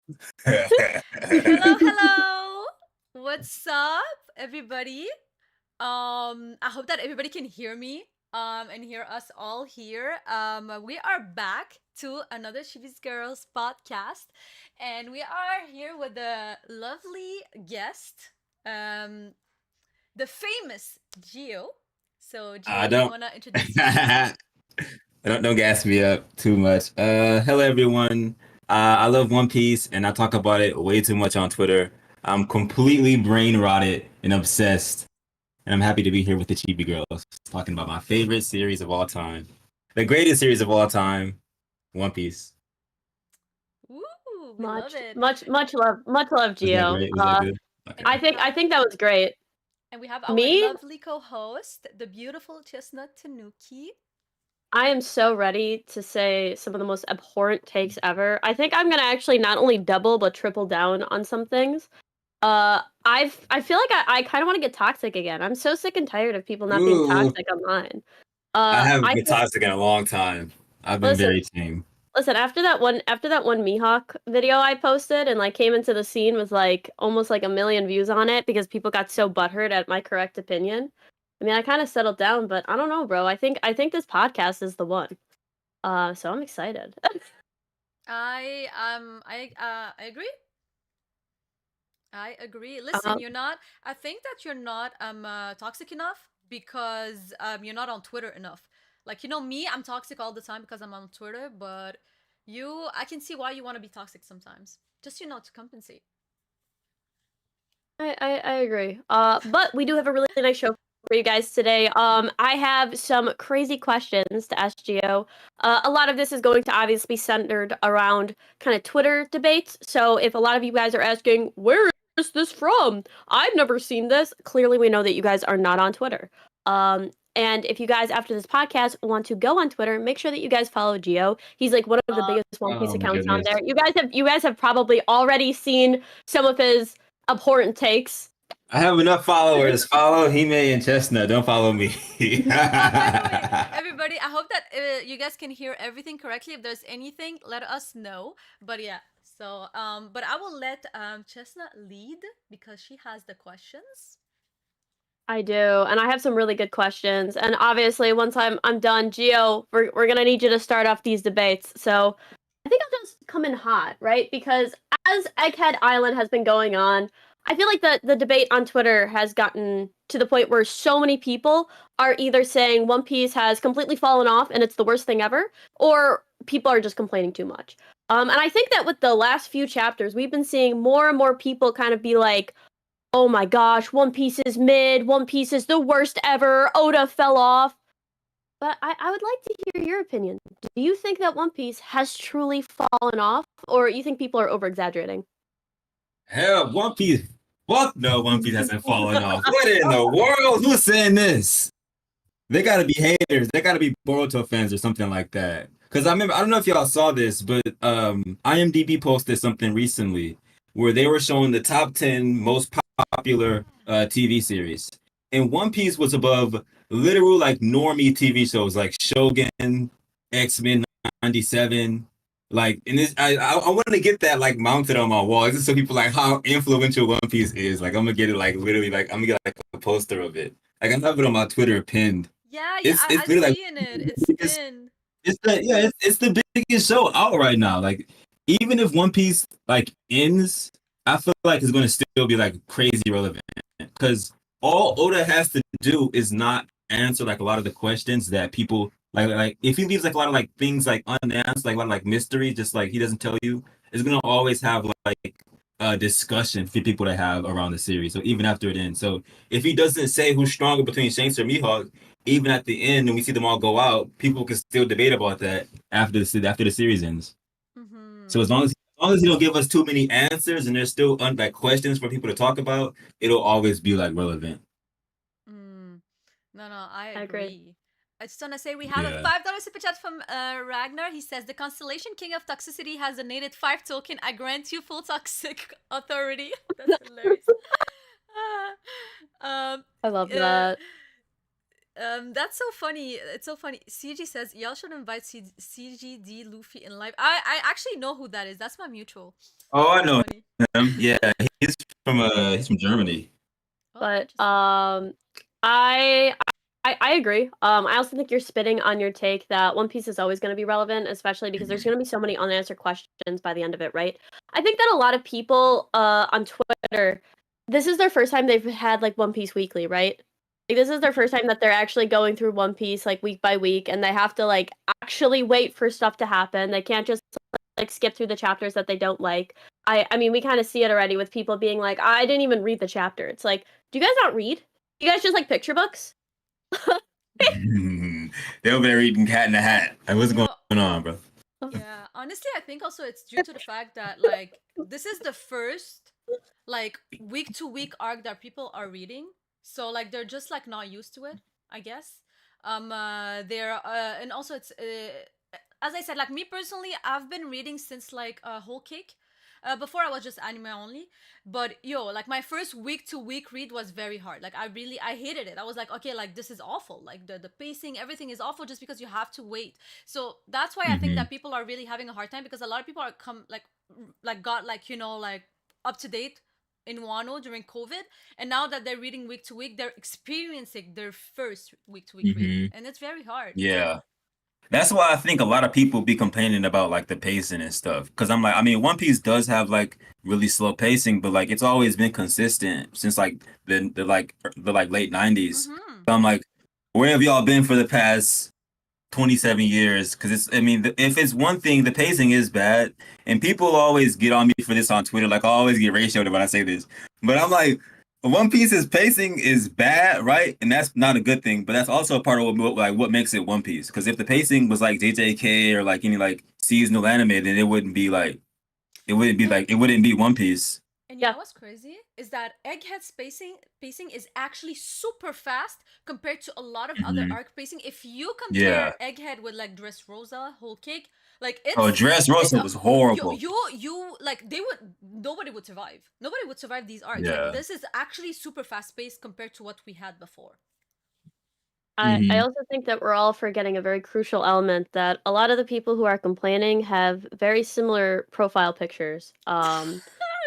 Hello, hello. What's up, everybody? I hope that everybody can hear me. And hear us all here. We are back to another Chibi's Girls podcast, and we are here with a lovely guest, um, the famous Geo. So, I Geo, do you don't. wanna introduce yourself? don't gas me up too much. Hello everyone. I love One Piece, and I talk about it way too much on Twitter. I'm completely brain rotted and obsessed, and I'm happy to be here with the Chibi Girls, talking about my favorite series of all time, the greatest series of all time, One Piece. Woo, we love Much, it. much, much love, Was that Geo. great? Was that good? And Okay. we I have think that was great. and we have our Me, lovely co-host, the beautiful Chestnut Tanuki. I am so ready to say some of the most abhorrent takes ever. I think I'm gonna actually not only double but triple down on some things. I feel like I kind of want to get toxic again. I'm so sick and tired of people not being Ooh, toxic online. I haven't I been toxic in a long time. I've been listen, very tame. listen. After that one Mihawk video I posted and like came into the scene with like almost like a million views on it because people got so butthurt at my correct opinion. I mean, I kind of settled down, but I don't know, bro. I think this podcast is the one. So I'm excited. I agree. I agree. Listen, um, you're not. I think that you're not toxic enough because you're not on Twitter enough. Like me, I'm toxic all the time because I'm on Twitter. But I can see why you want to be toxic sometimes. Just to compensate. I agree. But we do have a really nice show for you guys today. I have some crazy questions to ask Geo. A lot of this is going to obviously be centered around kind of Twitter debates. So if a lot of you guys are asking, where is this from? I've never seen this. Clearly, we know that you guys are not on Twitter. And if you guys after this podcast want to go on Twitter, make sure that you guys follow Geo. He's like one of the biggest One Piece Oh my accounts on goodness. there. You guys have probably already seen some of his abhorrent takes. I have enough followers. Follow Hime and Chestnut. Don't follow me. By the way, everybody, I hope that you guys can hear everything correctly. If there's anything, let us know. But yeah, so but I will let Chestnut lead because she has the questions. I do, and I have some really good questions. And obviously, once I'm done, Geo, we're gonna need you to start off these debates. So I think I'll just come in hot, right? Because as Egghead Island has been going on, I feel like the debate on Twitter has gotten to the point where so many people are either saying One Piece has completely fallen off and it's the worst thing ever, or people are just complaining too much. And I think that with the last few chapters, we've been seeing more and more people kind of be like, oh my gosh, One Piece is mid, One Piece is the worst ever, Oda fell off. But I would like to hear your opinion. Do you think that One Piece has truly fallen off, or you think people are over exaggerating? Hell, One Piece. Fuck no, One Piece hasn't fallen off. What in the world? Who's saying this? They gotta be haters. They gotta be Boruto fans or something like that. Cause I remember, I don't know if y'all saw this, but IMDb posted something recently where they were showing the top 10 most popular TV series. And One Piece was above literal like normie TV shows like Shogun, X-Men 97. Like, and this, I want to get that like mounted on my wall. Just so people like how influential One Piece is. Like, I'm gonna get it like literally like I'm gonna get like a poster of it. Like, I have it on my Twitter pinned. Yeah, yeah, It's I've literally like seen it. It's it's been. it's the it's the biggest show out right now. Like, even if One Piece like ends, I feel like it's gonna still be like crazy relevant because all Oda has to do is not answer like a lot of the questions that people like if he leaves like a lot of like things like unanswered, like a lot of like mystery, just like he doesn't tell you, it's gonna always have like a discussion for people to have around the series. So even after it ends, so if he doesn't say who's stronger between Shanks or Mihawk, even at the end, when we see them all go out, people can still debate about that after the series ends. So Mm-hmm. as long as you don't give us too many answers and there's still like questions for people to talk about, it'll always be like relevant. Mm. No, no, I I agree. agree. I just want to say we have a Yeah. $5 super chat from Ragnar. He says the Constellation King of Toxicity has donated 5 token. I grant you full toxic authority. That's hilarious. Ah. um, I love uh, that. That's so funny. It's so funny. CG says y'all should invite CGD Luffy in live. I actually know who that is. That's my mutual. Oh, I That's know funny. him. Yeah, he's from Germany. Oh, But interesting. I agree. I also think you're spitting on your take that One Piece is always going to be relevant, especially because there's going to be so many unanswered questions by the end of it, right? I think that a lot of people on Twitter, this is their first time they've had like One Piece weekly, right? Like this is their first time that they're actually going through One Piece like week by week, and they have to like actually wait for stuff to happen. They can't just like skip through the chapters that they don't like. I mean, we kind of see it already with people being like, I didn't even read the chapter. It's like, do you guys not read? You guys just like picture books? They over there eating Cat in the Hat. Like, what's Yo, going on, bro? yeah, honestly, I think also it's due to the fact that like this is the first like week to week arc that people are reading, so like they're just like not used to it, I guess. They're and also it's as I said, like me personally, I've been reading since like Whole Cake. Before I was just anime only, but yo, like my first week to week read was very hard. Like I hated it. I was like, okay, like this is awful. Like the pacing, everything is awful just because you have to wait. So that's why I think that people are really having a hard time because a lot of people are like got like like up to date in Wano during COVID, and now that they're reading week to week, they're experiencing their first week to week read, and it's very hard. Yeah. That's why I think a lot of people be complaining about like the pacing and stuff. Cause I'm like, I mean, One Piece does have like really slow pacing, but like it's always been consistent since like the late 90s. Mm-hmm. So I'm like, where have y'all been for the past 27 years? Cause it's, I mean, if it's one thing, the pacing is bad. And people always get on me for this on Twitter. Like I always get ratioed when I say this. But I'm like, One Piece's pacing is bad, right? And that's not a good thing, but that's also a part of what makes it One Piece. Because if the pacing was like JJK or like any like seasonal anime, then it wouldn't be One Piece. And you know what's crazy is that Egghead's pacing is actually super fast compared to a lot of other arc pacing. If you compare Egghead with like Dressrosa, Whole Cake, like it's Dressrosa was horrible. You like nobody would survive. Nobody would survive these arcs. Yeah. Like this is actually super fast paced compared to what we had before. I also think that we're all forgetting a very crucial element that a lot of the people who are complaining have very similar profile pictures.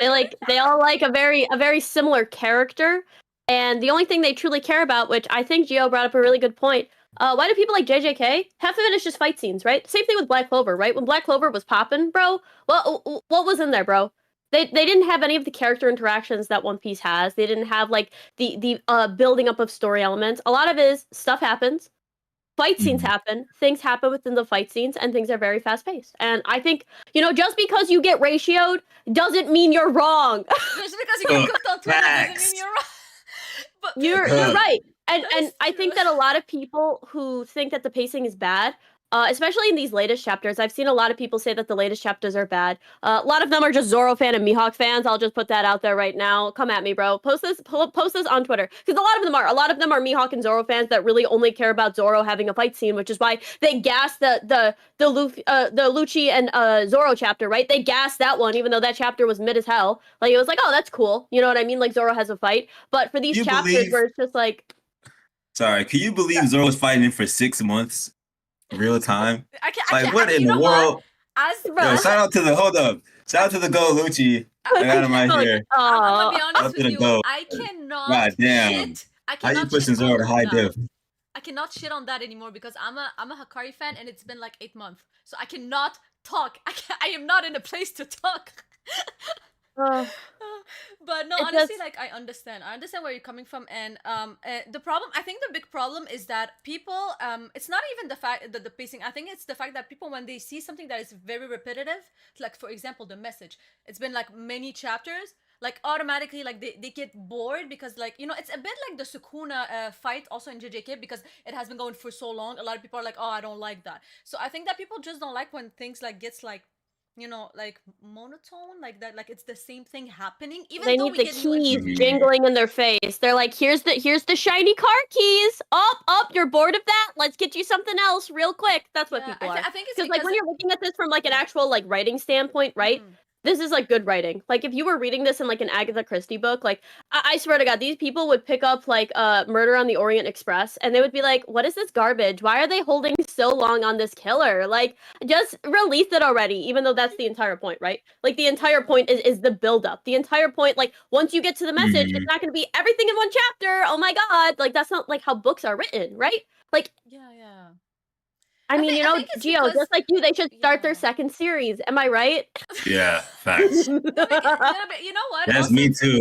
They all like a very similar character, and the only thing they truly care about, which I think Geo brought up a really good point. Why do people like JJK? Half of it is just fight scenes, right? Same thing with Black Clover, right? When Black Clover was popping, bro, what was in there, bro? They didn't have any of the character interactions that One Piece has. They didn't have like the building up of story elements. A lot of it is stuff happens, fight scenes happen, things happen within the fight scenes, and things are very fast paced. And I think just because you get ratioed doesn't mean you're wrong. Just because you get cooked on Twitter doesn't mean you're wrong. But you're right. And I think that a lot of people who think that the pacing is bad, especially in these latest chapters, I've seen a lot of people say that the latest chapters are bad. A lot of them are just Zoro fan and Mihawk fans. I'll just put that out there right now. Come at me, bro. Post this on Twitter, because a lot of them are Mihawk and Zoro fans that really only care about Zoro having a fight scene, which is why they gassed the Lucci and Zoro chapter, right? They gassed that one, even though that chapter was mid as hell. Like it was like, oh, that's cool. You know what I mean? Like Zoro has a fight, but for these chapters where it's just like. Sorry, can you believe Zoro was fighting for 6 months? Real time. What in the world? Shout out to the Go Lucci. I got him right here. I'm gonna be honest with you. I cannot. God damn. Shit. How you pushing Zoro to high diff? I cannot shit on that anymore because I'm a Hakari fan and it's been like 8 months, so I cannot talk. I am not in a place to talk. But no, honestly, like I understand where you're coming from, and the problem, I think the big problem is that people, it's not even the fact that the pacing. I think it's the fact that people, when they see something that is very repetitive, like for example the message, it's been like many chapters, like automatically like they get bored because like it's a bit like the Sukuna fight also in JJK, because it has been going for so long. A lot of people are like, oh, I don't like that. So I think that people just don't like when things like gets like like monotone, like that, like it's the same thing happening. Even they though need the keys jingling in their face. They're like, here's the shiny car keys. Up, you're bored of that? Let's get you something else real quick. That's what people are. I think it's because like when you're looking at this from like an actual like writing standpoint, right? this is like good writing. Like if you were reading this in like an Agatha Christie book, like I swear to God, these people would pick up like Murder on the Orient Express and they would be like, "What is this garbage? Why are they holding so long on this killer? Like, just release it already." Even though that's the entire point, right? Like the entire point is the build up. The entire point, like once you get to the message, it's not going to be everything in one chapter. Oh my God! Like that's not like how books are written, right? Like Yeah. I mean, I think it's Geo, because just like you, they should start their yeah. second series. Am I right? Yeah, facts. No, but you know what? That's Also, me too.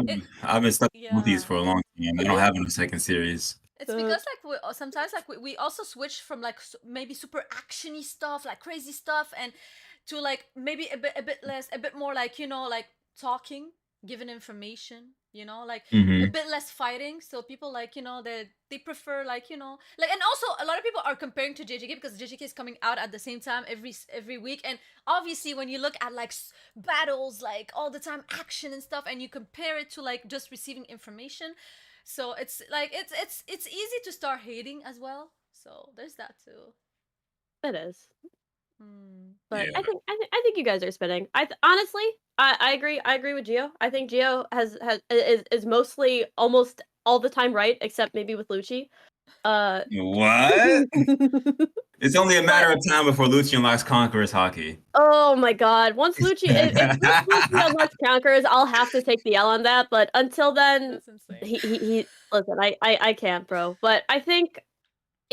it I've been stuck with these yeah. for a long time. I don't have a second series. It's because like sometimes like we also switch from like maybe super actiony stuff, like crazy stuff, and to like maybe a bit less, a bit more like like talking, giving information, like a Mm-hmm. bit less fighting. So people like they prefer like like, and also a lot of people are comparing to JJK because JJK is coming out at the same time every week, and obviously when you look at like battles, like all the time action and stuff, and you compare it to like just receiving information. So it's like it's easy to start hating as well. So there's that too. It is. But Yeah. I think you guys are spinning. Honestly, I agree. I agree with Geo. I think Geo is mostly almost all the time right, except maybe with Lucci. What? It's only a matter But of time before Lucci unlocks Conqueror's hockey. oh my God, once Lucci, if Lucci unlocks Conquerors, I'll have to take the L on that. But until then, That's insane. he listen. I can't, bro. But I think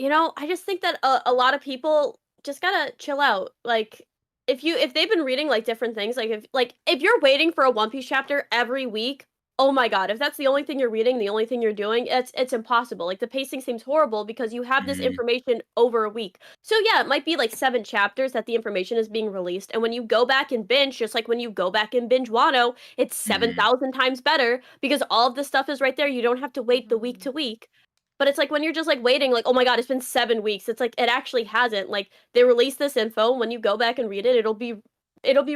I just think that a lot of people just gotta chill out. Like if they've been reading like different things, if you're waiting for a One Piece chapter every week, oh my God, if that's the only thing you're reading, the only thing you're doing, it's impossible. Like the pacing seems horrible because you have this Mhm. information over a week. So yeah, it might be like 7 chapters that the information is being released, and when you go back and binge, just like when you go back and binge Wano, it's Mhm. 7,000 times better because all of the stuff is right there. You don't have to wait the week to week. But it's like when you're just like waiting, like, oh my God, it's been 7 weeks. It's like it actually hasn't. Like they released this info. When you go back and read it, it'll be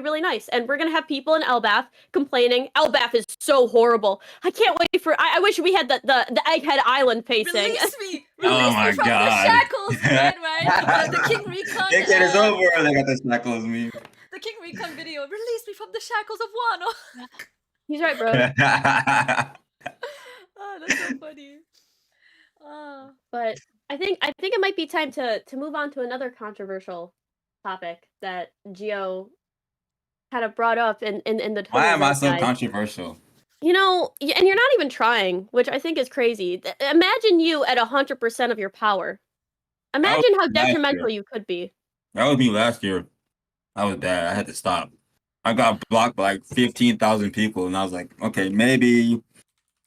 really nice. And we're gonna have people in Elbath complaining. Elbath is so horrible. I can't wait for. I wish we had the Egghead Island pacing. Oh Release me my from the God. shackles, man. Right? The King Recon. They get us over. They got the shackles me. The King Recon video. Release me from the shackles of Wano. He's right, bro. Oh, that's so funny. Oh. But I think it might be time to move on to another controversial topic that Geo kind of brought up in the Why Twitter am I so zeitgeist. controversial? And you're not even trying, which I think is crazy. Imagine you at 100% of your power. That was Imagine how me last detrimental year. you could be. That was me last year. I was bad. I had to stop. I got blocked by like 15,000 people, and I was like, okay, maybe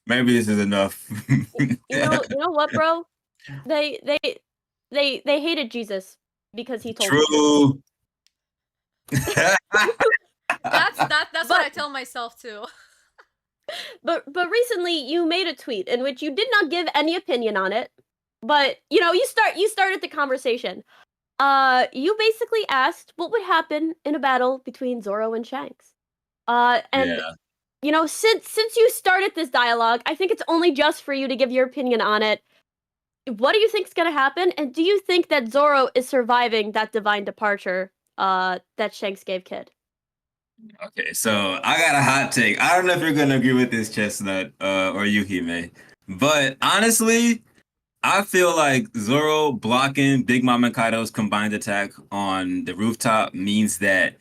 this is enough. You know what, bro? They hated Jesus because he told them to. True. That's what I tell myself too. But recently you made a tweet in which you did not give any opinion on it, but you started the conversation. You basically asked what would happen in a battle between Zoro and Shanks. And Yeah. since you started this dialogue, I think it's only just for you to give your opinion on it. What do you think's gonna happen? And do you think that Zoro is surviving that divine departure that Shanks gave Kid? Okay, so I got a hot take. I don't know if you're gonna agree with this, Chestnut, or Yuhime, but honestly, I feel like Zoro blocking Big Mom and Kaido's combined attack on the rooftop means that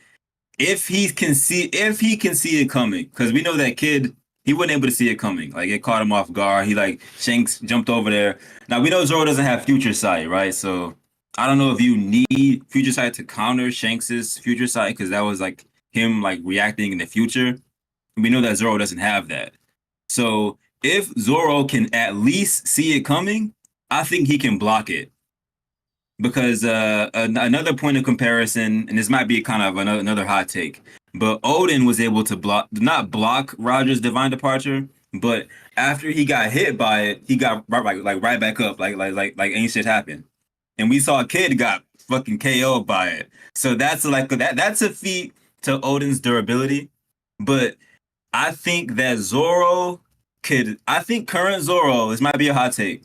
if he can see it coming, because we know that Kid, he wasn't able to see it coming. Like it caught him off guard. He like Shanks jumped over there. Now we know Zoro doesn't have future sight, right? So I don't know if you need future sight to counter Shanks's future sight, because that was like him like reacting in the future. We know that Zoro doesn't have that. So if Zoro can at least see it coming, I think he can block it. Because another point of comparison, and this might be kind of another hot take, but Odin was able to not block Roger's divine departure, but after he got hit by it, he got right back up, like ain't shit happened. And we saw a Kid got fucking KO'd by it. So that's like that's a feat to Odin's durability. But I think that I think current Zoro, this might be a hot take,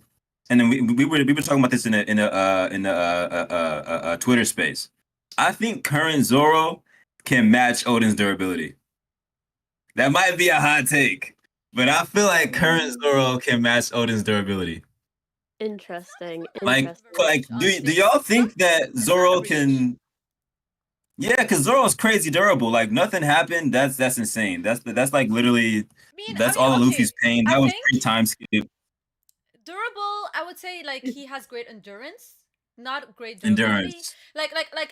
and then we were talking about this in a Twitter space. I think current Zoro can match Odin's durability. That might be a hot take, but I feel like current Zoro can match Odin's durability. Interesting. Like, Interesting. do y'all think that It's not Zoro a reach. can? Yeah, because Zoro's crazy durable. Like nothing happened. That's insane. That's like literally that's all of Luffy's pain. I That was think pre-time skip durable, I would say like he has great endurance, not great durability. endurance.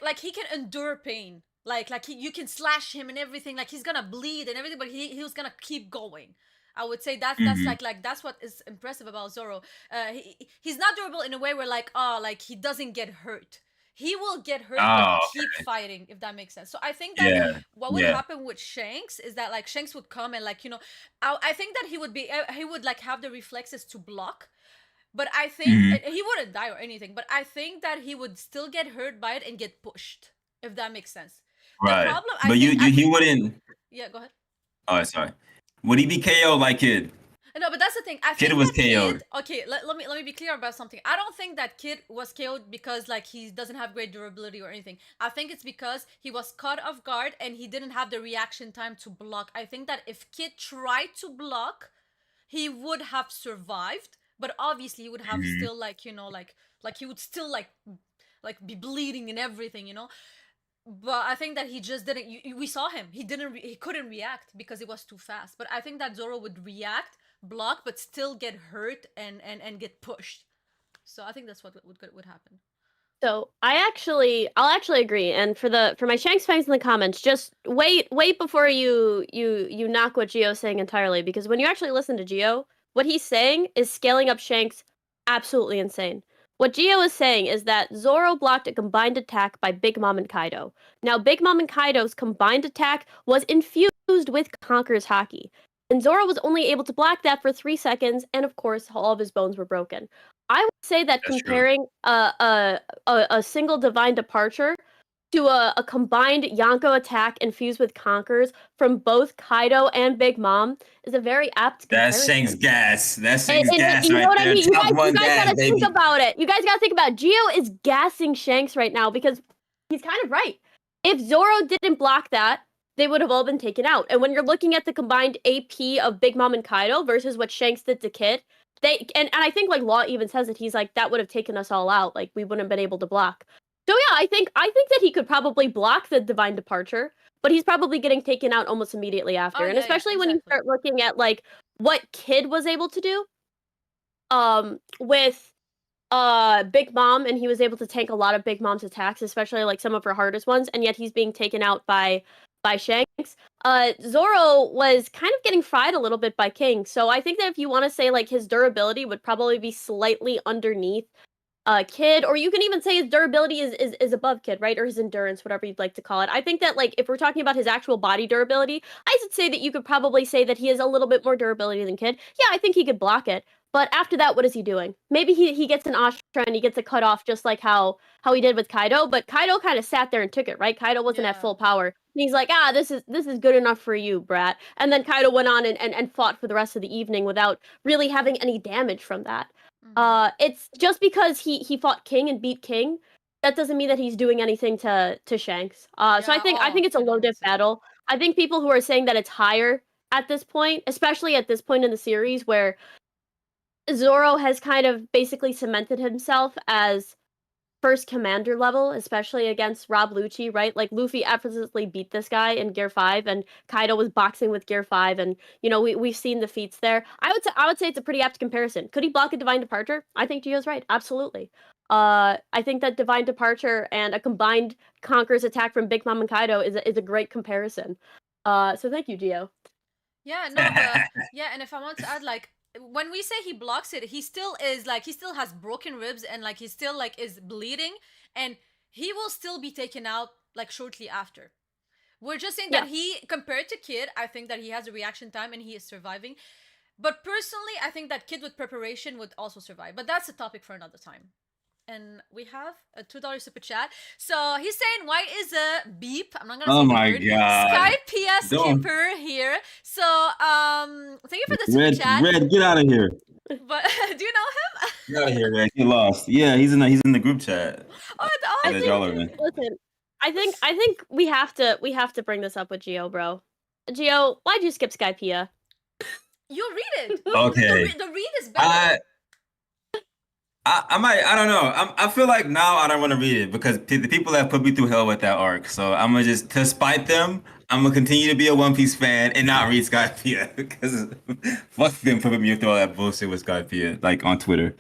Like he can endure pain. Like you can slash him and everything. Like he's gonna bleed and everything, but he was gonna keep going. I would say that's Mhm. like that's what is impressive about Zoro. He's not durable in a way where like like he doesn't get hurt. He will get hurt but Oh, keep fighting, if that makes sense. So I think that yeah, what would yeah. happen with Shanks is that like Shanks would come and like I think that he would like have the reflexes to block, but I think Mhm. he wouldn't die or anything, but I think that he would still get hurt by it and get pushed, if that makes sense. The Right. problem But he wouldn't. yeah, go ahead. Oh, sorry. Would he be KO'd like Kid? No, but that's the thing. I Kid think was that Kid. KO'd. Okay, let me be clear about something. I don't think that Kid was KO'd because like he doesn't have great durability or anything. I think it's because he was caught off guard and he didn't have the reaction time to block. I think that if Kid tried to block, he would have survived, but obviously he would have Mhm. still like like he would still like be bleeding and everything, But I think that he just didn't. We saw him. He couldn't react because it was too fast. But I think that Zoro would react, block, but still get hurt and get pushed. So I think that's what would happen. So I'll actually agree. And for my Shanks fans in the comments, just wait before you knock what Geo's saying entirely, because when you actually listen to Geo, what he's saying is scaling up Shanks absolutely insane. What Geo is saying is that Zoro blocked a combined attack by Big Mom and Kaido. Now, Big Mom and Kaido's combined attack was infused with Conqueror's Haki. And Zoro was only able to block that for 3 seconds, and of course, all of his bones were broken. I would say that That's true. comparing a single divine departure to a combined Yonko attack infused with Conquerors from both Kaido and Big Mom is a very apt comparison. That's Shanks gas. That's And, Shanks and gas you know right what I there. mean? You Top guys, one gas, gotta baby. think about it. You guys gotta think about it. Geo is gassing Shanks right now because he's kind of right. If Zoro didn't block that, they would have all been taken out. And when you're looking at the combined AP of Big Mom and Kaido versus what Shanks did to Kid, and I think like Law even says it. He's like, that would have taken us all out. Like we wouldn't have been able to block. So yeah, I think that he could probably block the divine departure, but he's probably getting taken out almost immediately after. Oh, And yeah, especially when you exactly. start looking at like what Kid was able to do with Big Mom, and he was able to tank a lot of Big Mom's attacks, especially like some of her hardest ones, and yet he's being taken out by Shanks. Zoro was kind of getting fried a little bit by King, so I think that if you want to say like his durability would probably be slightly underneath Kid, or you can even say his durability is above Kid, right? Or his endurance, whatever you'd like to call it. I think that like if we're talking about his actual body durability, I should say that you could probably say that he has a little bit more durability than Kid. Yeah, I think he could block it. But after that, what is he doing? Maybe he gets an Astra and he gets a cut off just like how he did with Kaido, but Kaido kind of sat there and took it, right? Kaido wasn't at full power. And he's like, this is good enough for you, brat. And then Kaido went on and fought for the rest of the evening without really having any damage from that. It's just because he fought King and beat King, that doesn't mean that he's doing anything to Shanks. So I think it's a low diff battle. I think people who are saying that it's higher at this point, especially at this point in the series where Zoro has kind of basically cemented himself as first commander level, especially against Rob Lucci, right? Like Luffy effortlessly beat this guy in Gear 5, and Kaido was boxing with Gear 5, and we've seen the feats there. I would say it's a pretty apt comparison. Could he block a Divine Departure? I think Gio's right, absolutely. I think that Divine Departure and a combined Conqueror's attack from Big Mom and Kaido is a great comparison. So thank you, Gio. Yeah, no, but yeah, and if I want to add, like, when we say he blocks it, he still has broken ribs and like he still like is bleeding, and he will still be taken out like shortly after. We're just saying that he, compared to Kid, I think that he has a reaction time and he is surviving. But personally, I think that Kid with preparation would also survive. But that's a topic for another time. And we have a $2 super chat. So he's saying, why is a beep? I'm not gonna say the word. God. Sky PS Skipper here. So thank you for the super chat. Red, get out of here. But do you know him? Get out of here, Red. Get lost. Yeah, he's in the group chat. Oh, Listen, I think we have to bring this up with Geo, bro. Geo, why'd you skip Skypiea? You read it. Okay. The read is better. I don't know. I feel like now I don't want to read it because the people have put me through hell with that arc. So I'm gonna just, to spite them, I'm gonna continue to be a One Piece fan and not read Skypiea because fuck them putting me through all that bullshit with Skypiea, like on Twitter.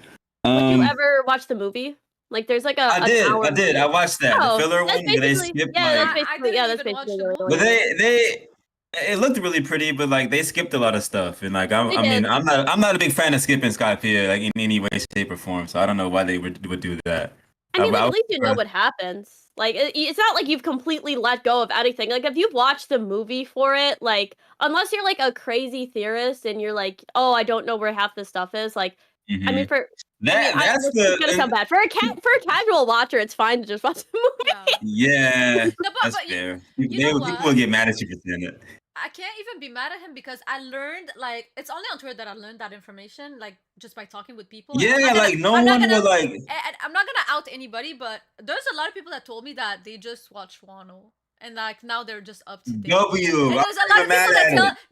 Would you ever watch the movie? Like, there's like I did. I watched that. Oh, the filler that's one. They basically- skipped yeah, like, that's basically I didn't even watch the but they it looked really pretty, but like they skipped a lot of stuff, and like I mean, I'm not a big fan of skipping Skypiea like in any way, shape, or form. So I don't know why they would do that. I mean, like, I at least you know what happens. Like, it's not like you've completely let go of anything. Like, if you've watched the movie for it, like, unless you're like a crazy theorist and you're like, oh, I don't know where half this stuff is. Like, I mean, that's gonna come bad for a casual watcher. It's fine to just watch the movie. Yeah, No, that's but fair. you know People will get mad at you for saying it. I can't even be mad at him because I learned, like, it's only on Twitter that I learned that information, like, just by talking with people. Yeah, no I'm one not gonna, will like. and I'm not gonna out anybody, but there's a lot of people that told me that they just watched Wano and like now they're just up to date. W. And there's a lot of people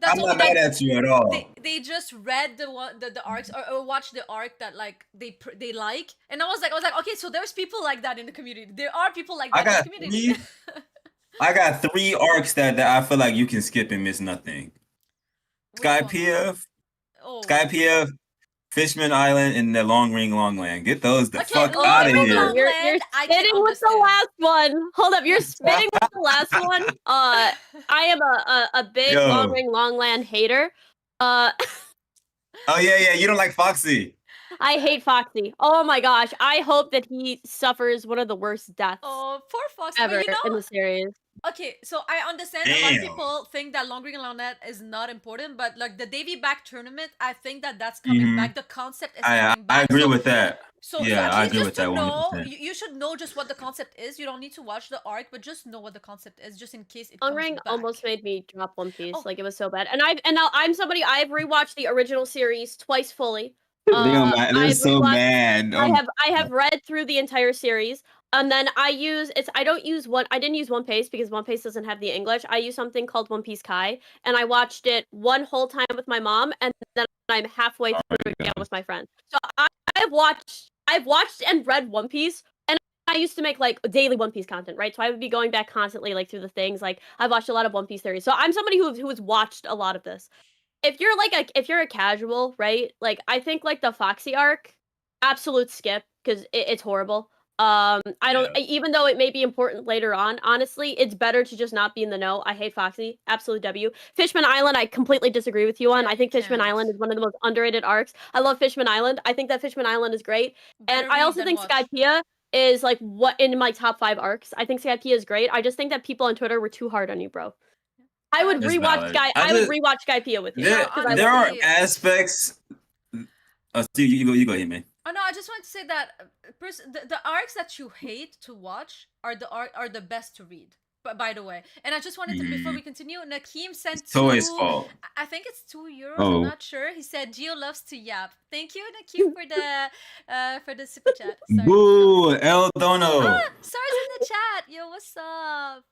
that I'm told not me mad that at you at all. they just read the arcs or watched the arc that like they like, and I was like okay, so there's people like that in the community. There are people like that in the community. I got 3 arcs that I feel like you can skip and miss nothing. Skypiea, Fishman Island, and the Long Ring Long Land. Get those the fuck out of here. You're spitting with the last one. Hold up, you're spitting with the last one. I am a big Long Ring Long Land hater. Oh yeah, you don't like Foxy. I hate Foxy. Oh my gosh, I hope that he suffers one of the worst deaths. Oh, poor Foxy. Ever but you know, in the series. Okay, so I understand a lot of people think that Long Ring and Long Land is not important, but like the Davy back tournament, I think that's coming back. The concept is coming back. I agree with that. So yeah, so I agree with that 100%. You should know just what the concept is. You don't need to watch the arc, but just know what the concept is, just in case it Long comes Ring back. almost made me drop One Piece. Like, it was so bad. And I'm somebody, I've rewatched the original series twice fully. They're so mad. I have read through the entire series, and then I didn't use One Piece because One Piece doesn't have the English. I use something called One Piece Kai, and I watched it one whole time with my mom, and then I'm halfway through again with my friend. So I've watched and read One Piece, and I used to make like daily One Piece content, right? So I would be going back constantly like through the things. Like, I've watched a lot of One Piece series, so I'm somebody who has watched a lot of this. If you're a casual, right? Like, I think like the Foxy arc, absolute skip because it's horrible. Even though it may be important later on, honestly, it's better to just not be in the know. I hate Foxy, absolute W. Fishman Island, I completely disagree with you on. I think Fishman Island is one of the most underrated arcs. I love Fishman Island. I think that Fishman Island is great, and I also think Skypiea is like what in my top 5 arcs. I think Skypiea is great. I just think that people on Twitter were too hard on you, bro. I would rewatch Skypiea with you. There are aspects. You go ahead, man. Oh no, I just wanted to say that the arcs that you hate to watch are the best to read. But by the way, and I just wanted to, before we continue, Nakeem sent Toy's fault. I think it's €2. I'm not sure. He said Geo loves to yap. Thank you, Nakeem, for the super chat. Sorry. Boo, El Dono. Sorry's in the chat. Yo, what's up?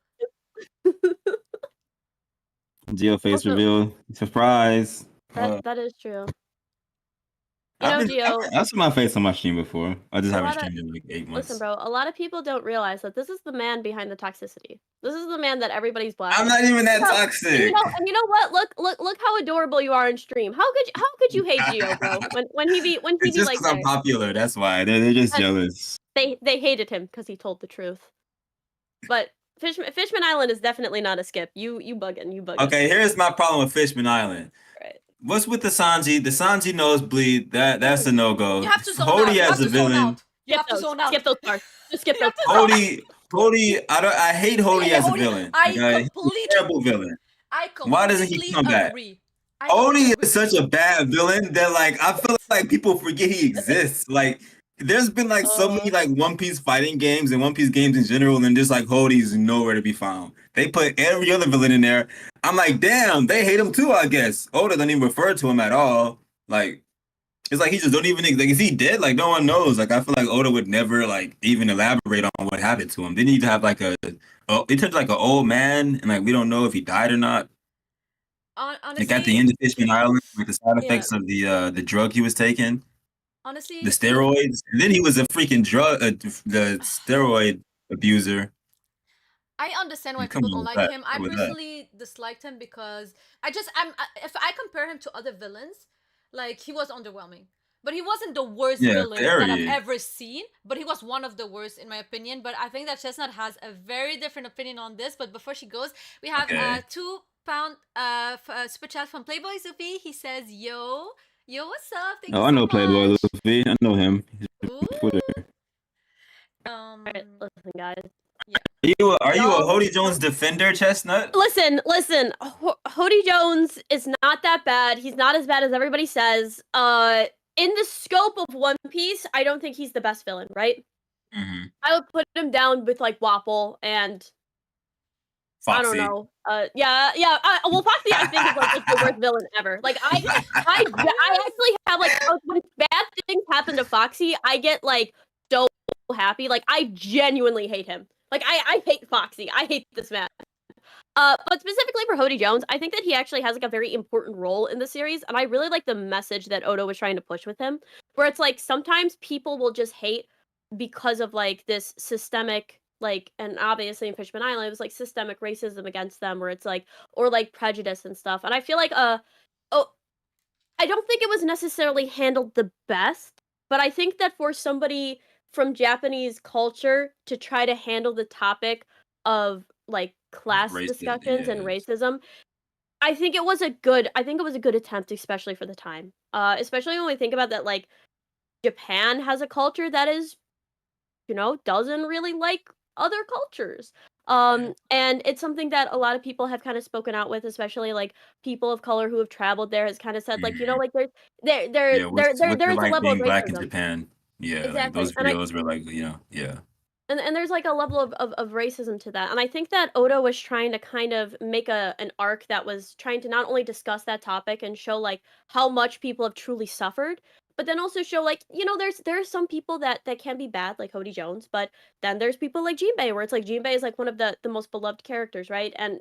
Geo face reveal. Surprise. That is true. Geo, I've seen my face on my stream before. I just haven't streamed in like 8 months. Listen, bro, a lot of people don't realize that this is the man behind the toxicity. This is the man that everybody's blasting. I'm not even that toxic. And you know what? Look how adorable you are in stream. How could you hate Geo, bro? When he be just like, I'm popular. That's why they're just jealous. They hated him because he told the truth. But Fishman Island is definitely not a skip. You bugging. Okay, here's my problem with Fishman Island. Right. What's with the Sanji? The Sanji nosebleed. That's a no-go. You have to zone out. Hody as a villain. You have to zone out. Skip those parts. Just skip those. Hody. I hate Hody as a villain. Completely terrible villain. Why doesn't he come back? Hody is such a bad villain that like I feel like people forget he exists. Like, there's been like so many like One Piece fighting games and One Piece games in general, and just like Hody's nowhere to be found. They put every other villain in there. I'm like, damn, they hate him too, I guess. Oda doesn't even refer to him at all. Like, It's like he just don't even like. Is he dead? Like no one knows. Like I feel like Oda would never like even elaborate on what happened to him. They need to have like a. Oh, they took like an old man, and like we don't know if he died or not. Like at the Honestly, end of Fishman Island, like the side Yeah. effects of the drug he was taking, the honestly, steroids, and then he was a freaking the steroid abuser. I understand why Like, come people on don't with like that. him. I What was that? personally disliked him because if I compare him to other villains, like he was underwhelming. But he wasn't the worst Yeah, villain that I've very. ever seen, but he was one of the worst in my opinion. But I think that Chestnut has a very different opinion on this. But before she goes, we have Okay. a £2 super chat from Playboy Sophie. He says, yo, what's up? Thank you Oh, I so know Playboy much. Luffy. I know him. He's Ooh. on Twitter. Alright, listen, guys. Yeah. Are you a Y'all- Hody Jones defender, Chestnut? Listen. Hody Jones is not that bad. He's not as bad as everybody says. In the scope of One Piece, I don't think he's the best villain, right? Mm-hmm. I would put him down with like Wapple and I don't Foxy. know. Yeah. Well, Foxy, I think is like the worst villain ever. Like I actually have like when bad things happen to Foxy, I get like so happy. Like I genuinely hate him. Like I hate Foxy. I hate this man. But specifically for Hody Jones, I think that he actually has like a very important role in the series, and I really like the message that Oda was trying to push with him, where it's like sometimes people will just hate because of like this systemic like, and obviously in Fishman Island it was like systemic racism against them, where it's like or like prejudice and stuff, and I feel like oh, I don't think it was necessarily handled the best, but I think that for somebody from Japanese culture to try to handle the topic of like class Racist. discussions and Yes. racism, I think it was a good attempt, especially for the time. Especially when we think about that, like Japan has a culture that is, doesn't really like other cultures. Yeah. And it's something that a lot of people have kind of spoken out with, especially like people of color who have traveled there has kind of said like, Mhm. like there Yeah. there there What's there it is a like level of being black in racism. Japan? Yeah, like Exactly. those videos were like, yeah. And there's like a level of racism to that. And I think that Oda was trying to kind of make an arc that was trying to not only discuss that topic and show like how much people have truly suffered, but then also show like, there are some people that can be bad, like Hody Jones, but then there's people like Jinbei, where it's like Jinbei is like one of the most beloved characters, right? And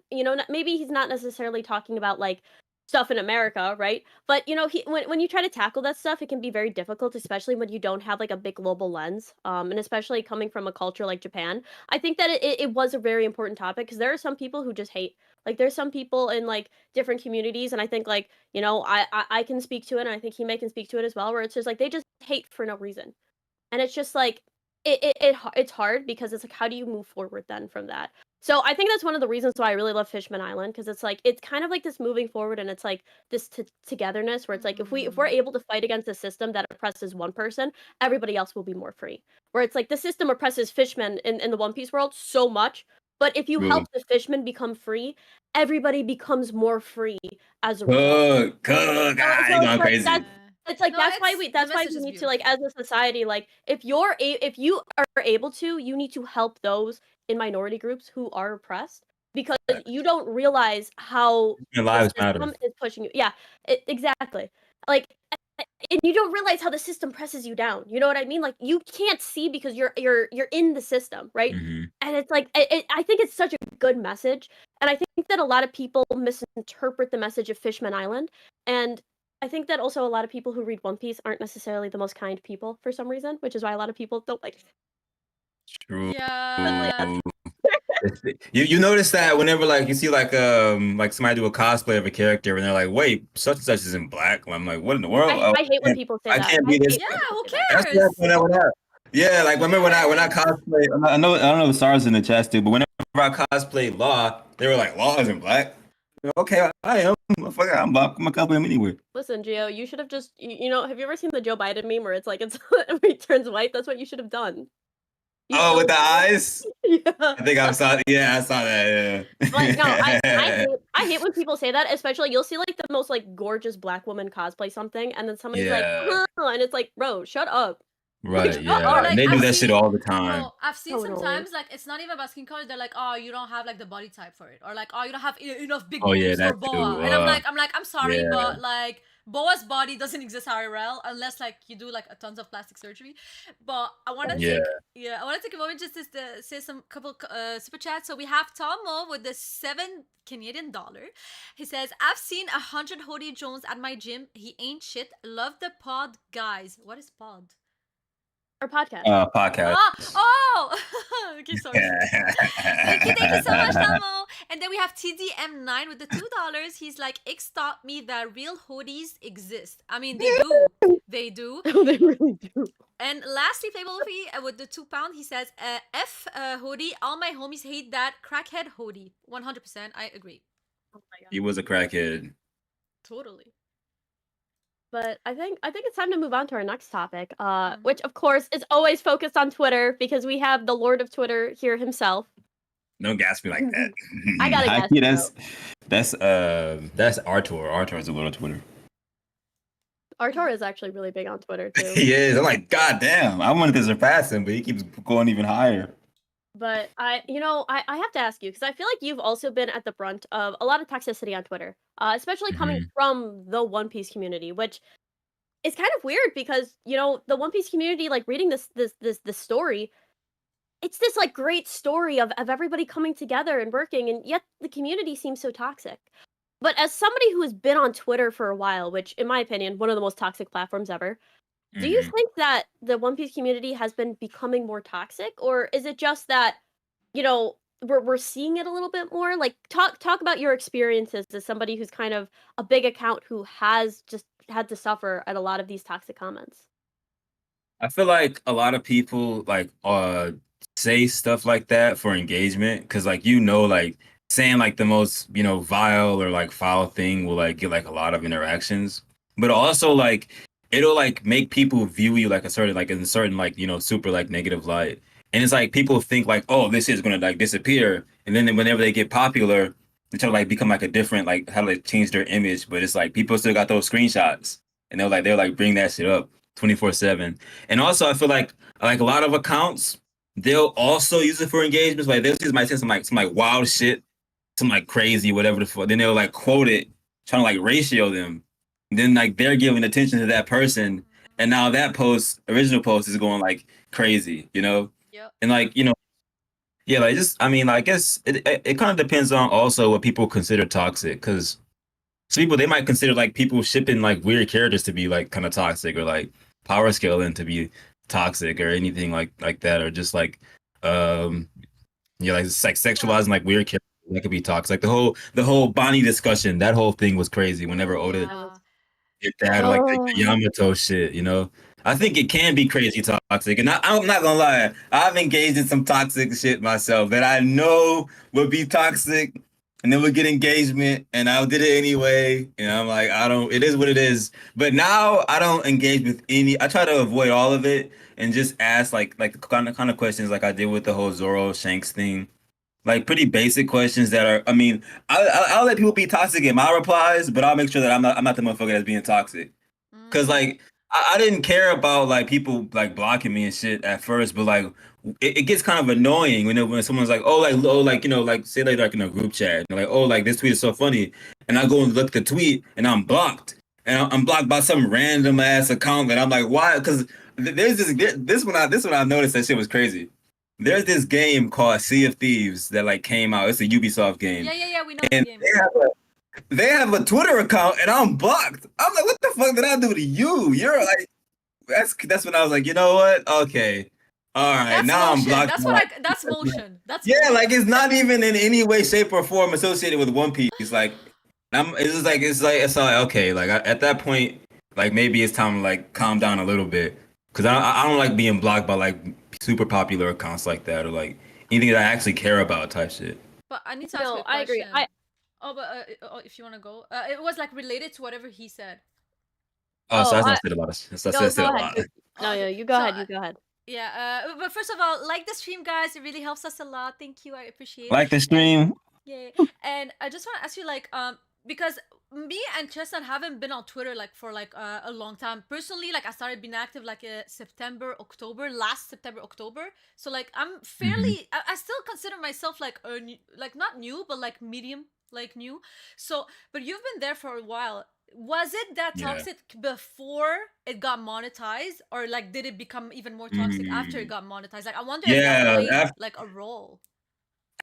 maybe he's not necessarily talking about like stuff in America, right? But when you try to tackle that stuff, it can be very difficult, especially when you don't have like a big global lens. And especially coming from a culture like Japan, I think that it was a very important topic because there are some people who just hate. Like there's some people in like different communities, and I think like I can speak to it, and I think Hime can speak to it as well, where it's just like they just hate for no reason, and it's just like it's hard because it's like how do you move forward then from that. So I think that's one of the reasons why I really love Fishman Island, because it's like it's kind of like this moving forward, and it's like this togetherness where it's like if we're able to fight against a system that oppresses one person, everybody else will be more free. Where it's like the system oppresses fishmen in the One Piece world so much, but if you True. help the fishmen become free, everybody becomes more free as a result. Cook. So You it's going like crazy? No, it's the that's why message we is need to like beautiful. as a society, like if if you are able to, you need to help those in minority groups who are oppressed, because you don't realize how Your the lives matter. system is pushing you. Yeah, exactly. Like and you don't realize how the system presses you down. You know what I mean? Like you can't see because you're in the system, right? Hmm. And it's like I think it's such a good message, and I think that a lot of people misinterpret the message of Fishman Island, and I think that also a lot of people who read One Piece aren't necessarily the most kind people for some reason, which is why a lot of people don't like it. True. Yeah. You notice that whenever like you see like somebody do a cosplay of a character and they're like, wait, such and such isn't black. I'm like, what in the world? Oh, I hate when people say I that. can't I be this. hate Yeah, when people who say that. That's what cares? happened when I yeah, like Who remember when I cares? cosplay. I don't know if SARS in the chat too, but whenever I cosplayed Law, they were like, Law isn't black. Okay, I am. Fuck it, I'm black. I'm gonna cosplay him anyway. Listen, Gio, you should have just have you ever seen the Joe Biden meme where it's like it's when he turns white? That's what you should have done. You Oh, so with the eyes. yeah. I think I saw. Yeah, I saw that. But no, Yeah. I hate when people say that, especially you'll see like the most like gorgeous black woman cosplay something, and then somebody's like, Yeah. huh, and it's like, bro, shut up. Right, yeah. Or And they do I've that shit seen, all the time. bro, I've seen Totally. sometimes like it's not even about skin color. They're like, oh, you don't have like the body type for it, or like, oh, you don't have enough big Oh yeah, boobs for that too. boa. And I'm sorry, Yeah. but like boa's body doesn't exist IRL unless like you do like a tons of plastic surgery. But I want to Yeah. I want to take a moment just to say some couple super chats. So we have Tomo with the $7 Canadian. He says, I've seen 100 Hody Jones at my gym. He ain't shit. Love the pod, guys. What is pod? Our podcast. Podcast. Oh! Okay, sorry. Thank you so much, Tamo. And then we have TDM9 with the $2. He's like, Ix taught me that real hoodies exist. I mean, they do. They do. They really do. And lastly, Playboy Luffy with the £2, he says, F hoodie. All my homies hate that crackhead hoodie. 100%. I agree. Oh my god. He was a crackhead. Totally. But I think it's time to move on to our next topic, which of course is always focused on Twitter because we have the Lord of Twitter here himself. Don't gas me like that. I gotta gas you, that's Artur. Artur is a little Twitter. Artur is actually really big on Twitter too. He is. I'm like, God damn. I wanted to surpass him, but he keeps going even higher. But I have to ask you because I feel like you've also been at the brunt of a lot of toxicity on Twitter, especially coming from the One Piece community, which is kind of weird because the One Piece community, like reading this story, it's this like great story of everybody coming together and working, and yet the community seems so toxic. But as somebody who has been on Twitter for a while, which in my opinion, one of the most toxic platforms ever, do you think that the One Piece community has been becoming more toxic, or is it just that, we're seeing it a little bit more? Like, talk about your experiences as somebody who's kind of a big account who has just had to suffer at a lot of these toxic comments. I feel like a lot of people like say stuff like that for engagement because like like saying like the most vile or like foul thing will like get like a lot of interactions, but also like it'll like make people view you like in a certain like super like negative light, and it's like people think like, oh, this is gonna like disappear, and then whenever they get popular they try to like become like a different like how to like change their image, but it's like people still got those screenshots and they'll like bring that shit up 24/7. And also I feel like a lot of accounts they'll also use it for engagements. Like they'll just might say some like wild shit, some like crazy whatever the fuck. Then they'll like quote it, trying to like ratio them. Then like they're giving attention to that person, and now that original post is going like crazy, Yep. And like yeah, like just I mean, I guess it kind of depends on also what people consider toxic, because some people they might consider like people shipping like weird characters to be like kind of toxic, or like power scaling to be toxic, or anything like that, or just like like sexualizing like weird characters that could be toxic. Like the whole Bonnie discussion, that whole thing was crazy whenever Oda did that, or like the Yamato shit, I think it can be crazy toxic, and I'm not gonna lie, I've engaged in some toxic shit myself that I know would be toxic, and then would get engagement, and I did it anyway, and I'm like, it is what it is. But now I don't engage with I try to avoid all of it and just ask like the kind of questions like I did with the whole Zoro Shanks thing, like pretty basic questions that are. I mean, I'll let people be toxic in my replies, but I'll make sure that I'm not the motherfucker that's being toxic. Cause like I didn't care about like people like blocking me and shit at first, but like it gets kind of annoying when someone's like, oh like like say like in a group chat, and like, oh like this tweet is so funny, and I go and look at the tweet and I'm blocked, and I'm blocked by some random ass account, and I'm like, why? Because there's this one I noticed that shit was crazy. There's this game called Sea of Thieves that like came out. It's a Ubisoft game. Yeah, we know and the game. They have a Twitter account and I'm blocked. I'm like, what the fuck did I do to you? You're like, that's when I was like, you know what? Okay. All right. That's now motion. I'm blocked. That's motion. That's yeah, motion. like it's not even in any way, shape, or form associated with One Piece. Like it's like okay, like at that point, like maybe it's time to like calm down a little bit. Cause I don't like being blocked by like super popular accounts like that, or like anything that I actually care about type shit. But I need to ask you a question. I agree. If you want to go, it was like related to whatever he said. Oh, so that's not said a lot. That's said a lot. No, you go ahead. You go ahead. Yeah, but first of all, like the stream, guys. It really helps us a lot. Thank you. I appreciate it. Like the stream. Yeah, and I just want to ask you, like, because me and Chestnut haven't been on Twitter like for like a long time. Personally, like I started being active like last September, October. So like I'm Mhm. fairly, I still consider myself like like not new, but like medium, like new. So, but you've been there for a while. Was it that Yeah. toxic before it got monetized, or like did it become even more toxic after it Mm. got monetized? Like I wonder if that Yeah. played like a role.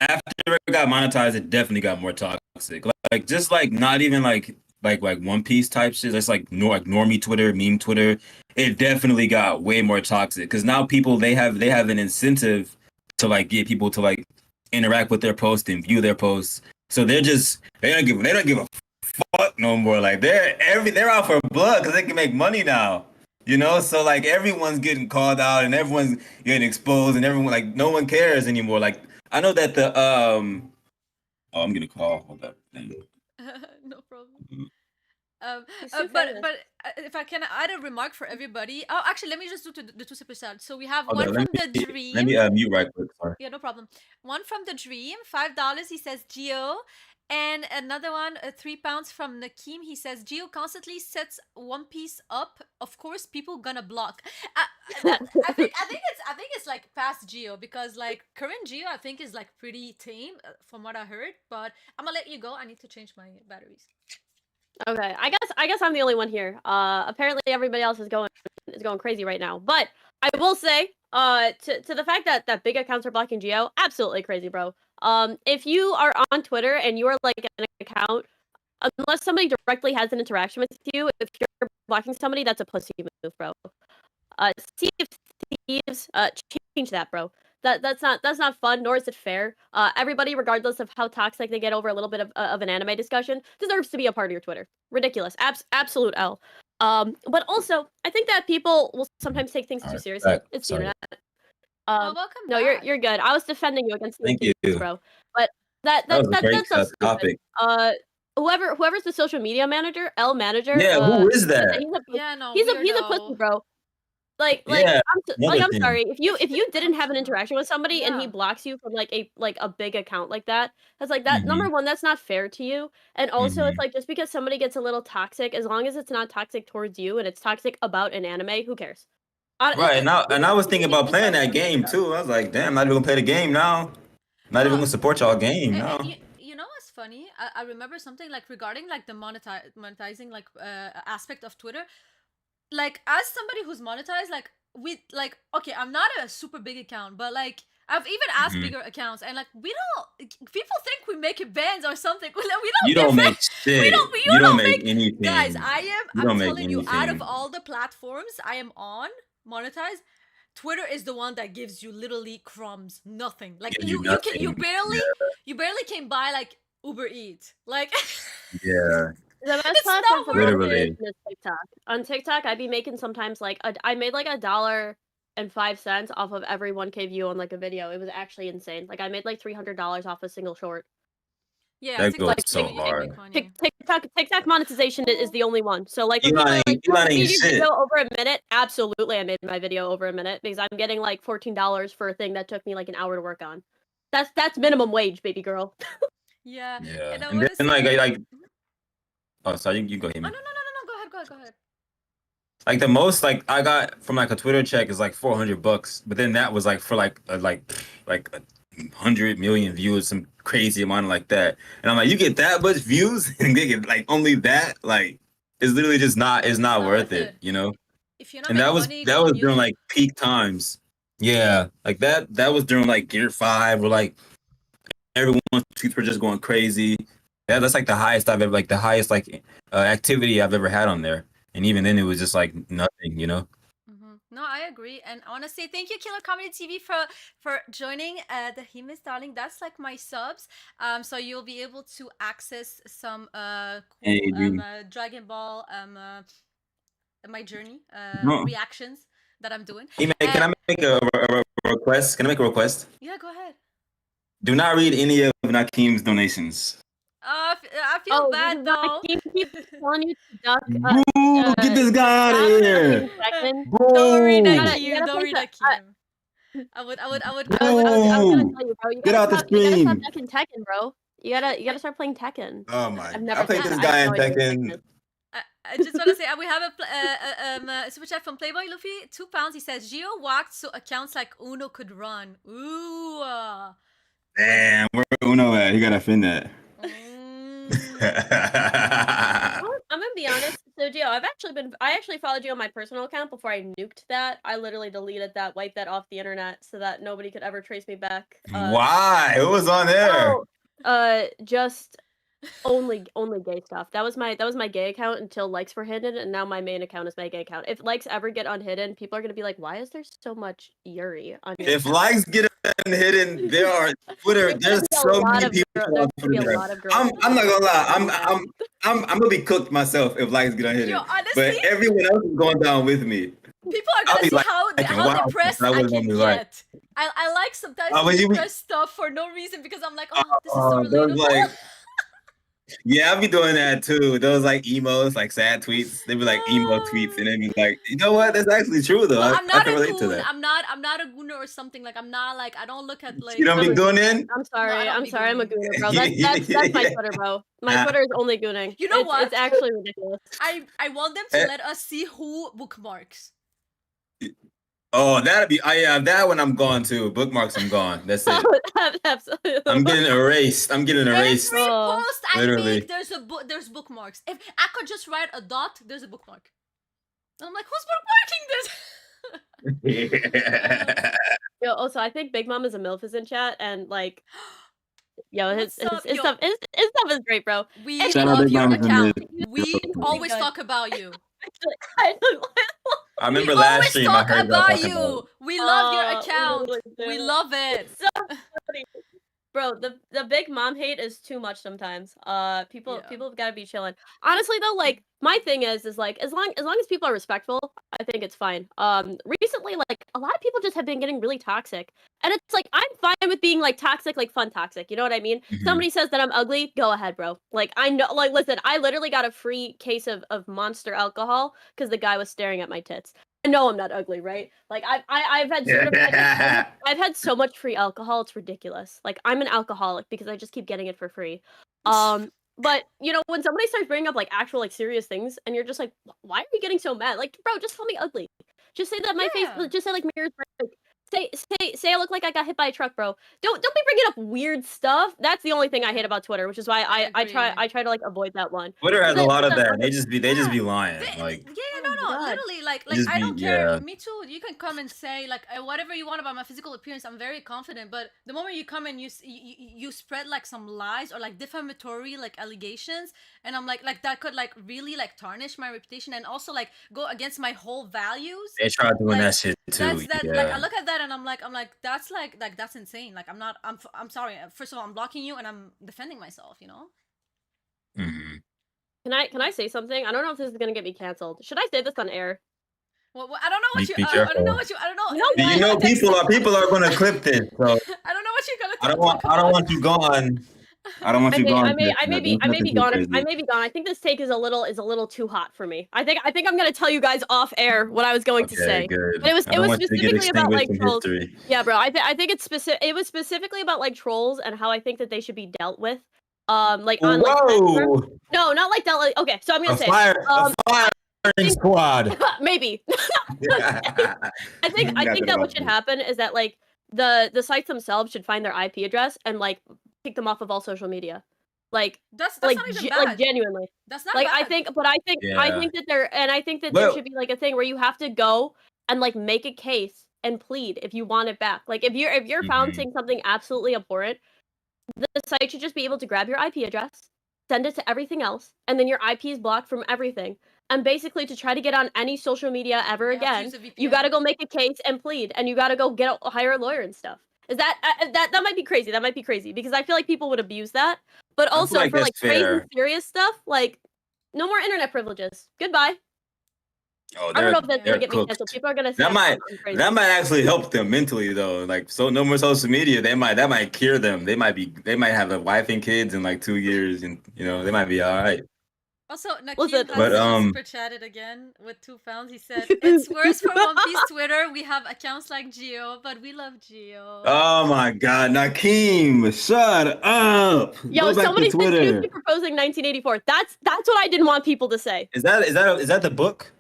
After it got monetized, it definitely got more toxic. Like just like not even like One Piece type shit. That's like like normie Twitter, meme Twitter. It definitely got way more toxic because now people they have an incentive to like get people to like interact with their posts and view their posts. So they don't give a fuck no more. Like they're out for blood because they can make money now. You know, so like everyone's getting called out and everyone's getting exposed and everyone like no one cares anymore. Like I know that the oh, I'm gonna call. Hold up. No problem. Mhm. He's too But famous. if I can add a remark for everybody. Oh, actually, let me just do the two super chat. So we have Hold one up. from the Let Dream. me mute right quick. Sorry. Yeah, no problem. One from the Dream, $5. He says Geo, and another one, £3 from Nakeem. He says Geo constantly sets One Piece up. Of course, people gonna block. I think it's like past Geo because like current Geo I think is like pretty tame from what I heard. But I'm gonna let you go. I need to change my batteries. Okay, I guess I'm the only one here. Apparently everybody else is going crazy right now. But I will say, to the fact that big accounts are blocking Geo, absolutely crazy, bro. If you are on Twitter and you are like an account, unless somebody directly has an interaction with you, if you're blocking somebody, that's a pussy move, bro. Sea of Thieves, change that, bro. That's not fun, nor is it fair. Everybody, regardless of how toxic they get over a little bit of an anime discussion, deserves to be a part of your Twitter. Ridiculous, absolute L. But also, I think that people will sometimes take things All too right. seriously. Back. It's the Sorry. internet. Oh, welcome No, you're back. you're good. I was defending you against the Thank you. Thieves, bro. But that That that was a that great that's so stupid. topic. Whoever's the social media manager, L manager, Yeah. Who is that? Yeah, no, he's a pussy, weirdo. bro. Like Yeah. like Another I'm thing. sorry if If you he didn't comes have an from a interaction with somebody and he yeah. blocks you from like a big account like that, that's like that Hmm. number one, that's not fair to you. And also it's Hmm. like just because somebody gets a little toxic, as long as it's not toxic towards you and it's toxic about an anime, who cares? Right. And I was thinking People need about to playing start that learning game stuff. too. I was like, damn, not even gonna play the game now. Not even Well, gonna support y'all game now. you know what's funny? I remember something like regarding like the monetizing like aspect of Twitter. Like as somebody who's monetized, like we like okay, I'm not a super big account, but like I've even asked Hmm. bigger accounts, and like we don't. People think we make bands or something. We You don't give. don't make We shit. don't. You You don't don't make make. Guys, anything. You I'm don't make telling you, out of anything. all the platforms I am on monetized, Twitter is the one that gives you literally crumbs, nothing. Like Gives you you can nothing. you barely can buy like Uber Eats. Like Yeah. The best it's platform not for worth monetization it. Literally. is TikTok. On TikTok, I'd be making sometimes like I made like $1.05 off of every 1K view on like a video. It was actually insane. Like I made like $300 off a single short. Yeah, That goes TikTok's Like so pretty easy to hard. make money. TikTok monetization is Oh. the only one. So like when people Elon are like, ain't "Oh, Elon you ain't made your shit. video over a minute," absolutely, I made my video over a minute because I'm getting like $14 for a thing that took me like an hour to work on. That's minimum wage, baby girl. Yeah, Yeah. and I And want to then like say, oh sorry, you go ahead, oh man. no, go ahead, go ahead, go ahead. Like the most like I got from like a Twitter check is like $400, but then that was like for like 100 million views, some crazy amount like that. And I'm like, you get that much views and they get like only that, like it's literally just not it's It's not not worth worth it, it. you know? If you don't And make that was money that on was during YouTube, like peak times. Yeah, like that was during like Gear 5 where like everyone's tweets were just going crazy. Yeah, that's like the highest I've ever like the highest like activity I've ever had on there. And even then it was just like nothing, you know? no, I agree, and I want to say thank you, Killer Comedy TV, for joining the Himis Darling. That's like my subs. So you'll be able to access some cool Hey, dude. Dragon Ball my journey No. reactions that I'm doing. Hey, man, can I make a request? Can I make a request? Yeah, go ahead. Do not read any of Nakim's donations. I feel Oh, bad because though. I keep telling you to duck Boo! Get this guy out of stop here! ducking Tekken. Don't read You Boo! gotta Akeem. Don't play read the Akeem. I would I was go. gonna Boo! tell you, bro. Get out the You gotta stop stream! ducking Tekken, bro. You gotta start playing Tekken. Oh my! I've never I played played this that. guy I in have no idea what Tekken Tekken. is. I just want to say we have a super chat from Playboy Luffy, £2. He says Geo walked so accounts like Uno could run. Ooh. Damn, where Uno at? He gotta fin that. I'm gonna be honest. So Gio, I actually followed you on my personal account before I nuked that. I literally deleted that, wiped that off the internet so that nobody could ever trace me back. Why? Who was on there? Just only gay stuff. That was my gay account until likes were hidden, and now my main account is my gay account. If likes ever get unhidden, people are gonna be like, "Why is there so much Yuri on your?" If likes get unhidden, there are Twitter. There's so many people on Twitter. I'm not gonna lie. I'm gonna be cooked myself if likes get unhidden. Yo, honestly, but everyone else is going down with me. People are gonna see how depressed I can get. I like sometimes depressed stuff for no reason because I'm like, oh, this is so relatable. Yeah, I'll be doing that too. Those like emos, like sad tweets. They be like emo tweets, and then be like, you know what? That's actually true though. Well, I can relate to that. I'm not a gooner or something. Like I'm not like I don't look at like. You don't be gooning? I'm sorry. No, I'm sorry. I'm a gooner, bro. That's my Twitter, bro. My Twitter is only gooning. You know what? It's actually ridiculous. I want them to let us see who bookmarks. Oh, that'd be that one I'm gone too. Bookmarks, I'm gone. That's it. Absolutely. I'm getting erased. Every post I make, there's bookmarks. If I could just write a dot, there's a bookmark. I'm like, who's bookmarking this? Yo, also, I think Big Mom is a MILF is in chat, and like, yo, his stuff is great, bro. We love your account. We always talk about you. I remember last stream I heard about you. We love your account. We love it. So funny. Bro, the Big Mom hate is too much sometimes. People have got to be chilling. Honestly though, like my thing is like as long as people are respectful, I think it's fine. Recently like a lot of people just have been getting really toxic. And it's like I'm fine with being like toxic, like fun toxic. You know what I mean? Mm-hmm. Somebody says that I'm ugly, go ahead, bro. Like I know, like listen, I literally got a free case of Monster alcohol because the guy was staring at my tits. I know I'm not ugly, right? Like I've had so much free alcohol, it's ridiculous. Like I'm an alcoholic because I just keep getting it for free. But you know when somebody starts bringing up like actual like serious things, and you're just like, why are you getting so mad? Like, bro, just call me ugly. Just say that my face. Just say like mirrors break. Say I look like I got hit by a truck, bro. Don't be bringing up weird stuff. That's the only thing I hate about Twitter, which is why I try to like avoid that one. Twitter has a lot of that. They just be lying. Like literally like I don't care. Yeah. Me too. You can come and say like whatever you want about my physical appearance. I'm very confident, but the moment you come and you spread like some lies or like defamatory like allegations, and I'm like that could like really like tarnish my reputation and also like go against my whole values. They try doing that shit too. Like I look at that and I'm like that's that's insane. Like I'm sorry. First of all, I'm blocking you and I'm defending myself. You know. Mm-hmm. Can I say something? I don't know if this is gonna get me canceled. Should I say this on air? Well, I don't know what you. I don't know what you. I don't know. No, you know, people are gonna clip this. So I don't know what you're gonna. I don't want you gone. I don't want you gone. I may be gone. I may be gone. I think this take is a little too hot for me. I think I'm gonna tell you guys off air what I was going to say. Good. But it was specifically about like trolls. Yeah, bro. I think it's specific. It was specifically about like trolls and how I think that they should be dealt with. Like on like no, not like dealt. Like, okay, so I'm gonna say firing squad. Maybe. I think that what should happen is that like the sites themselves should find their IP address and like kick them off of all social media. Like that's like, not even bad. Like genuinely. That's not like bad. I think that there should be like a thing where you have to go and like make a case and plead if you want it back. Like if you're found saying something absolutely abhorrent, the site should just be able to grab your IP address, send it to everything else, and then your IP is blocked from everything. And basically, to try to get on any social media ever again, you got to go make a case and plead, and you got to go hire a lawyer and stuff. Is that might be crazy? That might be crazy because I feel like people would abuse that. But also for like crazy serious stuff, like no more internet privileges. Goodbye. Oh, I don't know if that's gonna get me canceled. People are gonna say that might actually help them mentally though. Like so, no more social media. That might cure them. They might have a wife and kids in like 2 years, and you know they might be all right. Also, Listen, Nakeem But has super chatted again with 2 pounds. He said, "It's worse for One Piece Twitter. We have accounts like Geo, but we love Geo." oh my God, Nakeem, shut up. Yo, Go back to somebody said Twitter. Tuesday proposing 1984. That's what I didn't want people to say. Is that the book?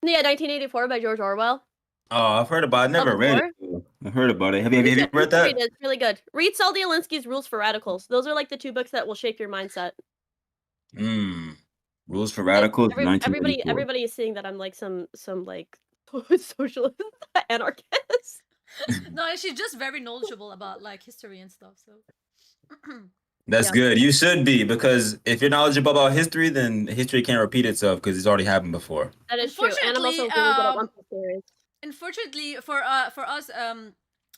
Yeah, 1984 by George Orwell. Oh, I've heard about it. I never read it. I heard about it. Have you read that? Read it. It's really good. Read Saul Alinsky's Rules for Radicals. Those are like the 2 books that will shape your mindset. Rules for Radicals, 1984. Everybody is seeing that I'm like some like socialist anarchist. No, she's just very knowledgeable about like history and stuff. So That's good. You should be, because if you're knowledgeable about history, then history can't repeat itself because it's already happened before. That is true. And I'm also really good at One Piece series. Unfortunately, for us,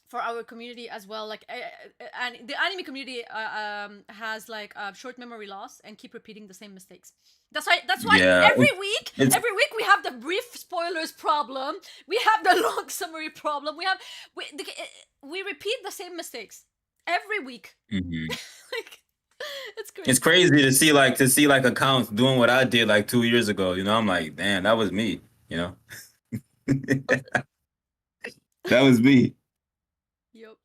for our community as well, like and the anime community has like short memory loss and keep repeating the same mistakes. That's why every week we have the brief spoilers problem, we have the long summary problem, we repeat the same mistakes every week. Like, it's crazy. It's crazy to see like accounts doing what I did like 2 years ago. You know, I'm like, damn, that was me. You know, that was me. Yep.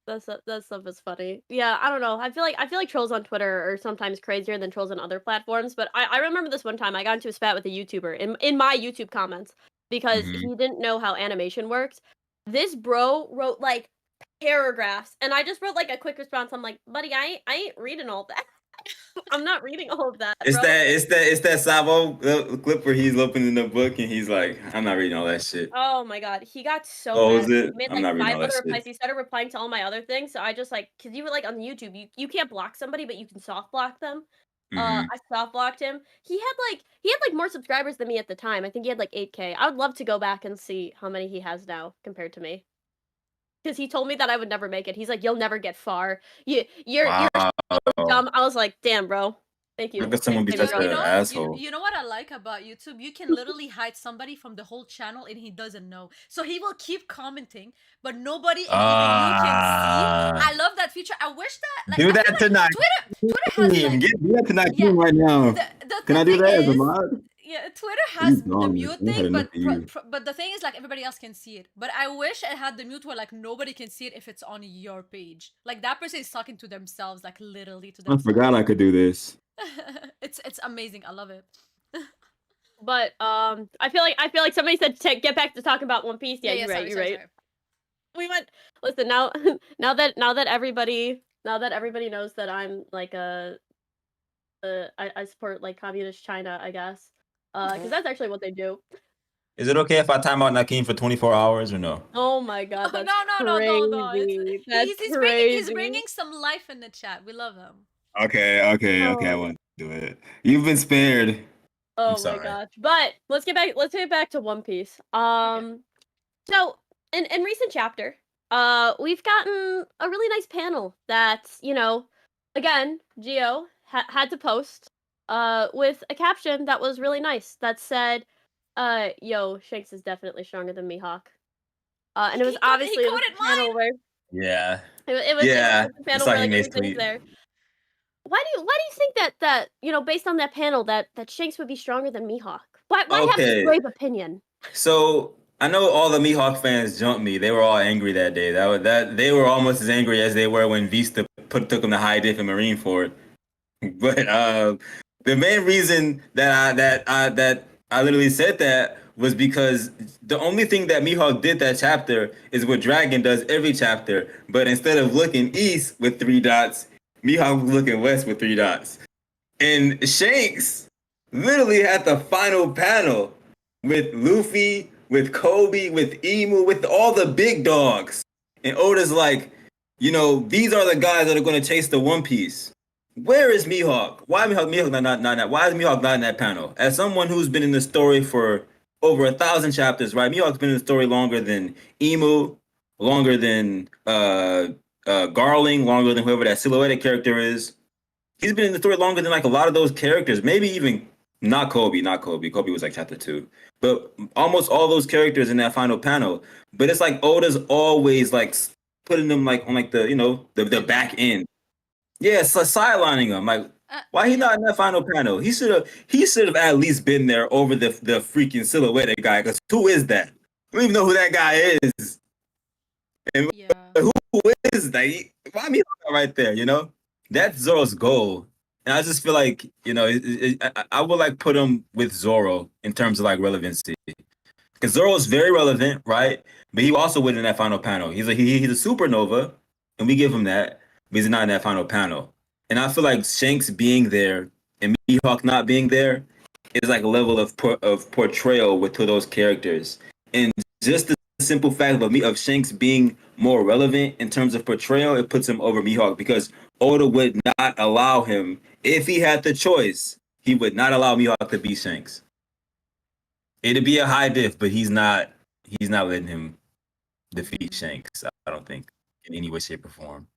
That stuff is funny. Yeah, I don't know. I feel like trolls on Twitter are sometimes crazier than trolls on other platforms. But I remember this one time I got into a spat with a YouTuber in my YouTube comments because he didn't know how animation works. This bro wrote like paragraphs, and I just wrote like a quick response. I'm like, buddy, I ain't reading all that. I'm not reading all of that. It's bro. it's that Sabo clip where he's opening the book and he's like, I'm not reading all that shit. Oh my god, he got so Oh, mad. is it? He made I'm like not reading 5 all that other shit. replies. He started replying to all my other things, so I just like, cause you were like on YouTube, you can't block somebody, but you can soft block them. I soft blocked him. He had like more subscribers than me at the time. I think he had like 8K. I would love to go back and see how many he has now compared to me. Because he told me that I would never make it. He's like, you'll never get far. You're dumb. I was like, damn, bro. Thank you. Look at someone be You know, such an asshole. you know what I like about YouTube? You can literally hide somebody from the whole channel and he doesn't know. So he will keep commenting, but nobody, even you can see. I love that feature. I wish that do that tonight. Twitter has like, do that tonight right now. Can I do that as a mod? Yeah, Twitter has the gone. mute We had thing, enough but of you. but the thing is, like, everybody else can see it. But I wish it had the mute where like nobody can see it if it's on your page. Like that person is talking to themselves, like literally to I themselves. forgot I could do this. It's amazing. I love it. But I feel like somebody said get back to talking about One Piece. Yeah, you're right. Sorry. We went. Listen, now that everybody knows that I'm like I support like communist China, I guess. Because that's actually what they do. Is it okay if I time out Nakeem for 24 hours or no? Oh my god, that's no. crazy. He's bringing some life in the chat. We love him. Okay, I won't do it. You've been spared. Oh my gosh. But let's get back to One Piece. So in recent chapter, we've gotten a really nice panel that, you know, again, Geo had to post with a caption that was really nice that said, yo, Shanks is definitely stronger than Mihawk. And it was obviously a panel where it was a panel where like everything's there. Why do you think that you know, based on that panel, that Shanks would be stronger than Mihawk? Why have this brave opinion? So I know all the Mihawk fans jumped me. They were all angry that day. They were almost as angry as they were when Vista took them to high diff in Marineford. But the main reason that I literally said that was because the only thing that Mihawk did that chapter is what Dragon does every chapter. But instead of looking east with 3 dots, Mihawk was looking west with 3 dots. And Shanks literally had the final panel with Luffy, with Kobe, with Emu, with all the big dogs. And Oda's like, you know, these are the guys that are going to chase the One Piece. Where is Mihawk? Why Mihawk not? Why is Mihawk not in that panel? As someone who's been in the story for over 1,000 chapters, right? Mihawk's been in the story longer than Emu, longer than Garling, longer than whoever that silhouetted character is. He's been in the story longer than like a lot of those characters. Maybe even not Kobe. Kobe was like chapter 2. But almost all those characters in that final panel. But it's like Oda's always like putting them like on like the, you know, the back end. Yeah, it's like sidelining them. Like Why he Yeah. not in that final panel? He should have at least been there over the freaking silhouette guy. Because who is that? I don't even know who that guy is. And Yeah. who is that? Why me right there? That's Zoro's goal. And I just feel like I would like put him with Zoro in terms of like relevancy. Because Zoro is very relevant, right? But he also went in that final panel. He's a supernova, and we give him that, but he's not in that final panel. And I feel like Shanks being there and Mihawk not being there is like a level of portrayal with those characters. And just the simple fact of Shanks being more relevant in terms of portrayal, it puts him over Mihawk because Oda would not allow him, if he had the choice, he would not allow Mihawk to be Shanks. It'd be a high diff, but he's not letting him defeat Shanks, I don't think, in any way, shape, or form.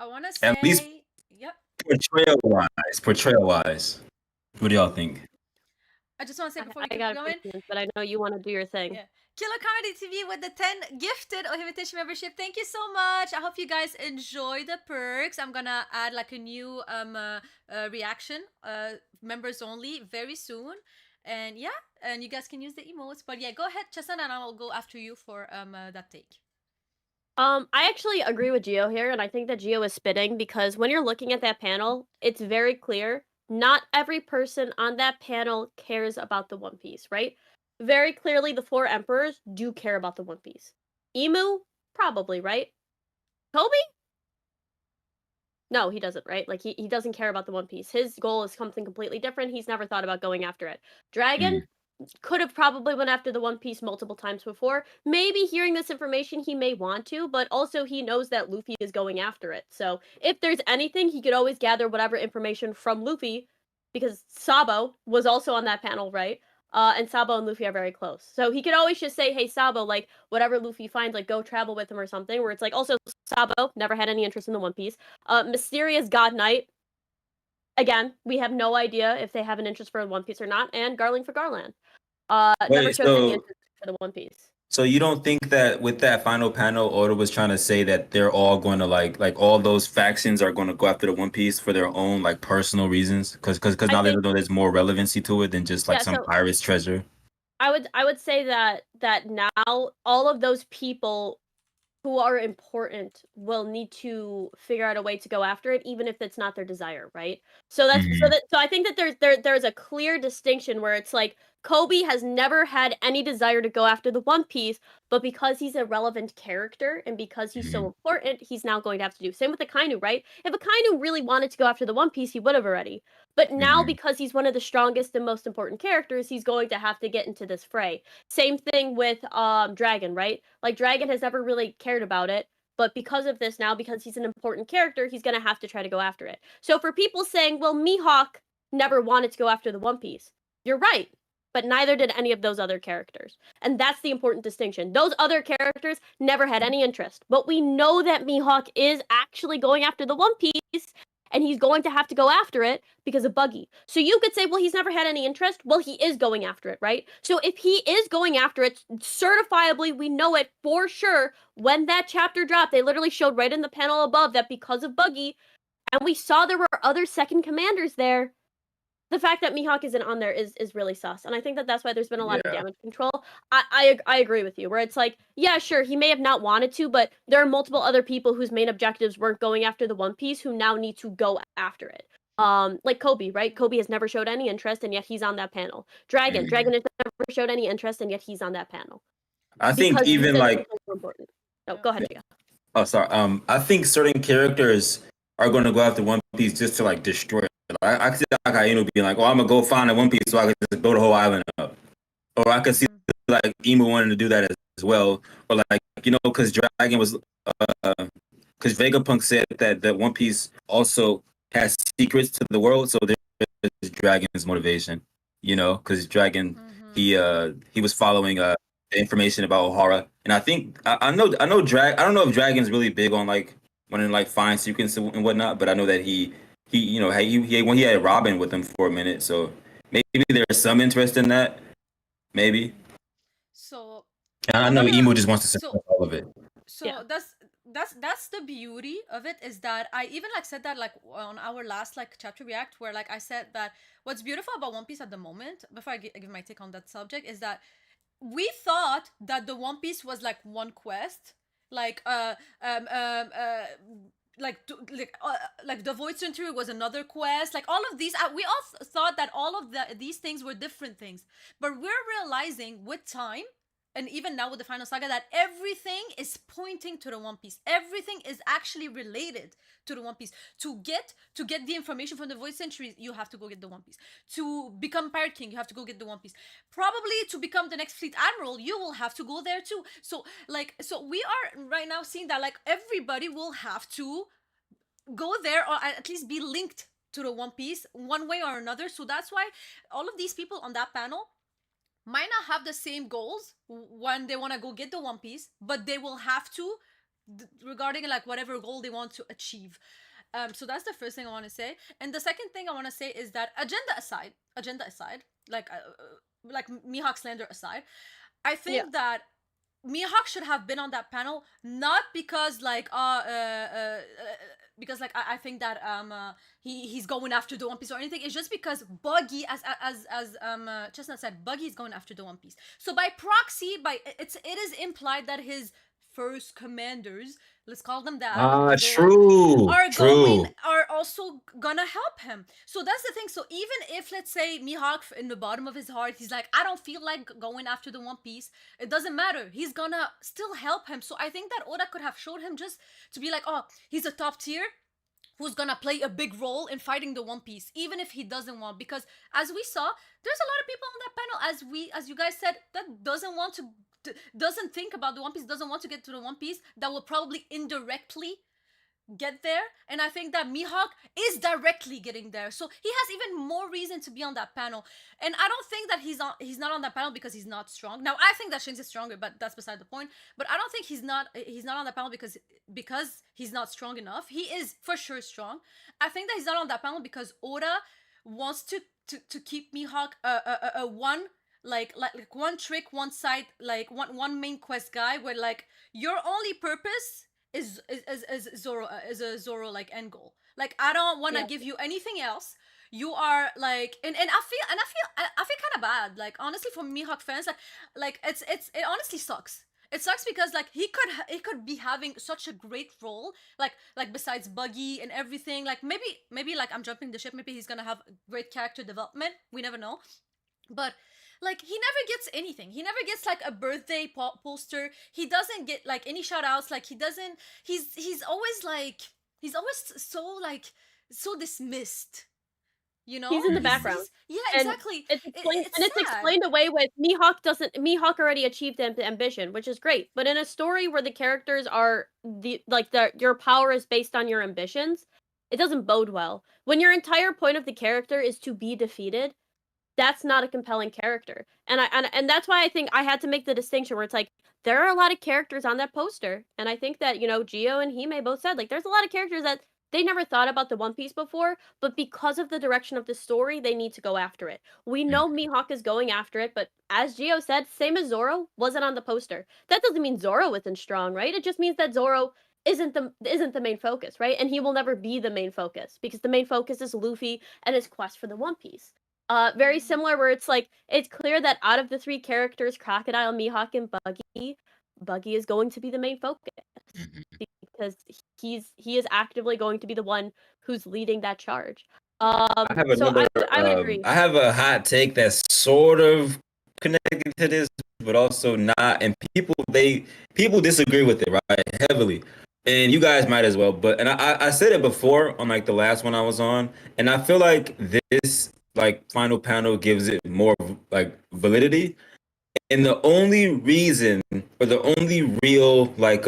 I want to At least say, yep. portrayal wise. What do y'all think? I just want to say before you I keep got going. opinions, but I know you want to do your thing. Yeah. Killer Comedy TV with the 10 gifted Ohimitation membership. Thank you so much. I hope you guys enjoy the perks. I'm gonna add like a new reaction, members only, very soon. And yeah, and you guys can use the emotes. But yeah, go ahead, Chestnut, and I'll go after you for that take. I actually agree with Geo here, and I think that Geo is spitting because when you're looking at that panel, it's very clear. Not every person on that panel cares about the One Piece, right? Very clearly, the 4 emperors do care about the One Piece. Emu, probably, right? Kobe? No, he doesn't, right? Like, he doesn't care about the One Piece. His goal is something completely different. He's never thought about going after it. Dragon, could have probably went after the One Piece multiple times before. Maybe hearing this information, he may want to, but also he knows that Luffy is going after it. So if there's anything, he could always gather whatever information from Luffy, because Sabo was also on that panel, right? And Sabo and Luffy are very close. So he could always just say, hey, Sabo, like, whatever Luffy finds, like, go travel with him or something, where it's like, also, Sabo never had any interest in the One Piece. Mysterious God Knight, again, we have no idea if they have an interest for One Piece or not, and Garling for Garland. Never Wait, showed any interest for the One Piece. so you don't think that with that final panel, Oda was trying to say that they're all going to like all those factions are going to go after the One Piece for their own like personal reasons? Because I now they think know there's more relevancy to it than just like some so pirate's treasure. I would say that now all of those people who are important will need to figure out a way to go after it, even if it's not their desire, right? So I think that there's a clear distinction where it's like Kobe has never had any desire to go after the One Piece, but because he's a relevant character and because he's so important, he's now going to have to do. Same with Akainu, right? If Akainu really wanted to go after the One Piece, he would have already. But now, because he's one of the strongest and most important characters, he's going to have to get into this fray. Same thing with Dragon, right? Like Dragon has never really cared about it, but because of this now, because he's an important character, he's gonna have to try to go after it. So for people saying, well, Mihawk never wanted to go after the One Piece, you're right. But neither did any of those other characters. And that's the important distinction. Those other characters never had any interest. But we know that Mihawk is actually going after the One Piece, and he's going to have to go after it because of Buggy. So you could say, well, he's never had any interest. Well, he is going after it, right? So if he is going after it, certifiably, we know it for sure. When that chapter dropped, they literally showed right in the panel above that because of Buggy, and we saw there were other second commanders there. The fact that Mihawk isn't on there is really sus, and I think that that's why there's been a lot of damage control. I agree with you, where it's like, yeah, sure, he may have not wanted to, but there are multiple other people whose main objectives weren't going after the One Piece who now need to go after it. Like Kobe, right? Kobe has never showed any interest, and yet he's on that panel. Dragon has never showed any interest, and yet he's on that panel. I think even like important. No, go ahead, Gia. Oh, sorry. I think certain characters are going to go after One Piece just to like destroy it. I could see like Akainu being like, "Oh, I'm gonna go find a One Piece so I can just blow the whole island up," or I could see like Emu wanting to do that as well, or like because Dragon was, because Vegapunk said that the One Piece also has secrets to the world, so there's Dragon's motivation, because Dragon he was following the information about Ohara, and I think I know I don't know if Dragon's really big on like wanting to like find secrets and whatnot, but I know that he when he had Robin with him for a minute, so maybe there's some interest in that, maybe. So I know Emu just wants to support all of it. So that's the beauty of it, is that I even like said that like on our last like chapter react, where like I said that what's beautiful about One Piece at the moment, before I give my take on that subject, is that we thought that the One Piece was like one quest, like um um uh like the Void Century was another quest. Like all of these, we all thought that all of these things were different things, but we're realizing with time, and even now with the final saga, that everything is pointing to the One Piece. Everything is actually related to the One Piece. To get the information from the Void Centuries, you have to go get the One Piece. To become Pirate King, you have to go get the One Piece. Probably to become the next Fleet Admiral, you will have to go there too. So we are right now seeing that like everybody will have to go there, or at least be linked to the One Piece one way or another. So that's why all of these people on that panel might not have the same goals when they want to go get the One Piece, but they will have to, regarding like whatever goal they want to achieve. So that's the first thing I want to say, and the second thing I want to say is that agenda aside, like Mihawk slander aside, I think that Mihawk should have been on that panel, not because because like I think that he's going after the One Piece or anything. It's just because Buggy, as Chestnut said, Buggy is going after the One Piece. So by proxy, it is implied that his first commanders, let's call them that, True. are also gonna help him. So that's the thing. So even if, let's say, Mihawk in the bottom of his heart, he's like, I don't feel like going after the One Piece, it doesn't matter, he's gonna still help him. So I think that Oda could have showed him just to be like, oh, he's a top tier who's gonna play a big role in fighting the One Piece, even if he doesn't want. Because as we saw, there's a lot of people on that panel, as you guys said, that doesn't think about the One Piece, doesn't want to get to the One Piece, that will probably indirectly get there. And I think that Mihawk is directly getting there, so he has even more reason to be on that panel. And I don't think that he's not on that panel because he's not strong. Now I think that Shanks is stronger, but that's beside the point. But I don't think he's not on that panel because he's not strong enough. He is for sure strong. I think that he's not on that panel because Oda wants to keep Mihawk a one, like one trick, one side, like one main quest guy, where like your only purpose is Zoro, is a Zoro like end goal. Like I don't want to give you anything else. You are like, and I feel kind of bad, like honestly, for Mihawk fans, like it honestly sucks. It sucks because like he could be having such a great role, like besides Buggy and everything. Like maybe like I'm jumping the ship. Maybe he's gonna have great character development. We never know, but like he never gets anything. He never gets like a birthday poster. He doesn't get like any shout outs. Like he doesn't. He's always like so like so dismissed. You know, he's in the background. Yeah, exactly. It's explained away with Mihawk already achieved ambition, which is great. But in a story where the characters are your power is based on your ambitions, it doesn't bode well. When your entire point of the character is to be defeated, that's not a compelling character. And that's why I think I had to make the distinction where it's like there are a lot of characters on that poster, and I think that Geo and Hime both said like there's a lot of characters that they never thought about the One Piece before, but because of the direction of the story, they need to go after it. We know Mihawk is going after it, but as Geo said, same as Zoro, wasn't on the poster. That doesn't mean Zoro isn't strong, right? It just means that Zoro isn't the main focus, right? And he will never be the main focus because the main focus is Luffy and his quest for the One Piece. Very similar, where it's like it's clear that out of the three characters, Crocodile, Mihawk, and Buggy is going to be the main focus because he is actively going to be the one who's leading that charge. I would agree. I have a hot take that's sort of connected to this, but also not. And people disagree with it, right? Heavily. And you guys might as well. But I said it before on like the last one I was on, and I feel like this like final panel gives it more like validity. And the only reason, or the only real like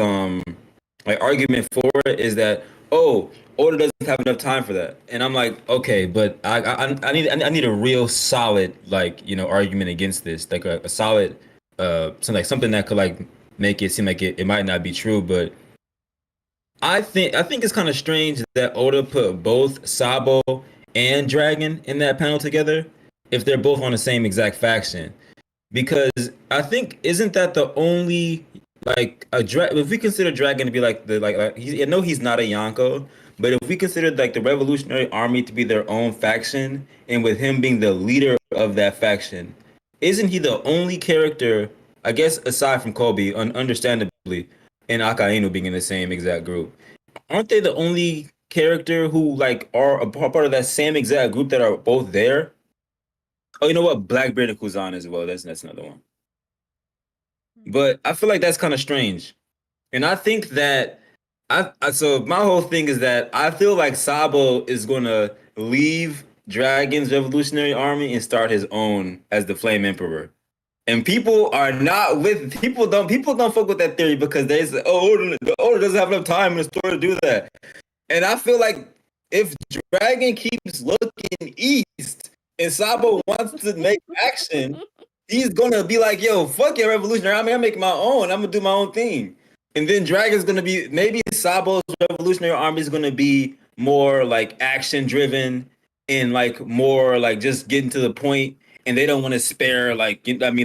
argument for it is that Oda doesn't have enough time for that. And I'm like, okay, but I need a real solid like argument against this, like a solid something that could like make it seem like it might not be true. But I think it's kind of strange that Oda put both Sabo and Dragon in that panel together if they're both on the same exact faction. Because I think isn't that the only like if we consider Dragon to be like I know he's not a Yonko, but if we consider like the Revolutionary Army to be their own faction, and with him being the leader of that faction, isn't he the only character, I guess, aside from Kobe, understandably, and Akainu being in the same exact group? Aren't they the only character who like are a part of that same exact group that are both there? Oh, you know what? Blackbeard and Kuzan as well. That's another one. But I feel like that's kind of strange. And I think that so my whole thing is that I feel like Sabo is gonna leave Dragon's Revolutionary Army and start his own as the Flame Emperor. And people are not with people don't fuck with that theory because they say, oh, the Oda doesn't have enough time in the story to do that. And I feel like if Dragon keeps looking east and Sabo wants to make action, he's gonna be like, yo, fuck your revolutionary army, I'm making my own. I'm gonna do my own thing. And then Dragon's gonna be maybe Sabo's revolutionary army is gonna be more like action driven and like more like just getting to the point. And they don't want to spare like I mean,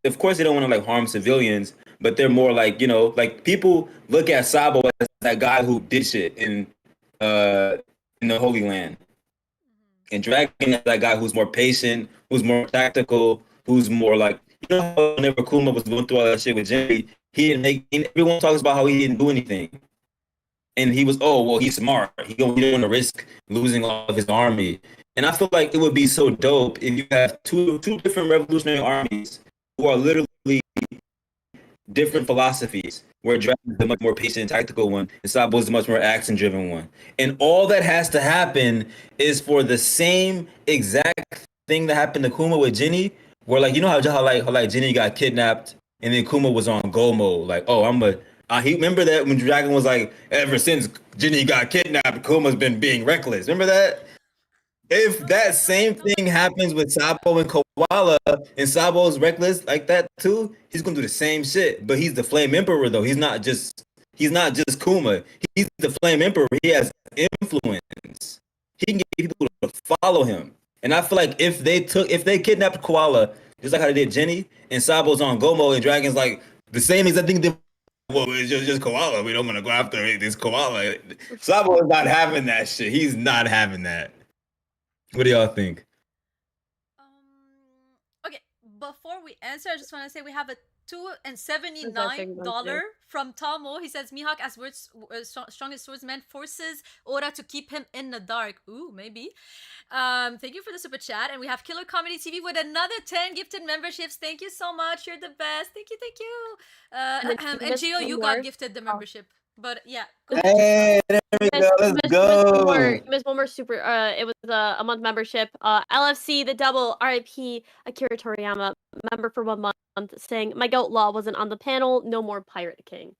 of course they don't want to like harm civilians, but they're more like like people look at Sabo as that guy who did shit in the Holy Land. And Dragon is that guy who's more patient, who's more tactical, who's more like whenever Kuma was going through all that shit with Jimmy, he didn't make. Everyone talks about how he didn't do anything, and he was he's smart. He didn't want to risk losing all of his army. And I feel like it would be so dope if you have two different revolutionary armies who are literally different philosophies. Where Dragon is the much more patient, tactical one, and Sabo is the much more action-driven one. And all that has to happen is for the same exact thing that happened to Kuma with Jinny, where like how Jinny got kidnapped, and then Kuma was on go mode, like he remember that when Dragon was like, ever since Jinny got kidnapped, Kuma's been being reckless. Remember that? If that same thing happens with Sabo and Koala, and Sabo's reckless like that too, he's gonna do the same shit. But he's the Flame Emperor though. He's not just Kuma. He's the Flame Emperor. He has influence. He can get people to follow him. And I feel like if they kidnapped Koala, just like how they did Jenny, and Sabo's on Gomo and Dragon's like the same exact thing. Well, it's just Koala. We don't want to go after this Koala. Sabo is not having that shit. He's not having that. What do y'all think? Okay, before we answer, I just want to say we have a $279 from Tomo. He says Mihawk as strongest swordsman forces Oda to keep him in the dark. Ooh, maybe. Thank you for the super chat. And we have Killer Comedy TV with another 10 gifted memberships. Thank you so much. You're the best. Thank you. And Gio, you got gifted the membership. But yeah, go ahead. Hey, there we go. Let's go. Miss Wilmer super. It was a month membership. LFC the double RIP Akira Toriyama member for 1 month saying my goat law wasn't on the panel. No more Pirate King.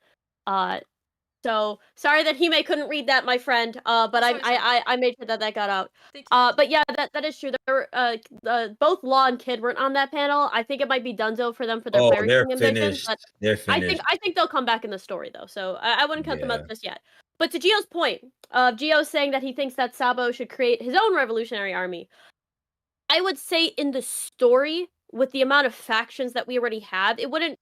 So sorry that Hime couldn't read that, my friend. But I made sure that got out. But yeah, that is true. There were both Law and Kid weren't on that panel. I think it might be Dunzo for them for their Pirate King ambitions. But they're finished. I think they'll come back in the story though. So I wouldn't cut them out just yet. But to Gio's point, Gio saying that he thinks that Sabo should create his own revolutionary army. I would say in the story, with the amount of factions that we already have, it would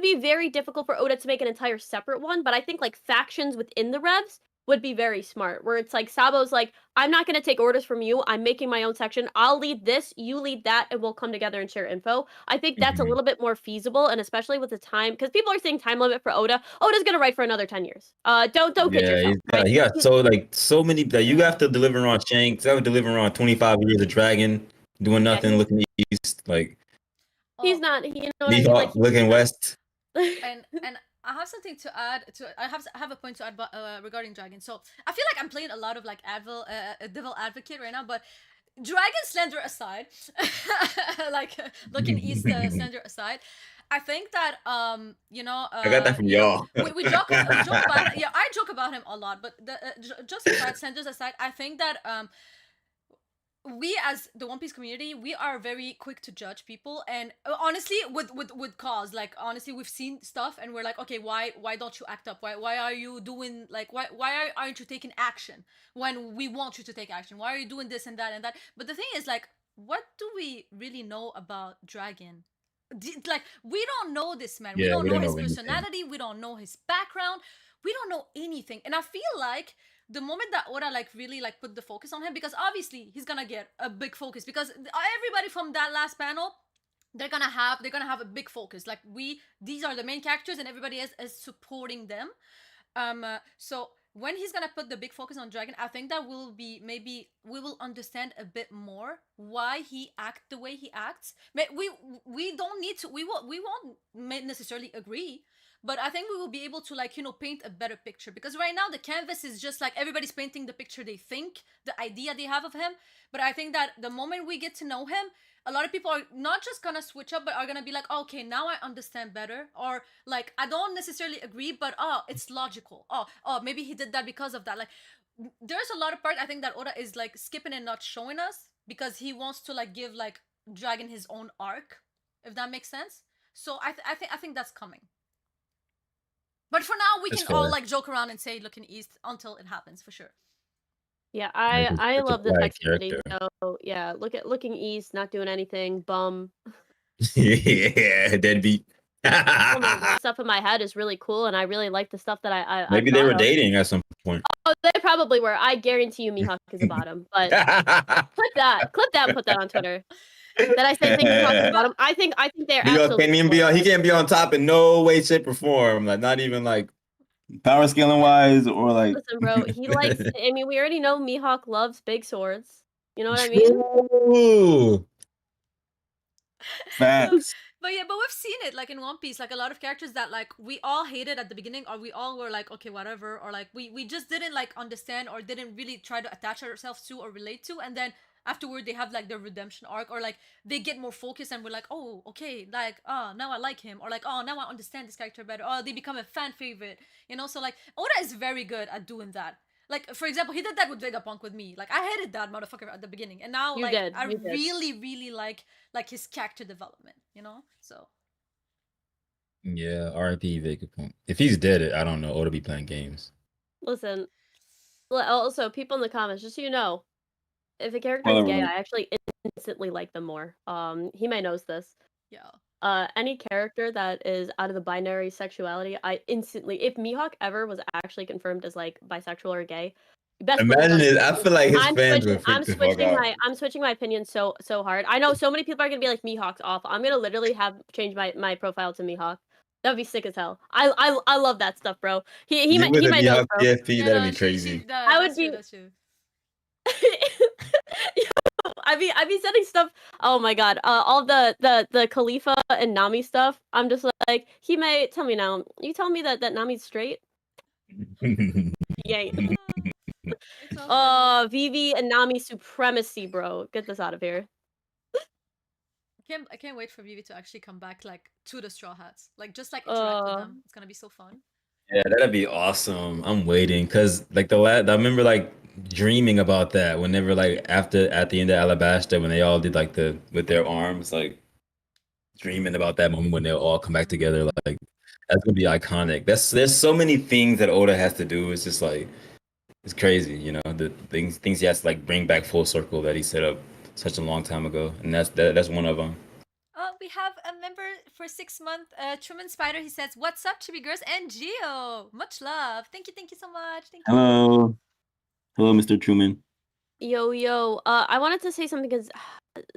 be very difficult for Oda to make an entire separate one, but I think like factions within the revs would be very smart, where it's like Sabo's like, I'm not going to take orders from you, I'm making my own section, I'll lead this, you lead that, and we'll come together and share info. I think that's a little bit more feasible, and especially with the time, because people are saying time limit for Oda's going to write for another 10 years. Don't kid yourself. He got so many that you have to deliver on Shanks, that would deliver on 25 years of Dragon, doing nothing, looking east, like he's not, Mihawk looking west. And I have something to add. I have a point to add regarding Dragon. So I feel like I'm playing a lot of like devil advocate right now, but Dragon slender aside, like looking east slender aside, I think that I got that from y'all. We joke about it. Yeah, I joke about him a lot, but just aside, slenders aside, I think that we as the One Piece community, we are very quick to judge people, and honestly with cause, like honestly we've seen stuff and we're like, okay, why don't you act up, why are you doing, like, why aren't you taking action when we want you to take action, why are you doing this and that and that? But the thing is, like, what do we really know about Dragon? like we don't know this man. We Yeah, don't we know don't his know anything. personality. We don't know his background. We don't know anything. And I feel like the moment that Oda like really like put the focus on him, because obviously he's gonna get a big focus because everybody from that last panel, they're gonna have a big focus. Like these are the main characters and everybody is supporting them. So when he's gonna put the big focus on Dragon, I think that will be, maybe we will understand a bit more why he acts the way he acts. We don't need to, we won't necessarily agree, but I think we will be able to, like, paint a better picture, because right now the canvas is just like everybody's painting the picture they think, the idea they have of him. But I think that the moment we get to know him, a lot of people are not just gonna switch up, but are gonna be like, okay, now I understand better, or like I don't necessarily agree, but it's logical. Maybe he did that because of that. Like, there's a lot of part I think that Oda is like skipping and not showing us because he wants to like give like Dragon his own arc, if that makes sense. So I think that's coming. But for now, we That's can all fair. like joke around and say looking east until it happens for sure. Yeah, Like, I it's a love the quiet Toxicity. character. So yeah, looking east, not doing anything, bum. Yeah, deadbeat. The stuff in my head is really cool, and I really like the stuff that I Maybe they thought were of. dating at some point. Oh, they probably were. I guarantee you, Mihawk is a bottom. But clip that, and put that on Twitter. Did I say think Mihawk is a bottom? I think they're Mihawk absolutely. can't even be on. He can't be on top in no way, shape, or form. Like, not even like power scaling wise, or like. Listen, bro. He likes. I mean, we already know Mihawk loves big swords. You know what I mean? True. Facts. But yeah, but we've seen it like in One Piece, like a lot of characters that like we all hated at the beginning, or we all were like, okay, whatever, or like we just didn't like understand or didn't really try to attach ourselves to or relate to, and then afterward they have like their redemption arc, or like they get more focused and we're like, oh, okay, like now I like him, or like, oh, now I understand this character better. Oh, they become a fan favorite, So like Oda is very good at doing that. Like, for example, he did that with Vegapunk with me. Like, I hated that motherfucker at the beginning, and now You like did. I You did. really, really like his character development. So Yeah, R.I.P. Vegapunk. If he's dead, I don't know. Oda be playing games. Listen. Also, people in the comments, just so you know, if a character is gay, I actually instantly like them more. Hime knows this. yeah. Any character that is out of the binary sexuality, I instantly, if Mihawk ever was actually confirmed as like bisexual or gay, best believe Imagine it. I feel like his fans would freak the fuck out. I'm switching my opinion so hard. I know so many people are gonna be like, Mihawk's awful. I'm gonna literally change my profile to Mihawk. That'd be sick as hell. I love that stuff, bro. He You with a might know, Mihawk bro. PFP, that'd be crazy. I would be. That's true. I be setting stuff. Oh my god! All the Khalifa and Nami stuff. I'm just like, he may tell me now. You tell me that Nami's straight. Yay! Vivi and Nami supremacy, bro. Get this out of here. I can't wait for Vivi to actually come back, like, to the Straw Hats. Like, just like interact with them. It's gonna be so fun. Yeah, that'd be awesome. I'm waiting because like I remember like dreaming about that whenever like at the end of Alabasta when they all did like with their arms, like dreaming about that moment when they'll all come back together. Like that's gonna be iconic. There's so many things that Oda has to do. It's just like it's crazy, the things he has to like bring back full circle that he set up such a long time ago, and that's one of them. We have a member for 6 months, Truman Spider. He says, "What's up, Chibi girls and Geo? Much love. Thank you so much. Thank you." Hello, Mr. Truman. Yo. I wanted to say something because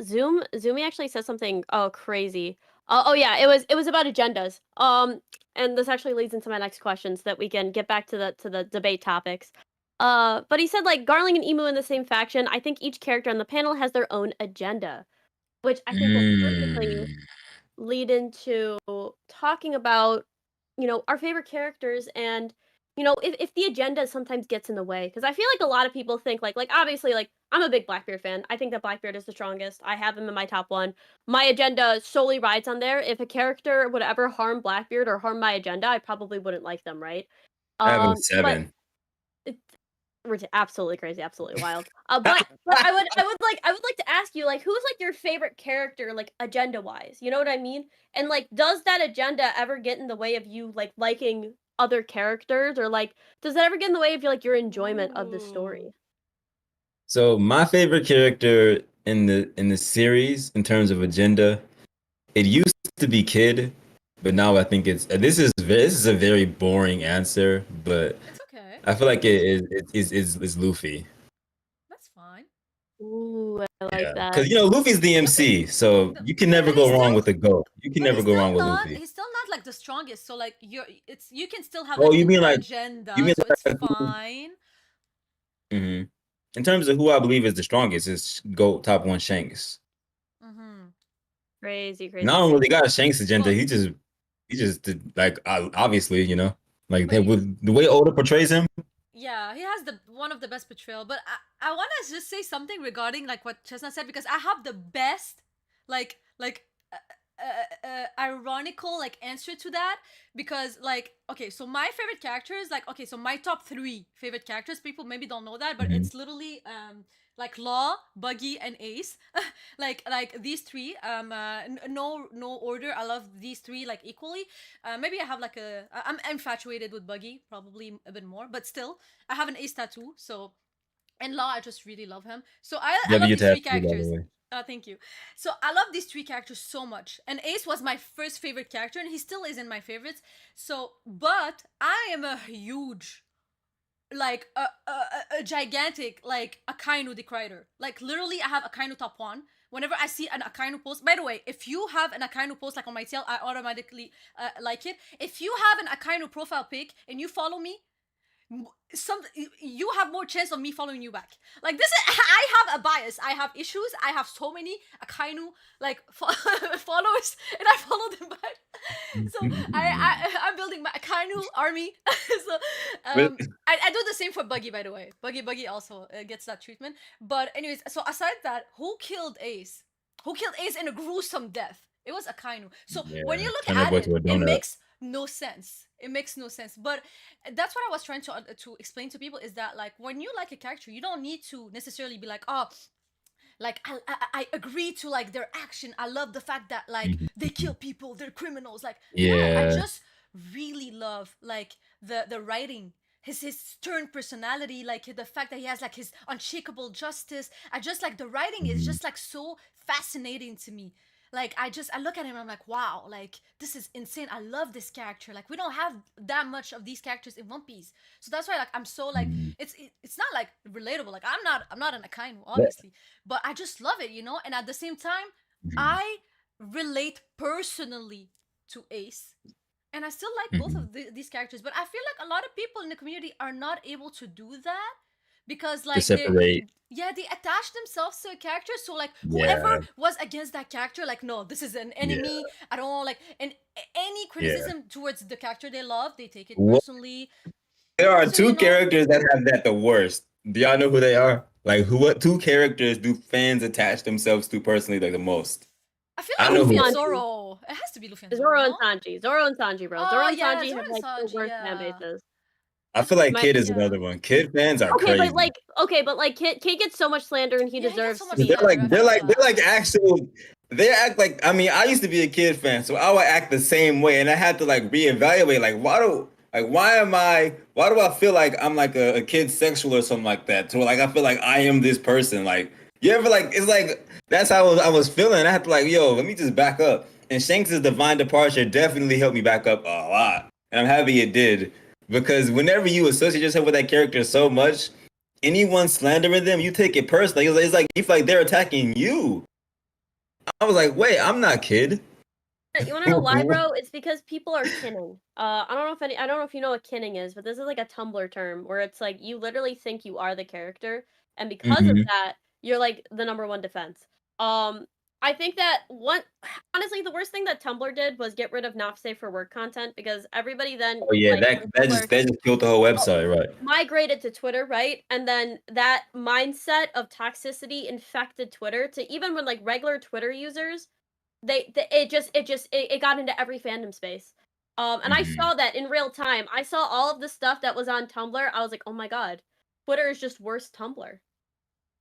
Zoomy actually said something crazy. Oh yeah, it was about agendas. And this actually leads into my next question so that we can get back to the debate topics. But he said like Garling and Emu in the same faction. I think each character on the panel has their own agenda, which I think will perfectly lead into talking about, our favorite characters and, if the agenda sometimes gets in the way. Because I feel like a lot of people think like obviously like I'm a big Blackbeard fan. I think that Blackbeard is the strongest. I have him in my top one. My agenda solely rides on there. If a character would ever harm Blackbeard or harm my agenda, I probably wouldn't like them, right? I have him 7. Absolutely crazy, absolutely wild. But I would like to ask you like who's like your favorite character like agenda wise? You know what I mean? And like does that agenda ever get in the way of you like liking other characters, or like does that ever get in the way of your enjoyment of the story? So my favorite character in the series in terms of agenda, it used to be Kid, but now I think it's this is a very boring answer, but It's okay. I feel like it is Luffy. That's fine. Ooh, I like Yeah, that. because Luffy's the MC, so No, you can never but go wrong with a GOAT. You can never he's go still wrong with not. Luffy. He's still not like the strongest. So like you can still have Oh, like you an mean like you agenda. mean So it's like fine. in terms of who I believe is the strongest is GOAT top one Shanks. Mm-hmm. Crazy, And crazy, I don't really crazy. got a Shanks agenda. But He just did, like obviously like but with the way Oda portrays him. yeah, he has the one of the best portrayal. But I want to just say something regarding like what Chestnut said because I have the best like ironical like answer to that because like okay, so my favorite characters like okay, so my top 3 favorite characters, people maybe don't know that, but Mhm. it's literally like Law, Buggy, and Ace. like these 3 no order. I love these 3 like equally. Maybe I have like I'm infatuated with Buggy probably a bit more, but still I have an Ace tattoo, so and Law, I just really love him. So I Yeah, but love you these 3 tattoo, by the characters. way. Thank you. So I love these 3 characters so much, and Ace was my first favorite character, and he still is in my favorites. So, but I am a huge, like a gigantic, like Akainu decrider. Like literally, I have Akainu top 1. Whenever I see an Akainu post, by the way, if you have an Akainu post like on my tail, I automatically like it. If you have an Akainu profile pic and you follow me, some you have more chance of me following you back. Like this is I have a bias. I have issues. I have so many Akainu like followers, and I follow them back. So I'm building my Akainu army. So But I do the same for Buggy, by the way. Buggy also gets that treatment. But anyways, so aside that, who killed Ace? Who killed Ace in a gruesome death? It was Akainu. So when you yeah, look turn that at boy it, to a it donut. makes no sense. It makes no sense. But that's what I was trying to explain to people is that like when you like a character, you don't need to necessarily be like, oh, like I agree to like their action. I love the fact that like they kill people, they're criminals. Like no, I Yeah. just really love like the writing. His stern personality, like the fact that he has like his unshakable justice. I just like the writing is just like so fascinating to me. Like I look at him and I'm like, wow, like this is insane. I love this character. Like we don't have that much of these characters in One Piece. So that's why like I'm so like it's not like relatable. Like I'm not an Akainu, obviously. But I just love it, And at the same time, I relate personally to Ace. And I still like both of these characters, but I feel like a lot of people in the community are not able to do that because To like separate. they attach themselves to a character, so like whoever Yeah. was against that character, like no, this is an Yeah. enemy. I don't like and any Yeah. criticism towards the character they love, they take it What? personally. There are So two characters that have that the worst. Do y'all know who they are? Like who? What 2 characters do fans attach themselves to personally like the most? I feel I like know Luffy Luffy who. and on Zoro. It has to be Luffy and Zoro, Zoro and no? Sanji. Zoro and Sanji, bro. Zoro Oh and yeah, Sanji Zoro have and like the Sanji, worst fan yeah. bases. I feel like My Kid is Yeah. another one. Kid fans are Okay, crazy. but like Kid gets so much slander and he Yeah, he gets deserves so to much be. They're slander, like I they're feel like they're that. like actual. They act like I used to be a Kid fan, so I would act the same way, and I had to like reevaluate. Like why do I feel like I'm like a kid sexual or something like that? So like I feel like I am this person. Like you ever like it's like that's how I was feeling. I had to like let me just back up. And Shanks' divine departure definitely helped me back up a lot, and I'm happy it did because whenever you associate yourself with that character so much, anyone slandering them, you take it personally. It's like you feel like they're attacking you. I was like, wait, I'm not Kid. You want to know why, bro? It's because people are kinning. I don't know if you know what kinning is, but this is like a Tumblr term where it's like you literally think you are the character, and because of Mhm. that, you're like the number one defense. I think that honestly, the worst thing that Tumblr did was get rid of not safe for work content because everybody then Oh yeah, like that on that Tumblr just that just killed the whole website, right? migrated to Twitter, right? And then that mindset of toxicity infected Twitter to even when like regular Twitter users it got into every fandom space. And I Mhm. saw that in real time. I saw all of the stuff that was on Tumblr. I was like, oh my god, Twitter is just worse Tumblr.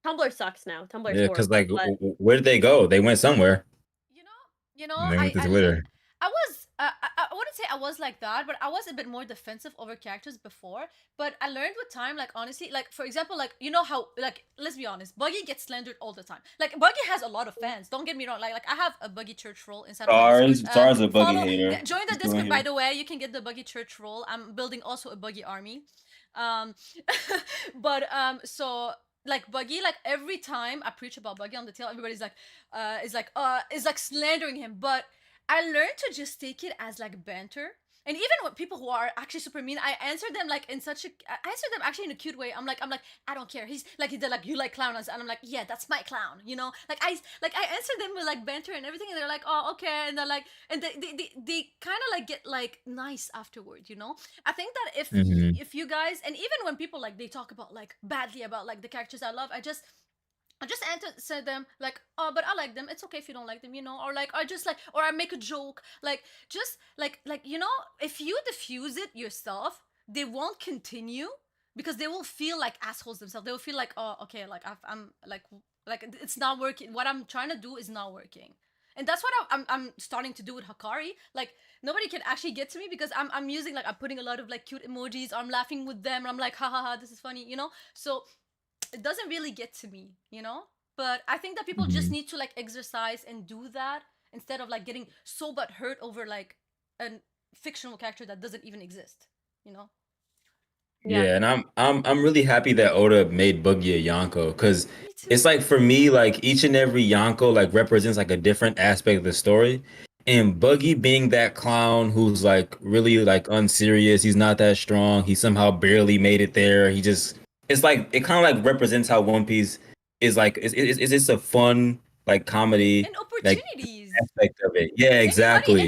Tumblr sucks now. Tumblr's Yeah, because horrible. like, But where did they go? They went somewhere. You know, you know, They went to Twitter. I was I wouldn't say I was like that, but I was a bit more defensive over characters before. But I learned with time, like honestly, like for example, like you know how, like let's be honest, Buggy gets slandered all the time. Like Buggy has a lot of fans. Don't get me wrong. Like I have a Buggy church role inside of my Discord. Stars a buggy Follow, hater. join the Just doing Discord by here. the way. You can get the Buggy church role. I'm building also a Buggy army. Um, but so like Buggy, like every time I preach about Buggy on the tail, everybody's like, is like slandering him. But I learned to just take it as like banter. And even with people who are actually super mean, I answer them like in such a, I answer them actually in a cute way. I'm like, I don't care. He's like, they're like, you like clowns, and I'm like, yeah, that's my clown, you know. Like I answer them with like banter and everything, and they're like, oh, okay, and they're like, and they kind of like get like nice afterward, you know. I think that if you guys, and even when people like they talk about like badly about like the characters I love, I just answer them like, oh, but I like them. It's okay if you don't like them, you know. Or like, I just like, or I make a joke, like, just like you know, if you diffuse it yourself, they won't continue because they will feel like assholes themselves. They will feel like, oh, okay, like I'm like it's not working. What I'm trying to do is not working. And that's what I'm starting to do with Hakari. Like nobody can actually get to me because I'm using like I'm putting a lot of like cute emojis. Or I'm laughing with them. And I'm like ha ha ha, this is funny, you know. So it doesn't really get to me, you know. But I think that people just need to like exercise and do that instead of like getting so but hurt over like a fictional character that doesn't even exist, you know. Yeah, and I'm really happy that Oda made Buggy a Yonko because Me too. it's like for me, like each and every Yonko like represents like a different aspect of the story. And Buggy being that clown who's like really like unserious, he's not that strong, he somehow barely made it there. He just it's like it kind of like represents how One Piece is like it's just a fun like comedy And like opportunities. aspect of it. Yeah, Anybody exactly.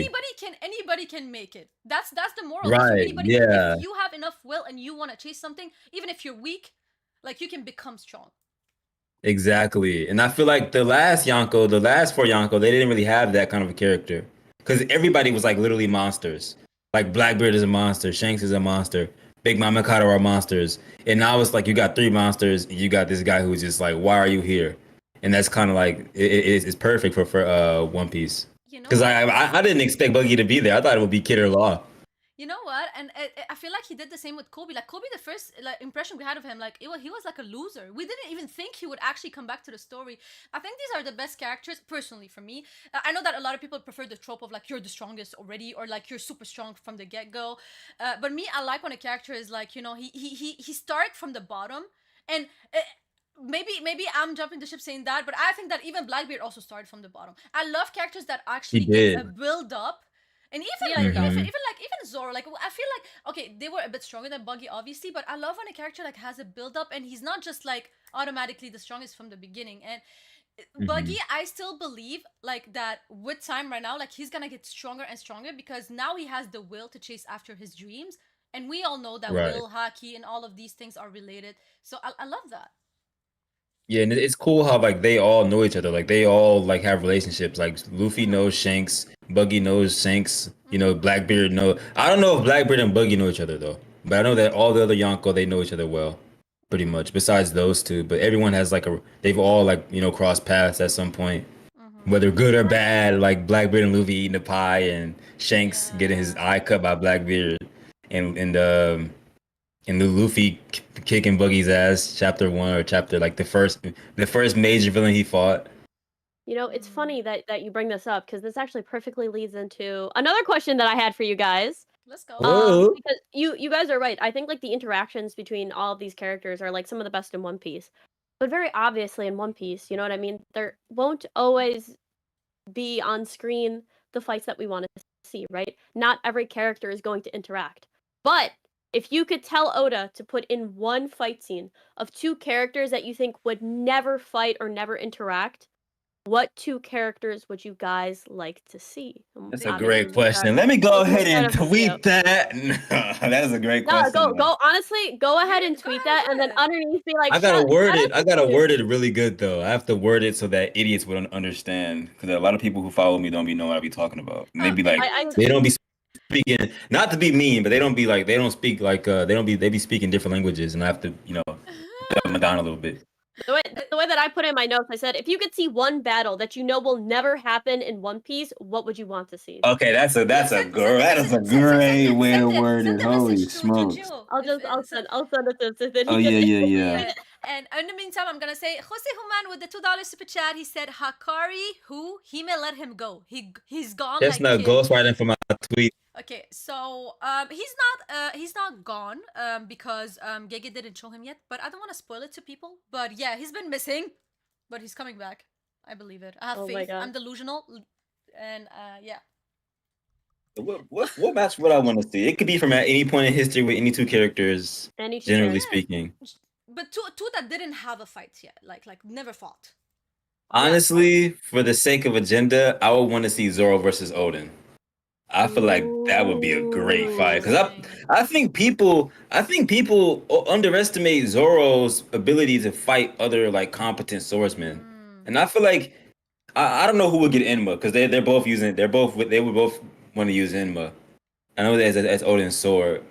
anybody can make it. That's the moral. So Right. anybody can, Yeah. if you have enough will and you want to chase something, even if you're weak, like you can become strong. Exactly. And I feel like the last Yonko, the last four Yonko, they didn't really have that kind of a character. Because everybody was like literally monsters. Like Blackbeard is a monster, Shanks is a monster, Big Mom and Kato are monsters. And now it's like you got three monsters, and you got this guy who's just like, why are you here? And that's kind of like it's perfect for One Piece. You know Because what? I didn't expect Buggy to be there. I thought it would be Kid or Law. You know what? And I feel like he did the same with Kobe. Like Kobe, the first like impression we had of him, like he was like a loser. We didn't even think he would actually come back to the story. I think these are the best characters, personally for me. I know that a lot of people prefer the trope of like you're the strongest already, or like you're super strong from the get go. But me, I like when a character is like, you know, he start from the bottom, and maybe I'm jumping the ship saying that, but I think that even Blackbeard also started from the bottom. I love characters that He actually get a did. build up. And even Yeah, like yeah. even Zoro, like I feel like okay, they were a bit stronger than Buggy, obviously, but I love when a character like has a build up and he's not just like automatically the strongest from the beginning. And Buggy, I still believe like that with time right now, like he's gonna get stronger and stronger because now he has the will to chase after his dreams. And we all know that Right. will, haki, and all of these things are related. So I love that. Yeah, and it's cool how like they all know each other. Like they all like have relationships. Like Luffy knows Shanks, Buggy knows Shanks. You know, Blackbeard know. I don't know if Blackbeard and Buggy know each other though, but I know that all the other Yonko they know each other well, pretty much. Besides those two, but everyone has like a. They've all like crossed paths at some point, whether good or bad. Like Blackbeard and Luffy eating the pie, and Shanks getting his eye cut by Blackbeard, and the Luffy kicking Buggy's ass, chapter 1 or chapter like the first major villain he fought. You know, it's funny that you bring this up because this actually perfectly leads into another question that I had for you guys. Let's go. Whoa. Because you guys are right. I think like the interactions between all of these characters are like some of the best in One Piece. But very obviously in One Piece, you know what I mean? There won't always be on screen the fights that we want to see, right? Not every character is going to interact. But if you could tell Oda to put in one fight scene of two characters that you think would never fight or never interact, what two characters would you guys like to see? That's a Obviously, great we question. start- Let me go we'll ahead start and off with tweet you. that. That is a great No, question. go honestly, go ahead and Go tweet ahead, that, go and then ahead. underneath be like, I gotta word shout it. out I to gotta you. word it really good though. I have to word it so that idiots would understand. Because a lot of people who follow me don't be knowing what I be talking about. And they be like, I they don't be speaking. Not to be mean, but they don't be like they don't speak like they don't be they be speaking different languages, and I have to dumb it down a little bit. The way that I put it in my notes, I said, if you could see one battle that you know will never happen in One Piece, what would you want to see? Okay, that is a great way to word send it. the Holy message to smokes! Gio. I'll send it to him so that Oh he yeah, can. yeah, yeah. Yeah. And in the meantime, I'm gonna say Jose Human with the $2 super chat. He said Hakari, who he may let him go. He's gone like Chestnut Kid. ghostwriting for my tweet. Okay, so he's not gone because Gege didn't show him yet. But I don't want to spoil it to people. But yeah, he's been missing, but he's coming back. I believe it. I have Oh my faith. god. I'm delusional, and yeah. What match would I want to see? It could be from at any point in history with any two characters. Any two Generally characters. speaking, But two that didn't have a fight yet, like never fought. honestly, for the sake of agenda, I would want to see Zoro versus Odin. I feel like that would be a great fight because I think people underestimate Zoro's ability to fight other like competent swordsmen, and I feel like I don't know who would get Enma because they would both want to use Enma. I know that as Odin's sword.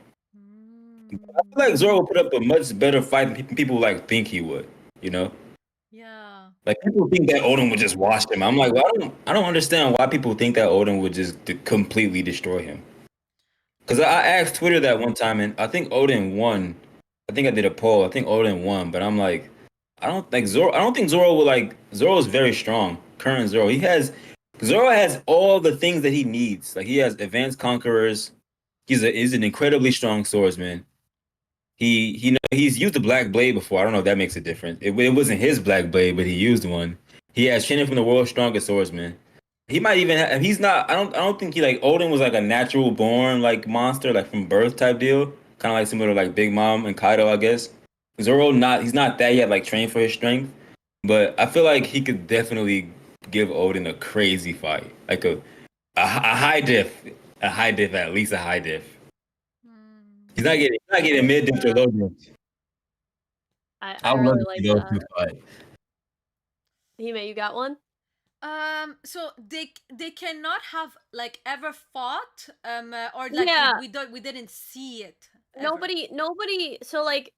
I feel like Zoro would put up a much better fight than people like think he would. You know. Yeah. Like people think that Odin would just wash him. I'm like, well, I don't understand why people think that Odin would just completely destroy him. Because I asked Twitter that one time, and I think Odin won. I think I did a poll. I think Odin won, but I'm like, I don't think Zoro will like. Zoro is very strong. Current Zoro, Zoro has all the things that he needs. Like he has advanced conquerors. He's an incredibly strong swordsman. He's used the black blade before. I don't know if that makes a difference. It wasn't his black blade, but he used one. He has training from the world's strongest swordsman. He might even have, he's not. I don't think he like Odin was like a natural born like monster like from birth type deal. Kind of like similar to like Big Mom and Kaido, I guess. Zoro he's not that yet like trained for his strength, but I feel like he could definitely give Odin a crazy fight, like a high diff, at least a high diff. He's not getting mid diff or low diff. I really like that. Fight. Hime, you got one? So they cannot have like ever fought or like we didn't see it. Ever. Nobody. So like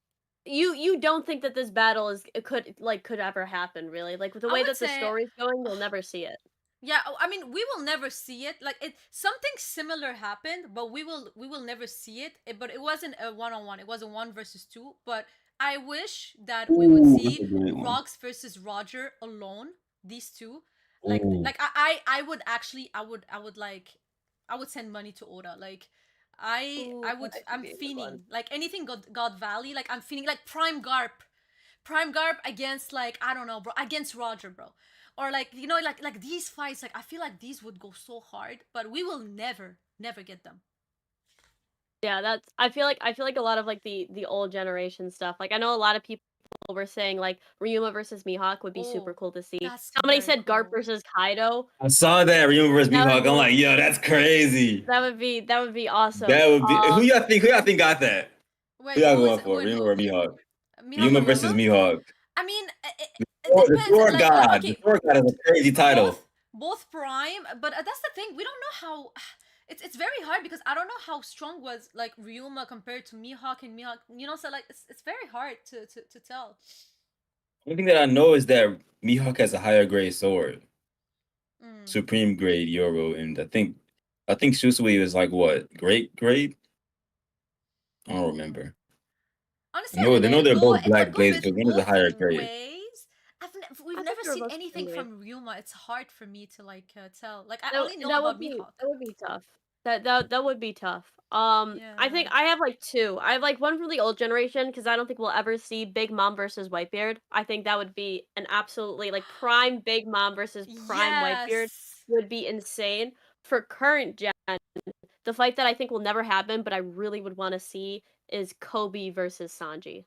you don't think that this battle could ever happen, really? Like with the way that the story's going, you'll never see it. Yeah, I mean, we will never see it. Like something similar happened, but we will never see it. But it wasn't a 1-on-1. It was a 1 versus 2. But I wish that we would see Rox versus Roger alone. These two, like I would actually, I would send money to Oda. Like I'm fiending like anything God Valley. Like I'm fiending like Prime Garp against like I don't know, bro, against Roger, bro. Or like like these fights, like I feel like these would go so hard, but we will never get them. Yeah, I feel like a lot of like the old generation stuff. Like I know a lot of people were saying like Ryuma versus Mihawk would be super cool to see. Somebody said cool. Garp versus Kaido. I saw that Ryuma versus Mihawk. I'm like, yo, that's crazy. That would be awesome. That would be who y'all think got that? Wait, who y'all going for? Ryuma or Mihawk? Ryuma versus Mihawk. I mean, the Sword God. The Sword God is a crazy title. Both Prime, but that's the thing. We don't know how. It's very hard because I don't know how strong was like Ryuma compared to Mihawk and Mihawk. You know, so like it's very hard to tell. One thing that I know is that Mihawk has a higher grade sword, supreme grade Euro, and I think Shusui was like what great grade. I don't remember. Honestly, I know they're both black blades, but one is a higher grade. We've never seen anything from Ryuma. It's hard for me to like tell. Like I only know about Mihawk. That would be tough. That would be tough. I think I have like two. I have like one from the old generation because I don't think we'll ever see Big Mom versus Whitebeard. I think that would be an absolutely like prime Big Mom versus prime Whitebeard would be insane. For current gen, the fight that I think will never happen, but I really would want to see is Kobe versus Sanji.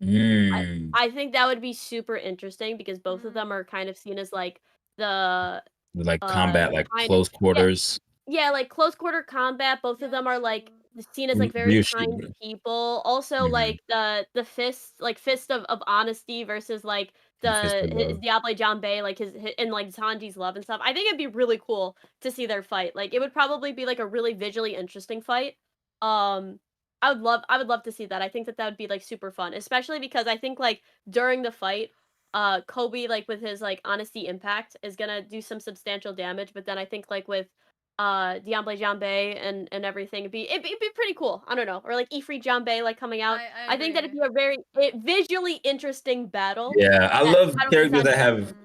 I think that would be super interesting because both of them are kind of seen as like the combat, like close quarters. Yeah, like close quarter combat. Both of them are like seen as like very kind people. Also, like the fist of honesty versus like his Diable Jambe, like his and like Sanji's love and stuff. I think it'd be really cool to see their fight. Like it would probably be like a really visually interesting fight. I would love to see that. I think that would be like super fun, especially because I think like during the fight, Kobe like with his like honesty impact is gonna do some substantial damage. But then I think like with Diamble Jambe and everything, it'd be pretty cool. I don't know, or like Ifrit Jambe like coming out. I I think that it'd agree. be a very visually interesting battle. Yeah, I That love I don't think characters that that have. I just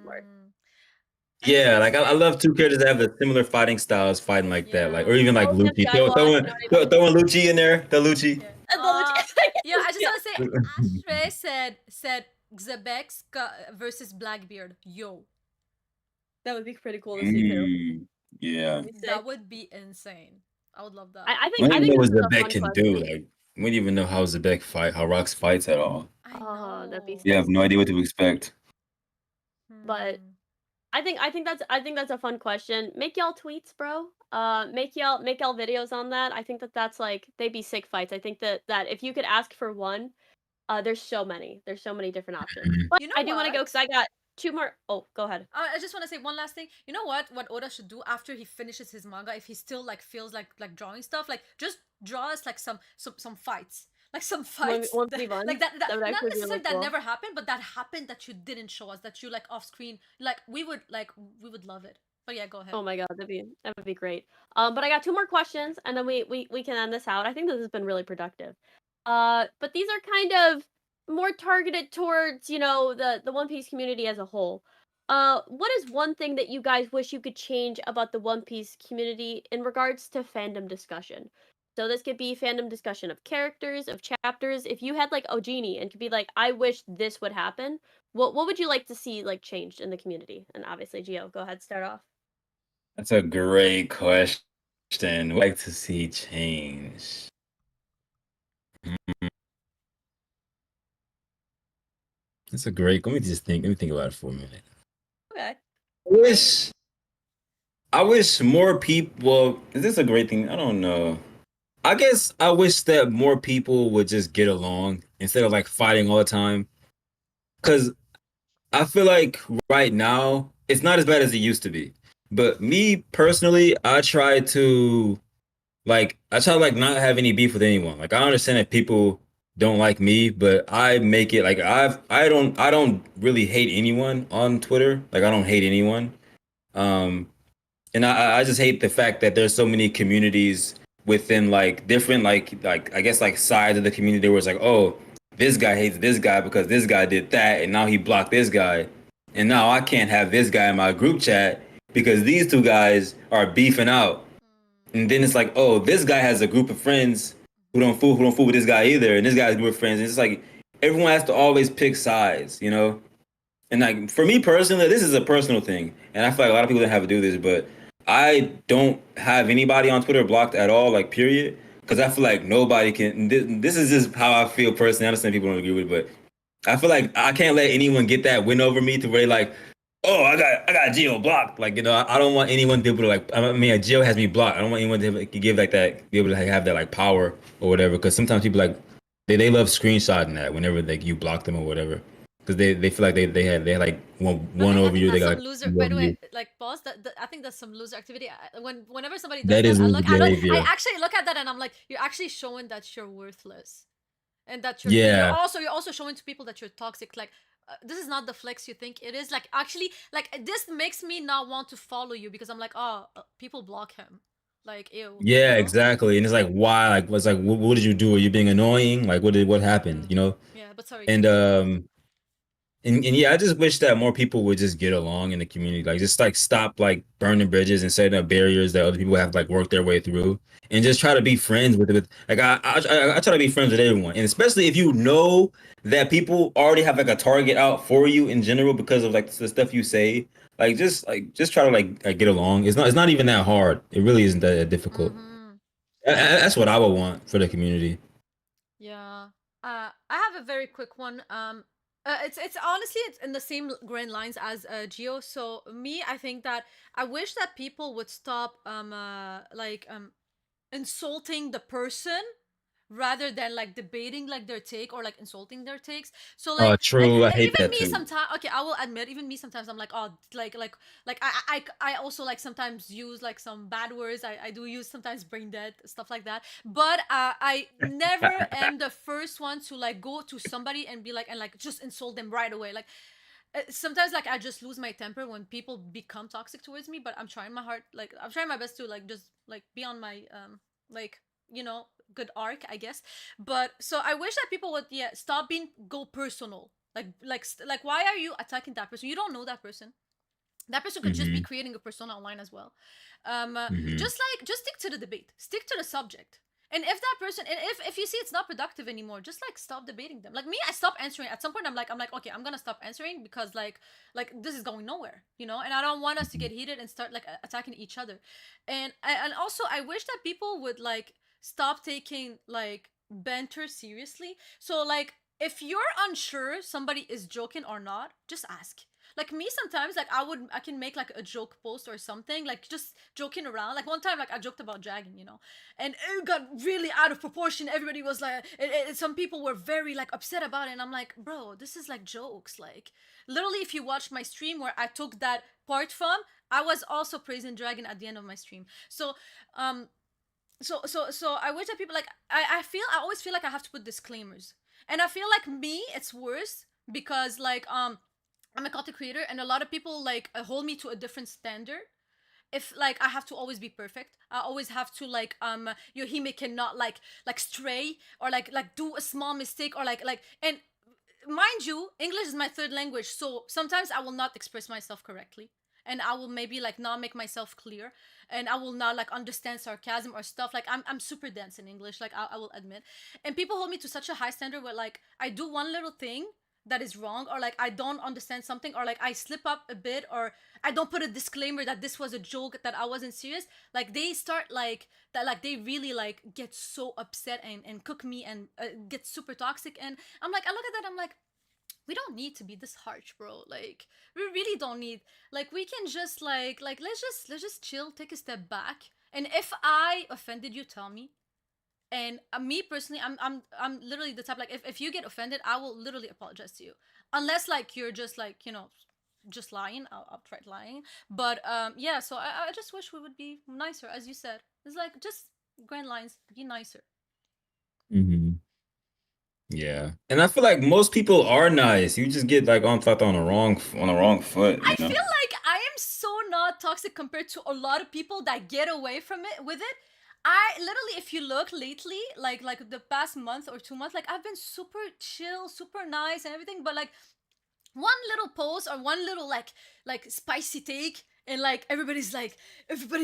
Yeah, want to like I say, love two characters that have a similar fighting styles, fighting like that, like or yeah. even like Both Lucci. Skywatch, you know what I mean? Throwing Lucci in there, the Lucci. Yeah. And the Yeah, I just yeah. want to say, Ashray said Xebex versus Blackbeard. Yo, That would be pretty cool to see too. Yeah. That'd be sick. that would be insane. I would love that. I We don't think even know this what is a Zebek fun can do. question. Like we don't even know how Zebek fight, how Rox fights at all. I Oh, that'd be know. sick. You have no idea what to expect. But Hmm. I think that's a fun question. Make y'all tweets, bro. Make y'all videos on that. I think that that's like they'd be sick fights. I think that if you could ask for one, there's so many different options. But You know I do want to go what? because I got two more. Oh, go ahead. I just want to say one last thing. You know what? What Oda should do after he finishes his manga, if he still like feels like drawing stuff, like just draw us like some fights, like some fights, One that, v one. like that That would not actually be necessarily really that cool. never happened, but that happened that you didn't show us, that you like off screen. Like we would love it. But yeah, go ahead. Oh my god, that would be great. But I got two more questions, and then we can end this out. I think this has been really productive. But these are kind of more targeted towards the One Piece community as a whole. What is one thing that you guys wish you could change about the One Piece community in regards to fandom discussion? So this could be fandom discussion of characters, of chapters. If you had like Ogini and could be like, I wish this would happen. What would you like to see like changed in the community? And obviously, Gio, go ahead, start off. That's a great question. Like to see change. That's a great. Let me just think. Let me think about it for a minute. Okay. I wish more people. Well, is this a great thing? I don't know. I guess I wish that more people would just get along instead of like fighting all the time. Cause I feel like right now it's not as bad as it used to be. But me personally, I try to like not have any beef with anyone. Like I understand that people don't like me, but I make it like I don't really hate anyone on Twitter. Like I don't hate anyone. Um and I just hate the fact that there's so many communities within like different like I guess like sides of the community where it's like, oh, this guy hates this guy because this guy did that and now he blocked this guy. And now I can't have this guy in my group chat because these two guys are beefing out. And then it's like, oh, this guy has a group of friends who don't fool with this guy either, and this guy's a group of friends. And it's like everyone has to always pick sides, you know? And like for me personally, this is a personal thing, and I feel like a lot of people don't have to do this, but I don't have anybody on Twitter blocked at all, like period, because I feel like nobody can. This is just how I feel personally. I understand people don't agree with it, but I feel like I can't let anyone get that win over me to where they like, oh, I got Geo blocked. Like I don't want anyone to be able to like. I mean, Geo has me blocked. I don't want anyone to give like that, be able to have that like power or whatever. Because sometimes people like they love screenshotting that whenever like you block them or whatever because they feel like they had like one I over think you. They that's got some like, loser. two By over the way, you. like pause. I think that's some loser activity. Whenever somebody does That that, is loser I behavior. actually look at that and I'm like, you're actually showing that you're worthless, and that Yeah. you're also showing to people that you're toxic. Like this is not the flex you think it is. Like actually, like this makes me not want to follow you because I'm like, oh, people block him. Like ew. Yeah, You know? exactly. And it's like, why? Like, what's like, what did you do? Are you being annoying? Like, what happened? You know? Yeah, but sorry. And Continue. and yeah, I just wish that more people would just get along in the community. Like, just like stop like burning bridges and setting up barriers that other people have like worked their way through, and just try to be friends with like I try to be friends with everyone, and especially if you know that people already have like a target out for you in general because of like the stuff you say. Like just try to like get along. It's not even that hard. It really isn't that difficult. Mm-hmm. That's what I would want for the community. Yeah. I have a very quick one. It's honestly it's in the same grand lines as Geo. So me, I think that I wish that people would stop like insulting the person rather than like debating like their take or like insulting their takes. So Oh, true. I hate even that me too. sometimes, okay, I will admit, even me sometimes I'm like, oh, like I also like sometimes use like some bad words. I do use sometimes brain dead stuff like that, but I never am the first one to like go to somebody and be like, and like just insult them right away. Like sometimes like I just lose my temper when people become toxic towards me, but I'm trying my heart, like I'm trying my best to like just like be on my like, you know, good arc, I guess. But so I wish that people would, yeah, stop being go personal. Like why are you attacking that person? You don't know that person. That person could just be Hmm. creating a persona online as well. Hmm. Just stick to the debate, stick to the subject. And if that person, and if you see it's not productive anymore, just like stop debating them. Like me, I stop answering at some point. I'm like okay, I'm gonna stop answering because like this is going nowhere, you know. And I don't want us to get heated and start like attacking each other. And also I wish that people would like stop taking like banter seriously. So like if you're unsure somebody is joking or not, just ask. Like me sometimes, like I can make like a joke post or something, like just joking around. Like one time, like I joked about dragging, you know, and it got really out of proportion. Everybody was like, some people were very like upset about it, and I'm like, bro, this is like jokes. Like literally, if you watched my stream where I took that part from, I was also praising dragon at the end of my stream. So um so I wish that people like I always feel like I have to put disclaimers. And I feel like me it's worse because like I'm a content creator and a lot of people like hold me to a different standard. If like I have to always be perfect, I always have to like Yohime cannot like stray or like do a small mistake or like and mind you, English is my third language, so sometimes I will not express myself correctly. And I will maybe like not make myself clear, and I will not like understand sarcasm or stuff. Like I'm super dense in English, like I will admit. And people hold me to such a high standard where like I do one little thing that is wrong, or like I don't understand something, or like I slip up a bit, or I don't put a disclaimer that this was a joke, that I wasn't serious. Like they start like that, like they really like get so upset and cook me and get super toxic. And I'm like, I look at that, I'm like, we don't need to be this harsh, bro. Like we really don't need, like we can just like let's just chill, take a step back. And if I offended you, tell me. And me personally, I'm literally the type, like if you get offended, I will literally apologize to you, unless like you're just like, you know, just lying. I'll try lying. But yeah, so I just wish we would be nicer, as you said. It's like just grand lines, be nicer. Hmm. Yeah, and I feel like most people are nice. You just get like on thought on the wrong foot, I you know. feel like I am so not toxic compared to a lot of people that get away from it with it. I literally, if you look lately, like the past month or 2 months, like I've been super chill, super nice and everything, but like one little post or one little like spicy take, and like everybody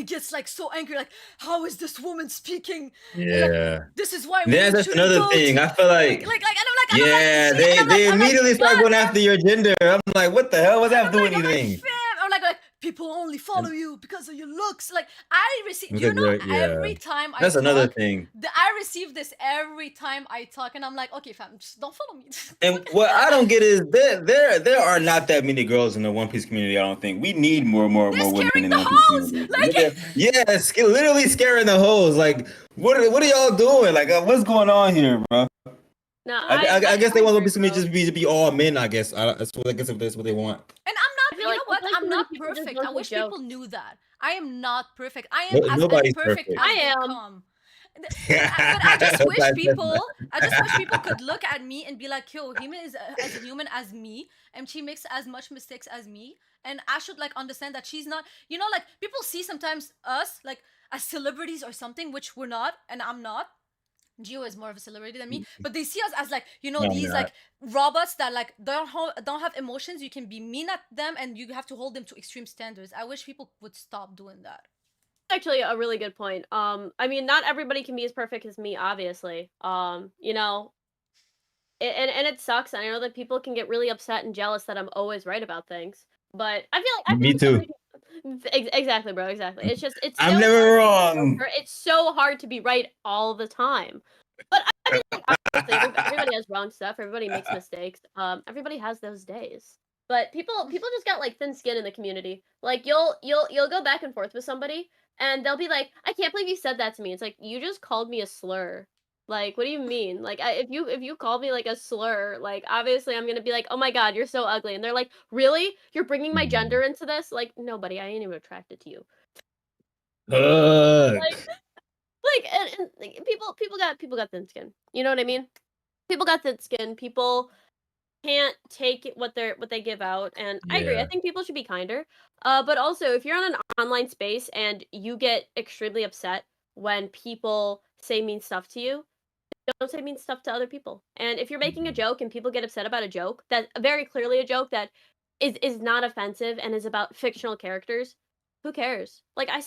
gets like so angry, like how is this woman speaking, like Yeah. this is why Yeah, women that's shouldn't another vote, thing. I feel like, and I'm like yeah, see, and they I'm like immediately start god going after damn. your gender. I'm like, what the hell? What's that have to do with I'm like, anything? fam, or like people only follow you because of your looks. Like I receive, you Because know, yeah, every time I that's another talk, thing. I receive this every time I talk, and I'm like, okay, fam, just don't follow me. And what I don't get is there are not that many girls in the One Piece community. I don't think we need They're more women scaring in the the One Piece hoes. community. Like Yeah, literally scaring the hoes. Like what are y'all doing? Like what's going on here, bro? No, I guess I they want One agree, Piece bro. community just be all men. I guess that's what they want. and I'm I not, feel you like know I what? feel like I'm too many not people just perfect. want I the wish people jokes. knew that. I am not perfect. I am as Nobody's imperfect perfect. as I they am. come. But I just wish people, I just wish people could look at me and be like, yo, Hima is as human as me, and she makes as much mistakes as me, and I should like understand that she's not, you know, like people see sometimes us like as celebrities or something, which we're not, and I'm not. Geo is more of a celebrity than me, but they see us as like, you know, No, I'm these not. like robots that like don't have emotions. You can be mean at them, and you have to hold them to extreme standards. I wish people would stop doing that. Actually a really good point. I mean, not everybody can be as perfect as me, obviously. You know, and it sucks. And I know that people can get really upset and jealous that I'm always right about things. But I feel Me like so too. many exactly, bro. Exactly. It's just it's I'm so never hard to be wrong. it's so hard to be right all the time. But I mean, like, obviously, everybody has wrong stuff. Everybody makes mistakes. Everybody has those days. But people just got like thin skin in the community. Like you'll go back and forth with somebody, and they'll be like, "I can't believe you said that to me." It's like you just called me a slur. Like, what do you mean? Like, if you call me like a slur, like obviously I'm gonna be like, oh my god, you're so ugly, and they're like, really? You're bringing my Mhm. gender into this? Like, no, buddy, I ain't even attracted to you. Ugh. Like, and like, people got thin skin. You know what I mean? People got thin skin. People can't take what they give out, and I agree. I Yeah. think people should be kinder. But also, if you're on an online space and you get extremely upset when people say mean stuff to you, don't say mean stuff to other people. And if you're making a Mhm. joke and people get upset about a joke that very clearly a joke that is not offensive and is about fictional characters, who cares? Like I'm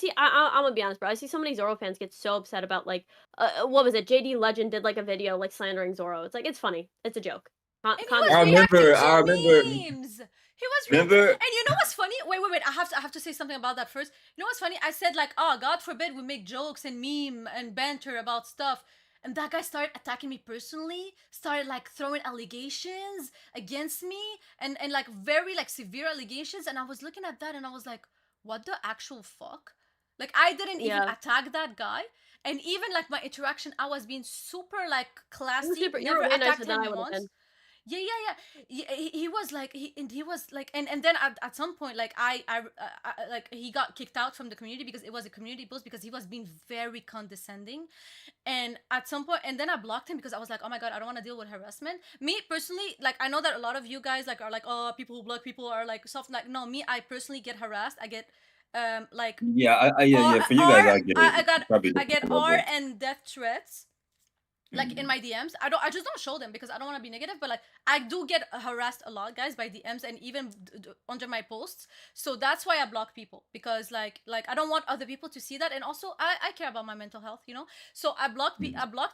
gonna be honest, bro. I see so many Zoro fans get so upset about like what was it? JD Legend did like a video like slandering Zoro. It's like it's funny. It's a joke. And he Calm was I down. reacting remember. I remember. to memes. He was reacting. Remember. And you know what's funny? Wait. I have to say something about that first. You know what's funny? I said like, oh, God forbid we make jokes and meme and banter about stuff. And that guy started attacking me personally, started like throwing allegations against me and like very like severe allegations. And I was looking at that and I was like, what the actual fuck? Like I didn't even Yeah, attack that guy. And even like my interaction, I was being super like you were classy, super. You never were way nicer attacked than I him would have once. been. He was like he was like and then at some point like I like he got kicked out from the community because it was a community post because he was being very condescending. And at some point and then I blocked him because I was like, oh my god, I don't want to deal with harassment. Me personally, like I know that a lot of you guys like are like, oh, people who block people are like soft. Like no, me, I personally get harassed. I get like Yeah. Yeah. For you R guys, I get it. I got Probably I get different R level. and death threats like in Mhm. my DMs. I just don't show them because I don't want to be negative, but like I do get harassed a lot, guys, by DMs and even under my posts. So that's why I block people because like I don't want other people to see that, and also I care about my mental health, you know. So I blocked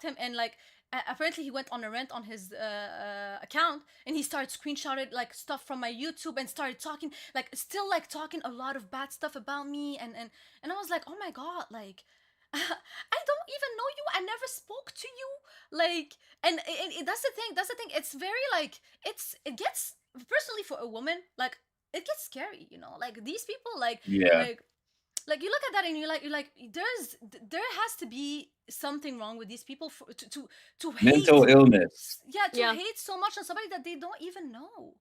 him, and like apparently he went on a rant on his account, and he started screenshotted like stuff from my YouTube and started talking like still like talking a lot of bad stuff about me, and I was like, oh my god, like I don't even know you. I never spoke to you. Like, and that's the thing. That's the thing. It's very like it gets personally for a woman like it gets scary. You know, like these people Yeah. like like you look at that and you're like there has to be something wrong with these people for to hate Mental illness. yeah to Yeah, hate so much on somebody that they don't even know.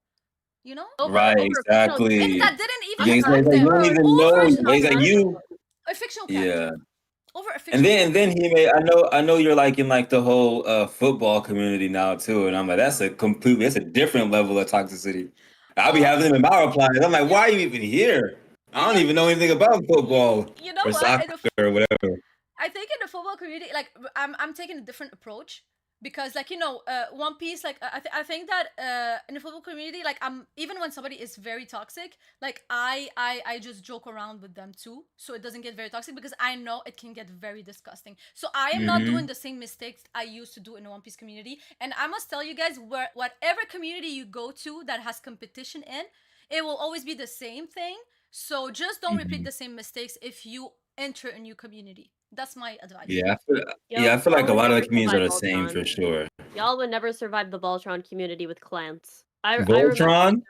You know, Right. over a fictional and Exactly. that character. didn't even I'm He's sorry, like, affect you them don't over even over know. over a He's like non you. a fictional Yeah. character. Over a fictional And character. then he made. I know you're like in like the whole football community now too, and I'm like, that's a different level of toxicity. I'll be Well, having them in my replies. I'm like, yeah, why are you even here? I don't yeah. even know anything about football You know or what? soccer or whatever. I think in the football community, like I'm taking a different approach because, like One Piece, like I think that in the football community, like I'm even when somebody is very toxic, like I just joke around with them too, so it doesn't get very toxic because I know it can get very disgusting. So I am not doing Hmm. the same mistakes I used to do in the One Piece community, and I must tell you guys, whatever community you go to that has competition in, it will always be the same thing. So just don't repeat Hmm. the same mistakes if you enter a new community. That's my advice. Yeah, Yo, I feel y'all like a would lot of the never communities are survive the same Voltron. for sure. Y'all would never survive the Voltron community with clans. I remember that. Voltron.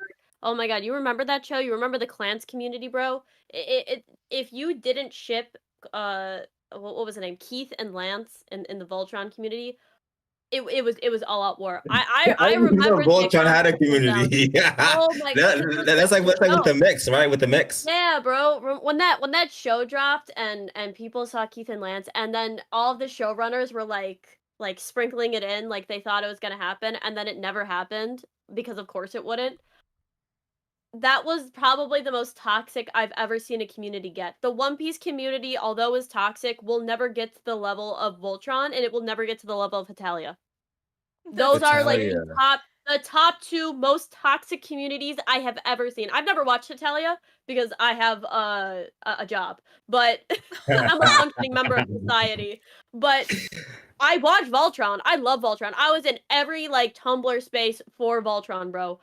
Oh my god, you remember that show? You remember the clans community, bro? It if you didn't ship uh what was the name? Keith and Lance in the Voltron community, it was all out war. I I didn't even know remember the Voltron accounts had a that were down. community. Oh my god, because it was That's such a like good what's like with show. the mix, right? With the mix. Yeah, bro. When that show dropped and people saw Keith and Lance, and then all of the showrunners were like sprinkling it in like they thought it was gonna happen, and then it never happened because of course it wouldn't. That was probably the most toxic I've ever seen a community get. The One Piece community, although is toxic, will never get to the level of Voltron, and it will never get to the level of Hetalia. That's Those are like insane. Italia. the top two most toxic communities I have ever seen. I've never watched Italia because I have a job, but I'm a functioning member of society. But I watch Voltron. I love Voltron. I was in every like Tumblr space for Voltron, bro.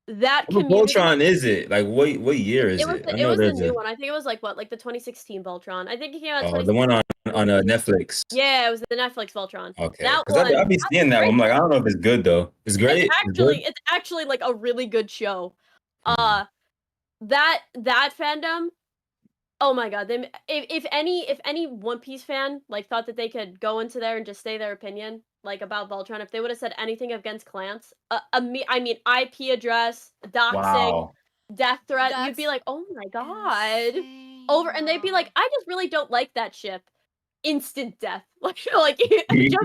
That What community. Voltron is it? Like what year is It was it? I the, it know was the there's new a one. I think it was like what, like the 2016 Voltron. I think it came out the one 2016. on Netflix. Yeah, it was the Netflix Voltron. Okay, That because one, I'll be that was seeing that one. great. I'm like, I don't know if it's good though. It's It's great. It's actually good. it's actually like a really good show. Mhm. Uh that fandom Oh my god, they if any One Piece fan like thought that they could go into there and just say their opinion like about Voltron, if they would have said anything against Clance, I mean IP address, doxing, Wow. death threat, you'd be That's like, "Oh my god." Over insane. and they'd be like, "I just really don't like that ship." Instant death. Like just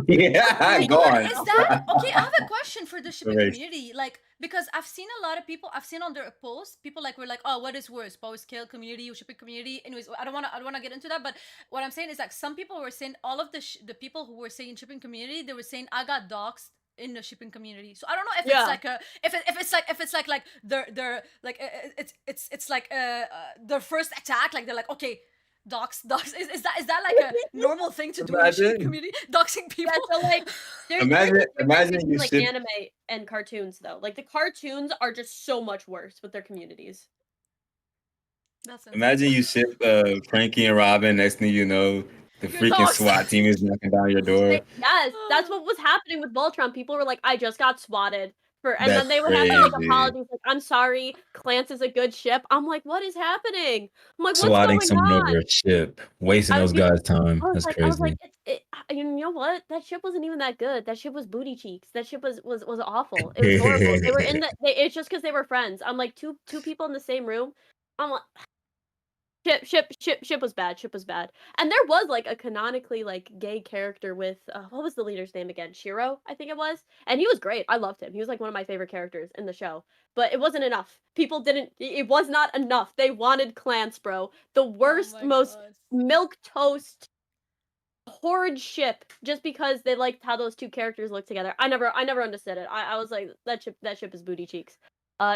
Yeah, You know go what? on. Is that okay? I have a question for the shipping Erase. community. Like, because I've seen a lot of people, I've seen on their posts, people like were like, "Oh, what is worse, post kill community or shipping community?" Anyways, I don't wanna get into that. But what I'm saying is like some people were saying all of the people who were saying shipping community, they were saying I got doxxed in the shipping community. So I don't know if it's yeah. like a if it's like their like it's like their first attack. Like they're like, okay, dox is that like a normal thing to do in the shipping Imagine, community, doxing people? Yeah, so like there's imagine, a difference imagine between you like ship. anime and cartoons though. Like the cartoons are just so much worse with their communities. That's insane. Imagine you ship Frankie and Robin. Next thing you know, the Your freaking dogs. SWAT team is knocking down your door. Yes, that's what was happening with Voltron. People were like, "I just got swatted." And That's then they would have to make crazy. apologies, like, "I'm sorry, Clance is a good ship." I'm like, "What is happening?" I'm like, "What's Swatting going someone over on?" a ship, wasting I would those be, guys' time. That's I was like, crazy. you know what? That ship wasn't even that good. That ship was booty cheeks. That ship was awful. It was horrible. They were in the. It's just because they were friends. I'm like two people in the same room. I'm like, ship was bad. Ship was bad. And there was like a canonically like gay character with what was the leader's name again? Shiro, I think it was. And he was great. I loved him. He was like one of my favorite characters in the show. But it wasn't enough. People didn't. It was not enough. They wanted Clance, bro. The Oh worst, my most god. milk toast horrid ship just because they liked how those two characters looked together. I never understood it. I was like that ship is booty cheeks.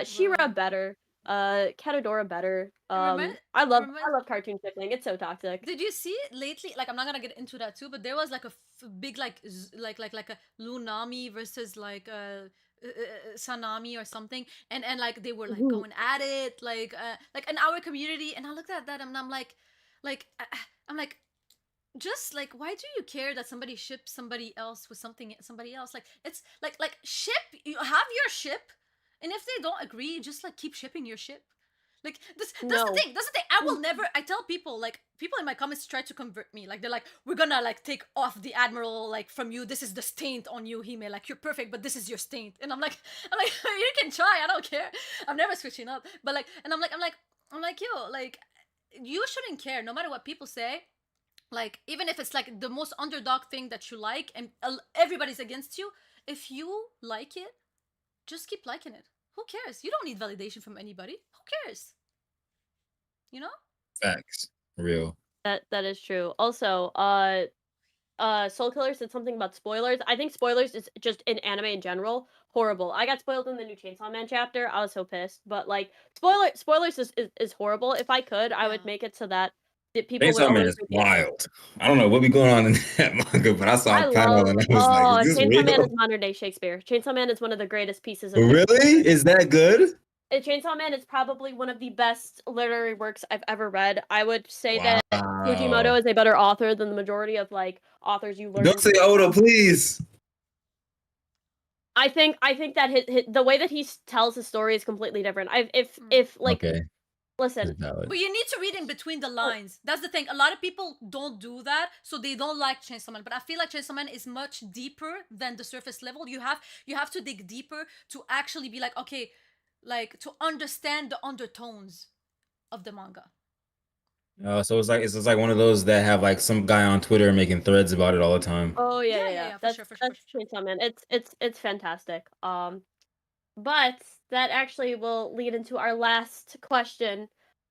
Shira Bro. better. Katadora better. Remind I remind love cartoon shipping. It's so toxic. Did you see it lately? Like, I'm not gonna get into that too, but there was like a big like like a Lunami versus like Sanami or something, and like they were like Mhm. going at it like in our community, and I looked at that and I'm like I'm like just like why do you care that somebody ships somebody else with somebody else? Like it's like ship, you have your ship, and if they don't agree, just like keep shipping your ship. Like this, that's the No. thing. That's the thing. I will never. I tell people like people in my comments try to convert me. Like they're like, we're gonna like take off the admiral like from you. This is the staint on you, Hime. Like you're perfect, but this is your staint. And I'm like, you can try. I don't care. I'm never switching up. But like, and I'm like, yo, like, you shouldn't care no matter what people say. Like even if it's like the most underdog thing that you like and everybody's against you, if you like it, just keep liking it. Who cares? You don't need validation from anybody. Who cares? You know? Facts. Real. That is true. Also, Soul Killer said something about spoilers. I think spoilers is just in anime in general horrible. I got spoiled in the new Chainsaw Man chapter. I was so pissed. But like spoilers is horrible. If I could, I would Yeah. make it so that people would Chainsaw Man only is think wild. I don't know what be going on in that manga, but I saw I a panel and love I was like, is this Chainsaw Man is real? modern day Shakespeare. Chainsaw Man is one of the greatest pieces of Really? Is that good? Chainsaw Man is probably one of the best literary works I've ever read. I would say that Wow. Fujimoto is a better author than the majority of like authors you learn Don't say to Oda, please. I think that the way that he tells his story is completely different. Mm. If like Okay. listen, That's valid. But you need to read in between the oh, lines. That's the thing. A lot of people don't do that, so they don't like Chainsaw Man. But I feel like Chainsaw Man is much deeper than the surface level. You have to dig deeper to actually be like, okay, like to understand the undertones of the manga. So it's just like one of those that have like some guy on Twitter making threads about it all the time. oh Yeah, for sure, for sure, for That's sure. Chainsaw Man. It's fantastic. But that actually will lead into our last question.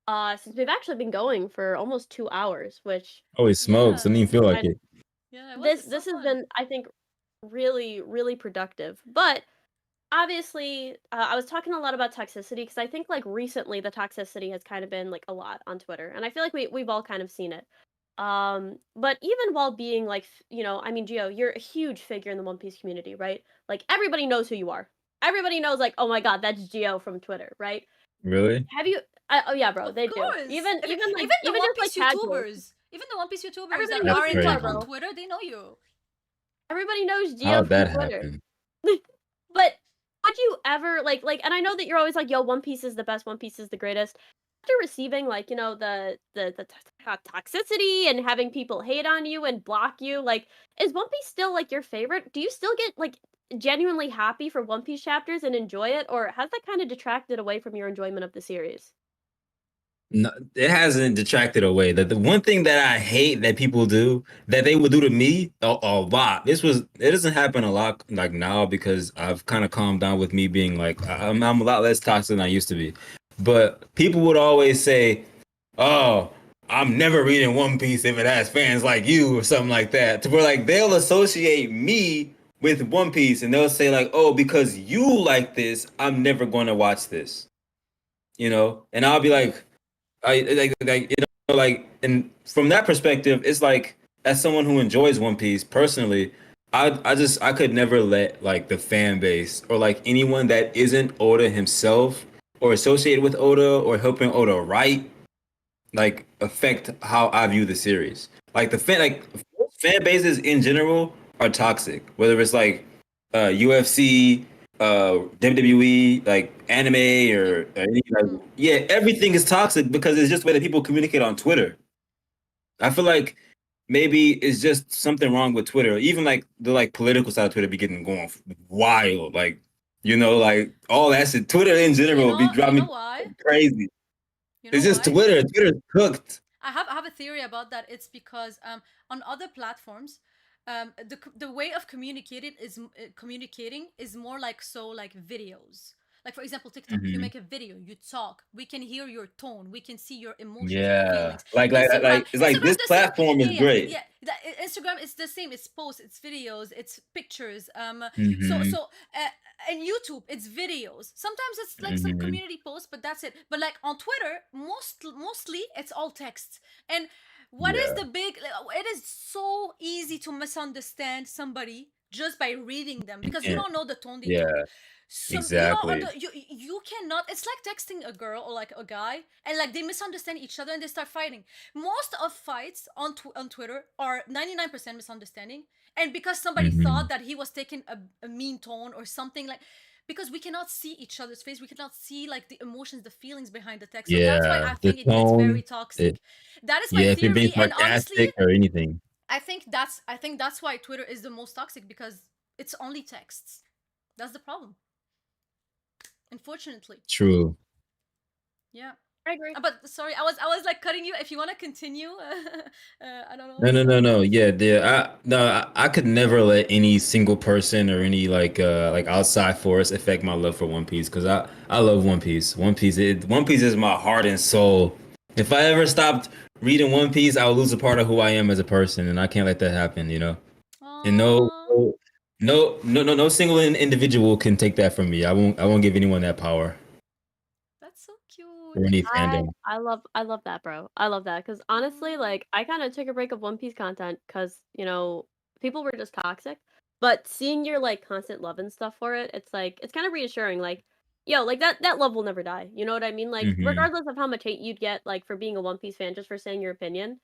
Since we've actually been going for almost 2 hours, which Holy smokes! Yeah, Didn't even feel like and it. yeah, it was. It's so this has fun. been I think really productive. But obviously, I was talking a lot about toxicity because I think like recently the toxicity has kind of been like a lot on Twitter, and I feel like we've all kind of seen it. But even while being like, I mean, Geo, you're a huge figure in the One Piece community, right? Like everybody knows who you are. Everybody knows, like, oh my god, that's Geo from Twitter, right? Really? Have you? Oh yeah, bro, Of they do. course. Even Even the even One just like Piece casuals, YouTubers, even the One Piece YouTubers everybody that knows That's who aren't you are, like crazy. on bro. Twitter, they know you. Everybody knows How Geo did from that Twitter. happen? But would you ever like and I know that you're always like, yo, One Piece is the best, One Piece is the greatest. after receiving like the toxicity and having people hate on you and block you, like is One Piece still like your favorite? Do you still get like genuinely happy for One Piece chapters and enjoy it, or has that kind of detracted away from your enjoyment of the series? No, it hasn't detracted away. The one thing that I hate that people do that they would do to me a lot. It doesn't happen a lot like now because I've kind of calmed down with me being like I'm a lot less toxic than I used to be. But people would always say, "Oh, I'm never reading One Piece if it has fans like you or something like that." To where like they'll associate me with One Piece and they'll say like, "Oh, because you like this, I'm never going to watch this." And I'll be like. And from that perspective, it's like as someone who enjoys One Piece personally, I could never let like the fan base or like anyone that isn't Oda himself or associated with Oda or helping Oda write like affect how I view the series. Like fan bases in general are toxic, whether it's like UFC, WWE, like anime or any, like, yeah, everything is toxic because it's just the way that people communicate on Twitter. I feel like maybe it's just something wrong with Twitter. Even like the like political side of Twitter be getting going wild, like like all that shit. Twitter in general be You driving know me why? crazy. You know It's just why? Twitter. Twitter's cooked. I have a theory about that. It's because on other platforms, the way of communicating is more like like videos. Like for example, TikTok. You Hmm. make a video, you talk. We can hear your tone. We can see your emotions, your Yeah, feelings. it's like Instagram this the same. platform is great. Yeah. Instagram is the same. It's posts, it's videos, it's pictures. Hmm. And YouTube, it's videos. Sometimes it's like some Hmm. community posts, but that's it. But like on Twitter, mostly it's all text. And what is Yeah, the big? It is so easy to misunderstand somebody just by reading them because you yeah, don't know the tone they talk. yeah, Some you don't exactly. you cannot. It's like texting a girl or like a guy, and like they misunderstand each other and they start fighting. Most of fights on Twitter are 99% misunderstanding, and because somebody Hmm. thought that he was taking a mean tone or something like, because we cannot see each other's face, we cannot see like the emotions, the feelings behind the text. So that's why Yeah, I the think it's very tone. toxic. That is my Yeah, if you're being theory, and honestly, sarcastic or anything. I think that's why Twitter is the most toxic, because it's only texts. That's the problem, unfortunately. True. Yeah. I agree. But sorry, I was like cutting you. If you want to continue, I don't know. No, no, So no, no. Yeah, I could never let any single person or any like outside force affect my love for One Piece because I love One Piece. One Piece is my heart and soul. If I ever stopped reading One Piece, I would lose a part of who I am as a person, and I can't let that happen. And Aww. no single individual can take that from me. I won't give anyone that power That's so or cute. any I fandom. I love that, bro. I love that because honestly, Aww. like I kind of took a break of One Piece content because people were just toxic. But seeing your like constant love and stuff for it, it's like it's kind of reassuring. Like, yo, like that love will never die. You know what I mean? Like, Hmm. regardless of how much hate you'd get, like for being a One Piece fan, just for saying your opinion,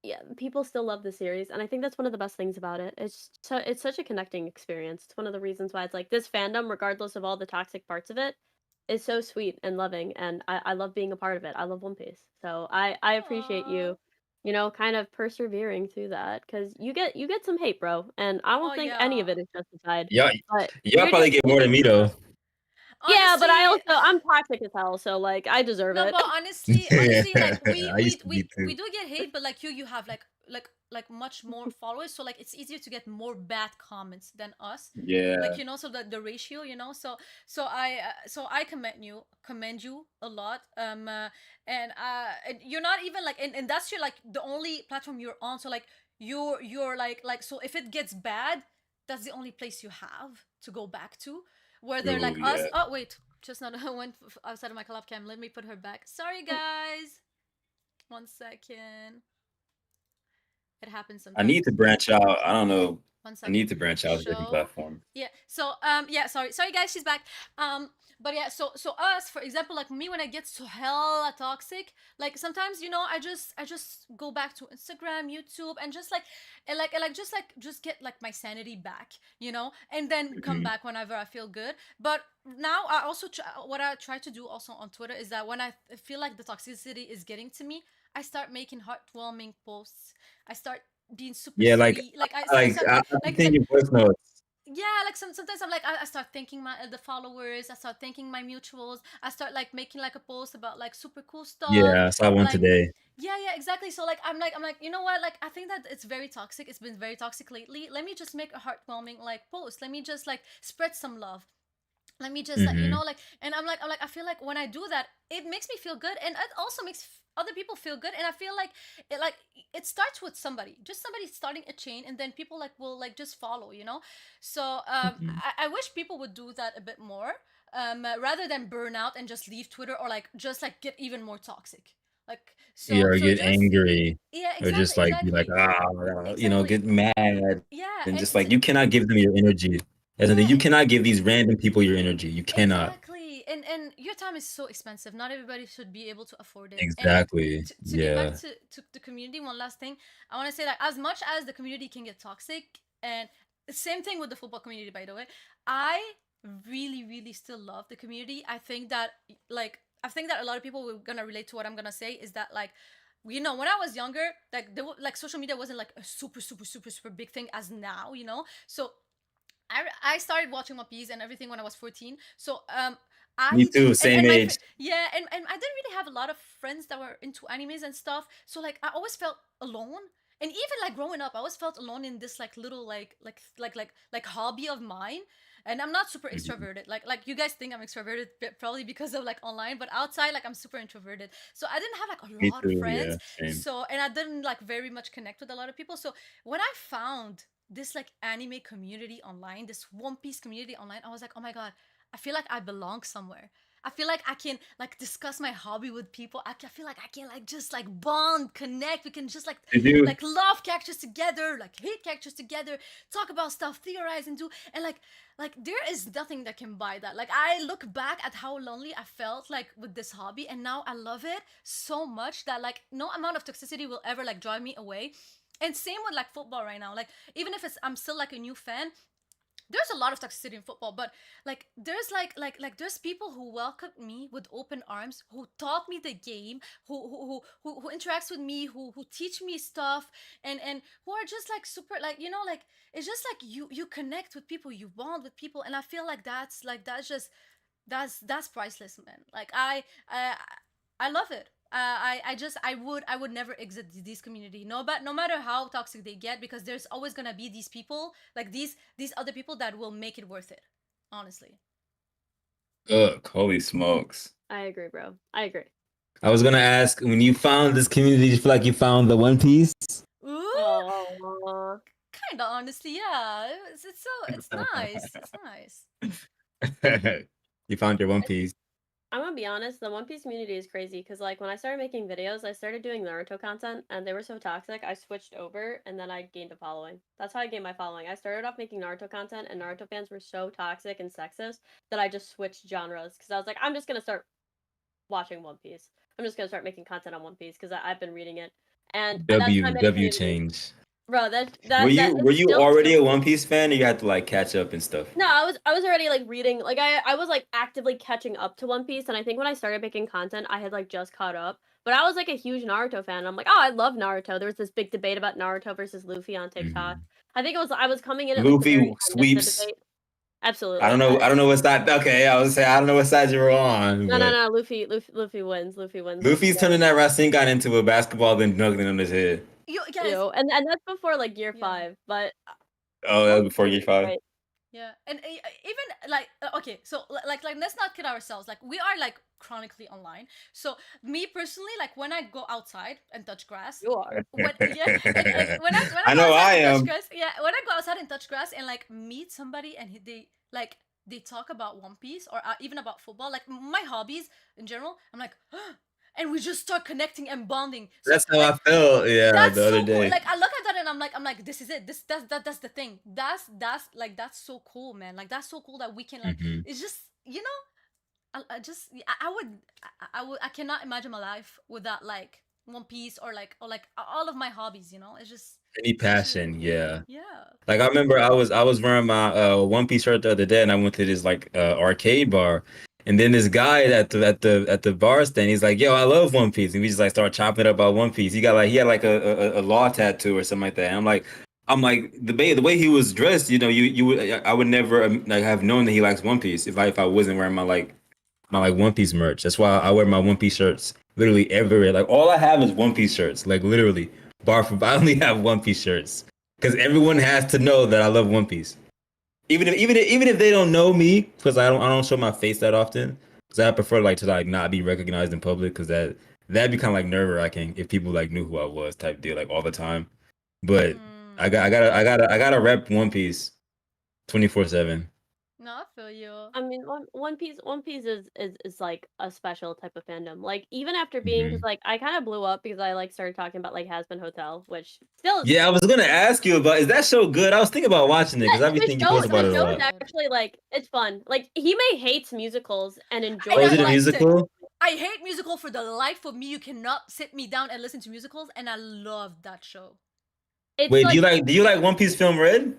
yeah, people still love the series, and I think that's one of the best things about it. It's such a connecting experience. It's one of the reasons why it's like this fandom, regardless of all the toxic parts of it, is so sweet and loving, and I love being a part of it. I love One Piece, so I appreciate Aww. you, kind of persevering through that because you get some hate, bro, and I Oh don't think any yeah. of it is justified. Y'all, But y'all you're probably just get more than me though. yeah, but Honestly, I'm toxic as hell, so like I deserve no, it. but honestly, like I used to be we too. do get hate, but like you have like much more followers, so like it's easier to get more bad comments than us. Like Yeah. so the ratio, so I commend you a lot. And you're not even like, and that's your like the only platform you're on. So like you're like, so if it gets bad, that's the only place you have to go back to. Where they're Oh like us. yeah. Oh wait, just not went outside of my collab cam. Let me put her back. Sorry, guys. 1 second. It happens I need to sometimes. branch out. I don't know. One I need second. to branch out to different Show. platforms. Yeah. So yeah. Sorry, guys. She's back. Um. But yeah, so us, for example, like me, when I get so hella toxic, like sometimes, I just go back to Instagram, YouTube, and just like just get like my sanity back, and then come Mhm. back whenever I feel good. But now I also what I try to do also on Twitter is that when I feel like the toxicity is getting to me, I start making heartwarming posts. I start being super Yeah, like sweet. Like I like start I've like seen your voice notes. yeah, like sometimes I'm like I start thanking my the followers. I start thanking my mutuals. I start like making like a post about like super cool stuff. Yeah, I saw one Like today. yeah, exactly. So like I'm like, you know what? Like I think that it's very toxic. It's been very toxic lately. Let me just make a heartwarming like post. Let me just like spread some love. Let me just like, Hmm. like, and I'm like I feel like when I do that, it makes me feel good, and it also makes other people feel good. And I feel like it starts with somebody, just somebody starting a chain, and then people like will like just follow. So I wish people would do that a bit more, rather than burn out and just leave Twitter, or like just like get even more toxic. Like Yeah, so or so get just angry, yeah, or exactly, just like be like, exactly, get exactly. mad, Yeah, and and just like you cannot give them your energy. As in, yeah, you cannot give these random people your energy. You cannot. exactly. And your time is so expensive. Not everybody should be able to afford it. And Exactly. to get back Yeah. to the community, one last thing, I want to say that as much as the community can get toxic, and same thing with the football community, by the way, I really, really still love the community. I think that a lot of people were gonna relate to what I'm gonna say is that like when I was younger, like like social media wasn't like a super super super super big thing as now. So I started watching One Piece and everything when I was 14. So Me I too. Same and my age. yeah, and I didn't really have a lot of friends that were into animes and stuff. So like I always felt alone. And even like growing up, I always felt alone in this like little like hobby of mine. And I'm not super Mhm. extroverted. Like you guys think I'm extroverted probably because of like online, but outside like I'm super introverted. So I didn't have like a Me lot of too. Yeah. friends. Same. So and I didn't like very much connect with a lot of people. So when I found this like anime community online, this One Piece community online, I was like, oh my god, I feel like I belong somewhere. I feel like I can like discuss my hobby with people. I feel like I can like just like bond, connect. We can just Did you? like love characters together, like hate characters together, talk about stuff, theorize and do and like there is nothing that can buy that. Like I look back at how lonely I felt like with this hobby, and now I love it so much that like no amount of toxicity will ever like drive me away. And same with like football right now. Like even if I'm still like a new fan, there's a lot of toxicity in football, but like there's like there's people who welcomed me with open arms, who taught me the game, who interacts with me, who teach me stuff, and who are just like super like it's just like you connect with people, you bond with people, and I feel like that's just that's priceless, man. Like I love it. I would never exit this community, no matter how toxic they get, because there's always gonna be these people like these other people that will make it worth it, honestly. Ugh, holy smokes. I agree, bro. I agree. I was gonna ask, when you found this community, did you feel like you found the One Piece? Ooh, Oh, kind of, honestly, yeah. It's nice. It's nice. You found your One Piece. I'm gonna be honest, the One Piece community is crazy because, like, when I started making videos, I started doing Naruto content, and they were so toxic, I switched over, and then I gained a following. That's how I gained my following. I started off making Naruto content, and Naruto fans were so toxic and sexist that I just switched genres because I was like, I'm just gonna start watching One Piece. I'm just gonna start making content on One Piece because I've been reading it, and that's when I made a W community. change. Bro, that Were that you that were it's you still already true. a One Piece fan, or you had to like catch up and stuff? No, I was already like reading, like I was like actively catching up to One Piece, and I think when I started making content, I had like just caught up. But I was like a huge Naruto fan. I'm like, oh, I love Naruto. There was this big debate about Naruto versus Luffy on TikTok. Mhm. I think I was coming in at like the very Luffy end of the sweeps. debate. I don't Absolutely. know. I don't know what side. Okay, I was say I don't know what side you were on, No, no, but no. Luffy wins. Luffy wins every Luffy's day. turning that Rasengan into a basketball, then dunking on his head. You guys, Ew. And that's before like year yeah. 5. But Oh, that One was Piece before is Year Five. great. Yeah, and even like okay, so like let's not kid ourselves. Like we are like chronically online. So me personally, like when I go outside and touch grass, You are. when yeah, and when I I go know outside I and touch am. grass, yeah, when I go outside and touch grass and like meet somebody and they talk about One Piece or even about football, like my hobbies in general, I'm like, and we just start connecting and bonding. So That's how like I felt. Yeah, that's the other so cool. day. Like I look at that and I'm like, this is it. That's the thing. That's like that's so cool, man. Like that's so cool that we can like. Mhm. It's just I just I would I cannot imagine my life without like One Piece or like all of my hobbies. You know, it's just Any especially passion, yeah. yeah. Like I remember I was wearing my One Piece shirt the other day, and I went to this like arcade bar, and then this guy at the bar stand, he's like, "Yo, I love One Piece," and we just like start chopping it up about One Piece. He had like a law tattoo or something like that. And I'm like the way he was dressed, you would I would never like have known that he likes One Piece if I wasn't wearing my One Piece merch. That's why I wear my One Piece shirts literally everywhere. Like all I have is One Piece shirts. Like literally, bar from I only have One Piece shirts because everyone has to know that I love One Piece. Even if they don't know me, because I don't show my face that often. Because I prefer like to like not be recognized in public, because that'd be kind of like nerve wracking if people like knew who I was type deal like all the time. But I gotta rep One Piece 24/7. No, I feel you. I mean, One Piece is like a special type of fandom. Like even after being, because Hmm. like I kind of blew up because I like started talking about like Has Been Hotel, which still is Yeah, I was gonna ask you about, is that show good? I was thinking about watching it because I be the thinking you show. post It's about The it a show very is lot. good. actually like it's fun. Like he may hates musicals and And Oh, is I enjoys it a like liked it. musical? I hate musical for the life of me. You cannot sit me down and listen to musicals, and I love that show. it's Wait, do you like like do you like One Piece Film Red?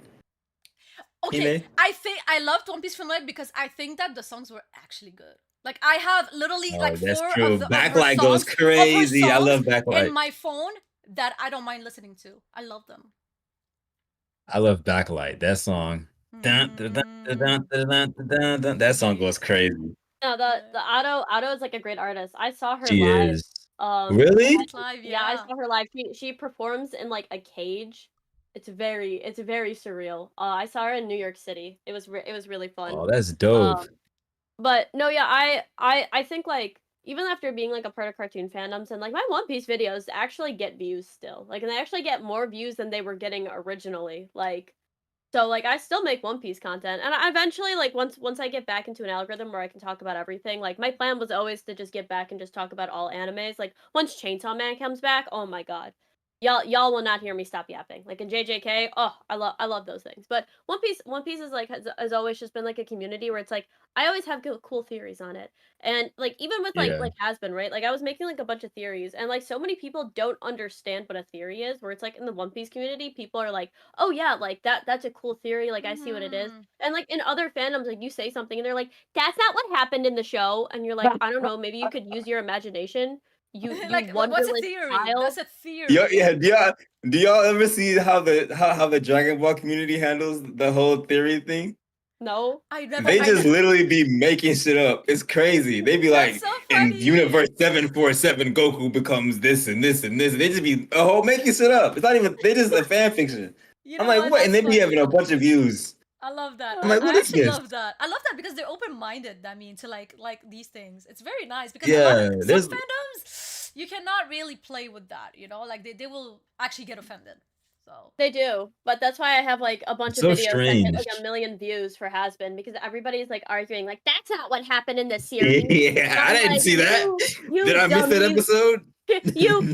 Okay, Hime? I think I loved One Piece from Life because I think that the songs were actually good. Like I have literally like Oh, that's four true. of her Backlight goes songs crazy. I love in Backlight. my phone that I don't mind listening to. I love them. I love Backlight. That song. Dun, dun, dun, dun, dun, Mm, dun, dun, dun, dun. That song goes crazy. no, the yeah. Otto is like a great artist. I saw her She live. is. And Really? Live, yeah, I yeah. saw her live. She performs in like a cage. It's very surreal. I saw her in New York City. It was really fun. Oh, that's dope. Um, but no, yeah, I think like even after being like a part of cartoon fandoms and like my One Piece videos actually get views still. Like and they actually get more views than they were getting originally. Like so like I still make One Piece content, and I eventually like once I get back into an algorithm where I can talk about everything. Like my plan was always to just get back and just talk about all animes. Like once Chainsaw Man comes back, oh my god, y'all will not hear me stop yapping. Like in JJK, oh I love those things. But One Piece is like has always just been like a community where it's like I always have cool theories on it, and like even with Yeah. like Has Been right. Like I was making like a bunch of theories, and like so many people don't understand what a theory is. Where it's like in the One Piece community, people are like oh yeah, like that's a cool theory, like I see what it is. Mhm. And like in other fandoms, like you say something and they're like, that's not what happened in the show. And you're like, I don't know, maybe you could use your imagination. You Like what's a wonderless theory? child. That's a Yeah, theory. yeah, do y'all ever see how the Dragon Ball community handles the whole theory thing? No. They I just never. literally be making shit up. It's crazy. They be That's like, so in funny. universe 747, Goku becomes this and this and this. They just be a whole making shit up. It's not even, they just a fan fiction. You I'm know like, what? what? And That's they be having funny. a bunch of views. I love that. I'm I, like, what I is actually this? love that. I love that because they're open minded. I mean, to like these things. It's very nice because a lot Yeah, of some there's fandoms you cannot really play with that. You know, like they will actually get offended. So They do. But that's why I have like a bunch it's of so videos that get like a strange. million views for Has Been because everybody's like arguing, like, that's not what happened in the series. And Yeah, I I'm didn't like, see that. Did you I miss that dummies. episode? You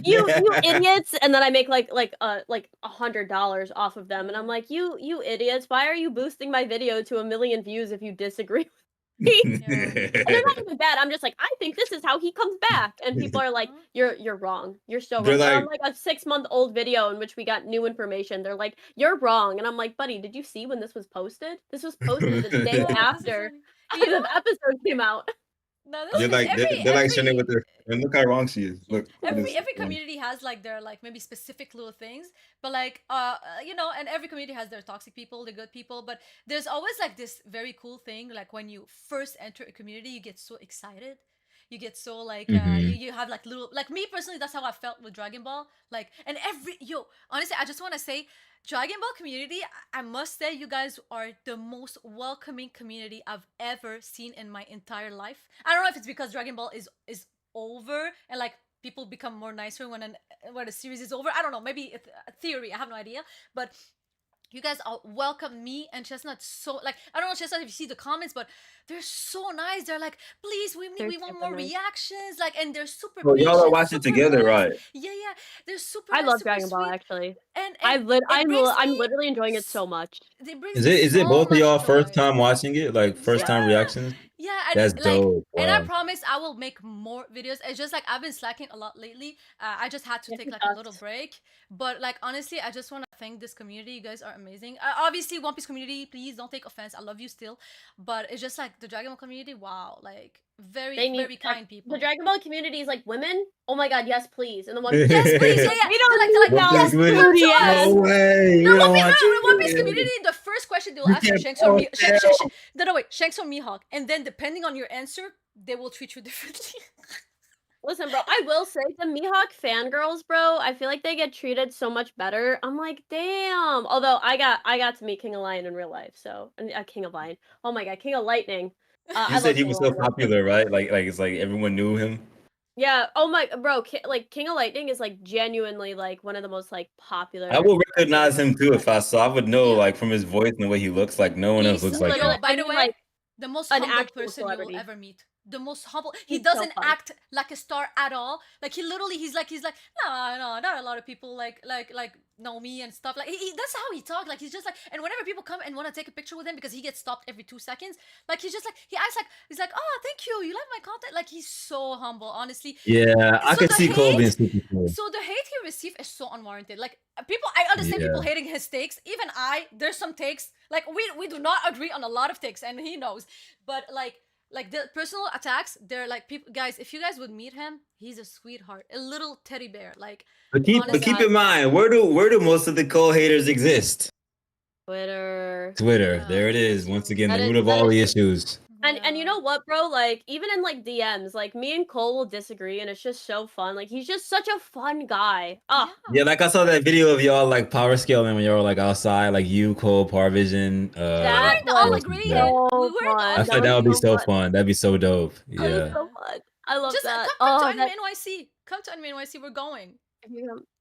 idiots, and then I make like $100 off of them, and I'm like you idiots, why are you boosting my video to a million views if you disagree with me? yeah. And they're not even bad. I'm just like I think this is how he comes back, and people are like Huh? you're wrong, you're so They're wrong. And I'm like, like a 6 month old video in which we got new information. They're like you're wrong, and I'm like buddy, did you see when this was posted? This was posted the day Yeah, this is after funny. You know, the episode came out. no, this they're is like, they're like sharing with every their friend. Look how wrong she is. yeah, Look at this every one. community has like their like maybe specific little things, but like you know, and every community has their toxic people, the good people, but there's always like this very cool thing like when you first enter a community you get so excited, you get so like Hmm. you have like little like me personally that's how I felt with Dragon Ball. Like and every yo honestly I just want to say Dragon Ball community, I must say you guys are the most welcoming community I've ever seen in my entire life. I don't know if it's because Dragon Ball is over and like people become more nicer when a series is over. I don't know, maybe it's a theory. I have no idea, but You guys all welcome me and Chestnut so like I don't know Chestnut if you see the comments, but they're so nice. They're like, please, They're we want super more nice. reactions. Like, and they're super Oh, y'all are patient, watching super together, nice. right? Yeah, yeah. They're super I nice, love super Dragon Ball sweet. actually. And it I'm brings I'm me literally enjoying it so much. it brings Is me it so both of much y'all first joy. time watching it? Like first time Yeah. reactions? Yeah, That's and like, dope. and I Wow. promise I will make more videos. It's just like I've been slacking a lot lately. I just had to Yes, take it like a little does. break. But like honestly, I just want to thank this community. You guys are amazing. Obviously, One Piece community, please don't take offense. I love you still, but it's just like the Dragon Ball community. Wow, like They very need very kind the people. Dragon Ball community is like women. Oh my god, yes please. And the One Piece Yes, community please. is Yeah, like, yeah. we They're don't like need One Piece y'all's yes, community? come to No us. booty way. The We don't want One Piece you. community, the first question they will You ask you, can't Shanks or both me, tell. no, wait, Shanks or Mihawk, and then depending on your answer, they will treat you differently. Listen, bro, I will say the Mihawk fangirls, bro, I feel like they get treated so much better. I'm like, damn. Although I got to meet King of Lion in real life, so King of Lion. Oh my god, King of Lightning. You I said love he King was of so Lion though. popular, right? Like it's like everyone knew him. Yeah. Oh my, bro, like King of Lightning is like genuinely like one of the most like I popular will recognize him too if I saw. I would know Yeah. like from his voice and the way he looks. Like no one else He's looks like him. literally, yo, by I the mean, way, like the most an humble actual person you will celebrity. ever meet. The most humble. He He's so doesn't fun. act like a star at all. Like he's like no, no, not a lot of people like know me and stuff. Like that's how he talks. Like he's just like, and whenever people come and want to take a picture with him because he gets stopped every 2 seconds, like he's just like he acts like he's like, oh, thank you, you like my content. Like he's so humble, honestly. Yeah, I So could the see Cole being hate super cool. so the hate he received is so unwarranted. Like people, I understand people Yeah. hating his takes. Even there's some takes like we do not agree on a lot of takes, and he knows. But like the personal attacks, they're like people. Guys, if you guys would meet him, he's a sweetheart, a little teddy bear. Like But keep honestly, in mind, where do most of the Cole haters exist? Twitter. Twitter. yeah, There it that's is. Once true. again, the root of That all is the true. issues. And you Yeah. know what, bro? Like even in like DMs, like me and Cole will disagree, and it's just so fun. Like he's just such a fun guy. Ah, Yeah, Yeah. like I saw that video of y'all like power scaling when y'all were like outside, like you, Cole, Parvision, We that weren't who all was else was there? agreeing. We so weren't all I fun. feel That like was that would be agreeing. so so fun. fun. That'd be so dope. That was Yeah. so fun. I love Just that. come to Oh, Anime that NYC. Come to Anime NYC. We're going.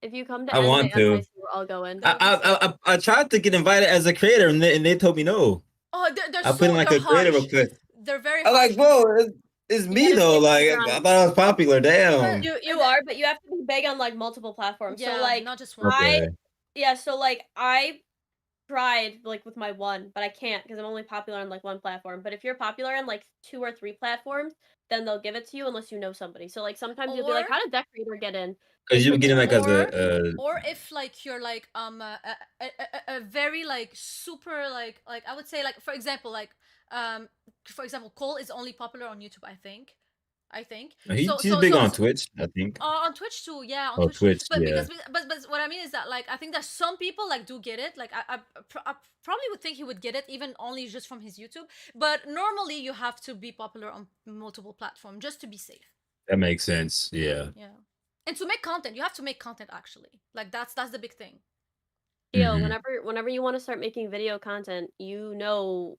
if you come to I Anime want to. NYC, we're all going. That would be so fun. I tried to get invited as a creator and they told me no. Oh, I put in like they're a creator harsh. request. They're very I'm like, harsh. bro, it's You me gotta though. stay Like bigger I on. thought I was popular. But Damn. You are, but you have to be big on like multiple platforms. So yeah, like not just one. Okay. so like I tried like with my one, but I can't because I'm only popular on like one platform. But if you're popular on like 2 or 3 platforms, then they'll give it to you unless you know somebody. So like sometimes you'll be Or like, "How did that creator get in?" Cause It's you were really getting like hard. as or if like you're like a very like super like I would say like um for example Cole is only popular on YouTube, I think so he's so big so, on so Twitch, I think. on Twitch too, yeah, on Oh, Twitch too. Twitch, But yeah. but what I mean is that like I think that some people like do get it. Like I probably would think he would get it even only just from his YouTube. But normally you have to be popular on multiple platforms just to be safe. That makes sense. Yeah. Yeah, and to make content, you have to make content actually. Like that's the big thing. Gio, Mhm. whenever you want to start making video content, you know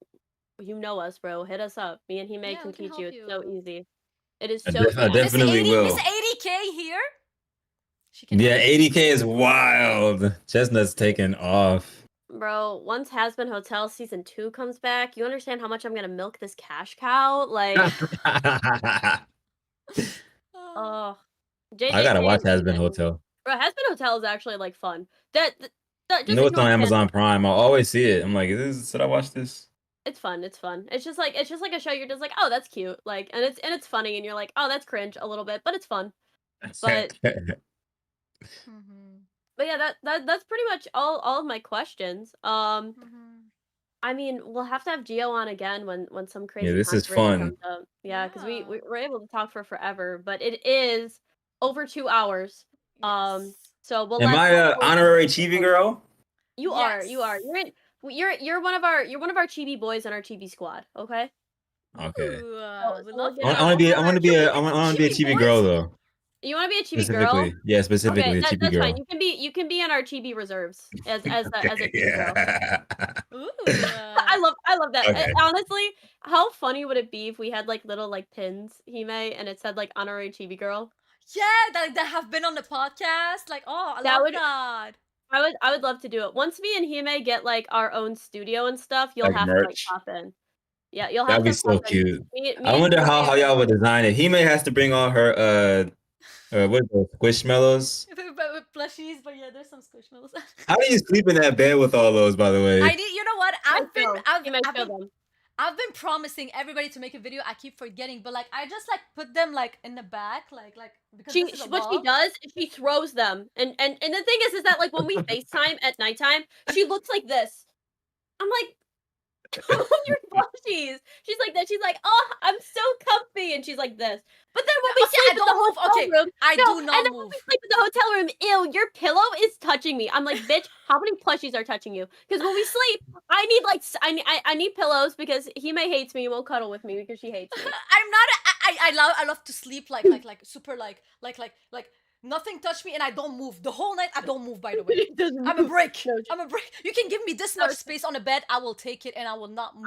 us, bro. Hit us up. Me and Hime Yeah, can we can teach you. help It's so you. easy. It is I, so I Miss easy. definitely 80, Miss will. 80K here. She can Yeah, help you. 80K is wild. Chestnut's taking off. Bro, once Has Been Hotel season 2 comes back, you understand how much I'm gonna milk this cash cow? Like, oh, I gotta JJK watch is Has Been amazing. Hotel. Bro, Has Been Hotel is actually like fun. You Just know it's ignore on the Amazon fandom. Prime. I always see it. I'm like, should I watch this? It's fun. It's fun. It's just like a show. You're just like, oh, that's cute. Like, and it's funny, and you're like, oh, that's cringe a little bit, but it's fun. But Mhm. but yeah, that's pretty much all of my questions. Mhm. I mean, we'll have to have Geo on again when some Yeah, crazy this is controversy fun. comes up. Yeah, because Yeah. we were able to talk for forever, but it is over 2 hours. Yes. So we'll Am let I we'll a post honorary Chibi girl? You are. You're in. You're one of our chibi boys in our chibi squad. Okay. Okay. Ooh, So, we so we'll love get I you. that. want to be. One I of want our to be a. chibi I want to be a chibi Chibi boys. girl though. You want to be a chibi girl? Specifically, yeah, specifically Okay, a Chibi that's girl. fine. You can be in our chibi reserves as a Okay, chibi girl. yeah. Ooh. I love that. Okay. Honestly, how funny would it be if we had like little like pins, Hime, and it said like honorary chibi girl? Yeah, that have been on the podcast. Like, oh, I That love would that. I would love to do it. Once me and Hime get like our own studio and stuff, you'll Like have to like merch. pop in. Yeah, you'll have That'd be to so pop in. cute. Me I and wonder Hime how y'all would design it. He may has to bring all her what are those squishmallows? But with plushies, but yeah, there's some squishmallows. How do you sleep in that bed with all those, by the way? I need. You know what? He might show them. I've been promising everybody to make a video. I keep forgetting, but like I just like put them like in the back, like because this is a What she wall. does is she throws them, and the thing is that like when we FaceTime at nighttime, she looks like this. I'm like, your plushies. She's like that. She's like, oh, I'm so comfy, and she's like this. But then when we Okay, sleep I in the don't move. hotel Okay, room, I no, do and not then when move. we sleep in the hotel room, ew, your pillow is touching me. I'm like, bitch, how many plushies are touching you? Because when we sleep, I need like I need pillows because Hime hates me and won't cuddle with me because she hates me. I'm not. I love to sleep like super like nothing touch me and I don't move the whole night. I don't move. By the way, She doesn't I'm a move. brick. No, I'm a brick. You can give me this much space on a bed. I will take it and I will not move.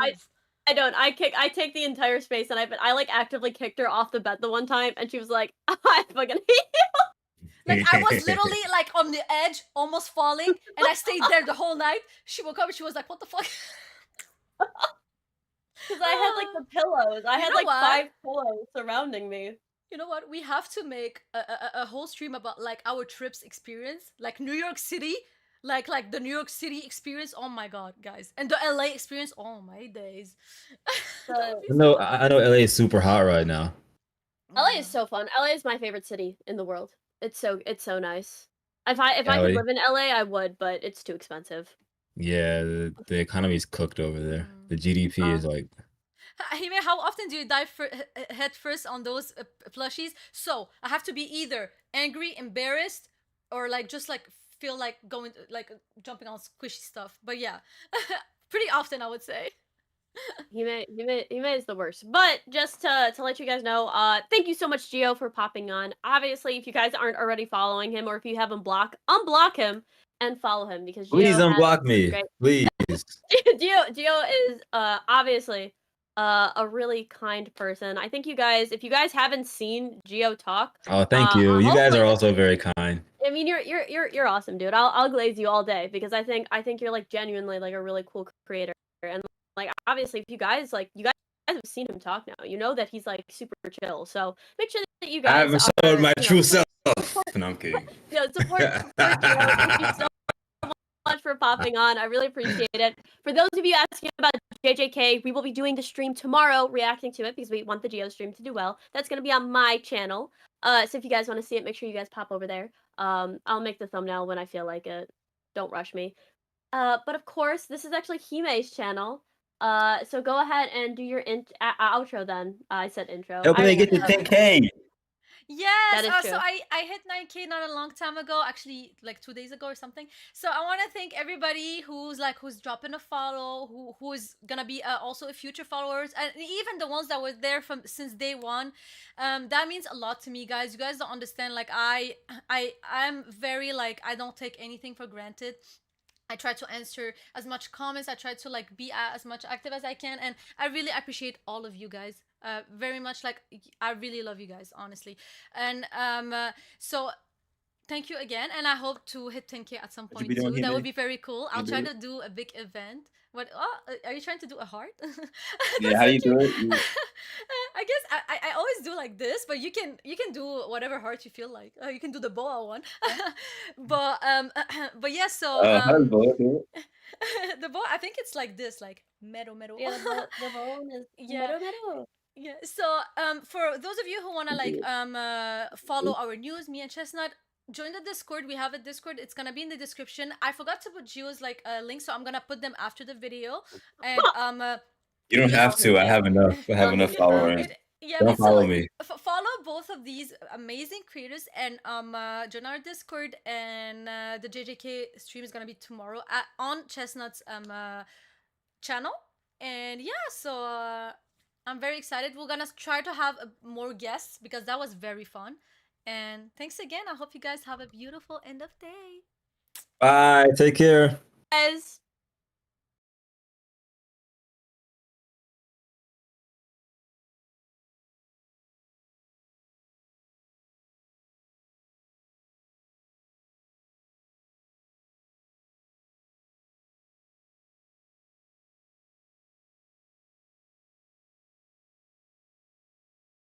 I don't. I take the entire space, and I like actively kicked her off the bed the one time, and she was like, "I fucking hate you." Like I was literally like on the edge, almost falling, and I stayed there the whole night. She woke up and she was like, "What the fuck?" Because I had like the pillows. I You had know like what? 5 pillows surrounding me. You know what? We have to make a whole stream about like our trips experience, like New York City, like the New York City experience. Oh my god, guys, and the LA experience. Oh my days. That would be so fun. I know LA is super hot right now. LA is so fun. LA is my favorite city in the world. It's so nice. If I could Cali. live in LA, I would, but it's too expensive. Yeah, the economy's cooked over there. The GDP is like Hime, how often do you dive head first on those plushies? So I have to be either angry, embarrassed, or like just like feel like going like jumping on squishy stuff. But yeah, pretty often I would say. Hime is the worst. But just to let you guys know, thank you so much, Geo, for popping on. Obviously, if you guys aren't already following him, or if you haven't blocked, unblock him and follow him because Geo please has unblock me. great. Please. Geo is obviously a really kind person. I think you guys, if you guys haven't seen Geo talk, Oh, thank you. You guys hopefully- are also very kind. I mean, you're awesome, dude. I'll glaze you all day because I think you're like genuinely like a really cool creator. And like obviously, if you guys have seen him talk now, you know that he's like super chill. So make sure that you guys I haven't showed my true self. No, I'm kidding. Support Geo. Thank you so much for popping on. I really appreciate it. For those of you asking about JJK, we will be doing the stream tomorrow, reacting to it because we want the Geo stream to do well. That's going to be on my channel. So if you guys want to see it, make sure you guys pop over there. I'll make the thumbnail when I feel like it. Don't rush me. But of course, this is actually Hime's channel. So go ahead and do your outro then. I said intro. Help me get to 10K. Yes. That is So true. I hit 9K not a long time ago, actually like 2 days ago or something. So I want to thank everybody who's dropping a follow, who is gonna be also a future followers, and even the ones that were there from since day one. That means a lot to me, guys. You guys don't understand. Like I'm very like I don't take anything for granted. I try to answer as much comments. I try to like be as much active as I can, and I really appreciate all of you guys. Very much. Like I really love you guys, honestly. And so thank you again, and I hope to hit 10K at some point too. That would be very cool. I'll try to do a big event. What? Oh, are you trying to do a heart? Yeah, how you do it? I guess I always do like this, but you can do whatever heart you feel like. You can do the boa one, but yeah. So the boa, I think it's like this, like meadow. Yeah, the bone is meadow. Yeah. So for those of you who wanna like follow our news, me and Chestnut, join the Discord. We have a Discord. It's gonna be in the description. I forgot to put Geo's like link, so I'm gonna put them after the video. And you don't have to. I have enough. I have enough followers. Don't follow me. Follow both of these amazing creators and join our Discord. And the JJK stream is gonna be tomorrow on Chestnut's channel. And yeah, so I'm very excited. We're gonna try to have more guests because that was very fun. And thanks again. I hope you guys have a beautiful end of day. Bye. Take care. Guys.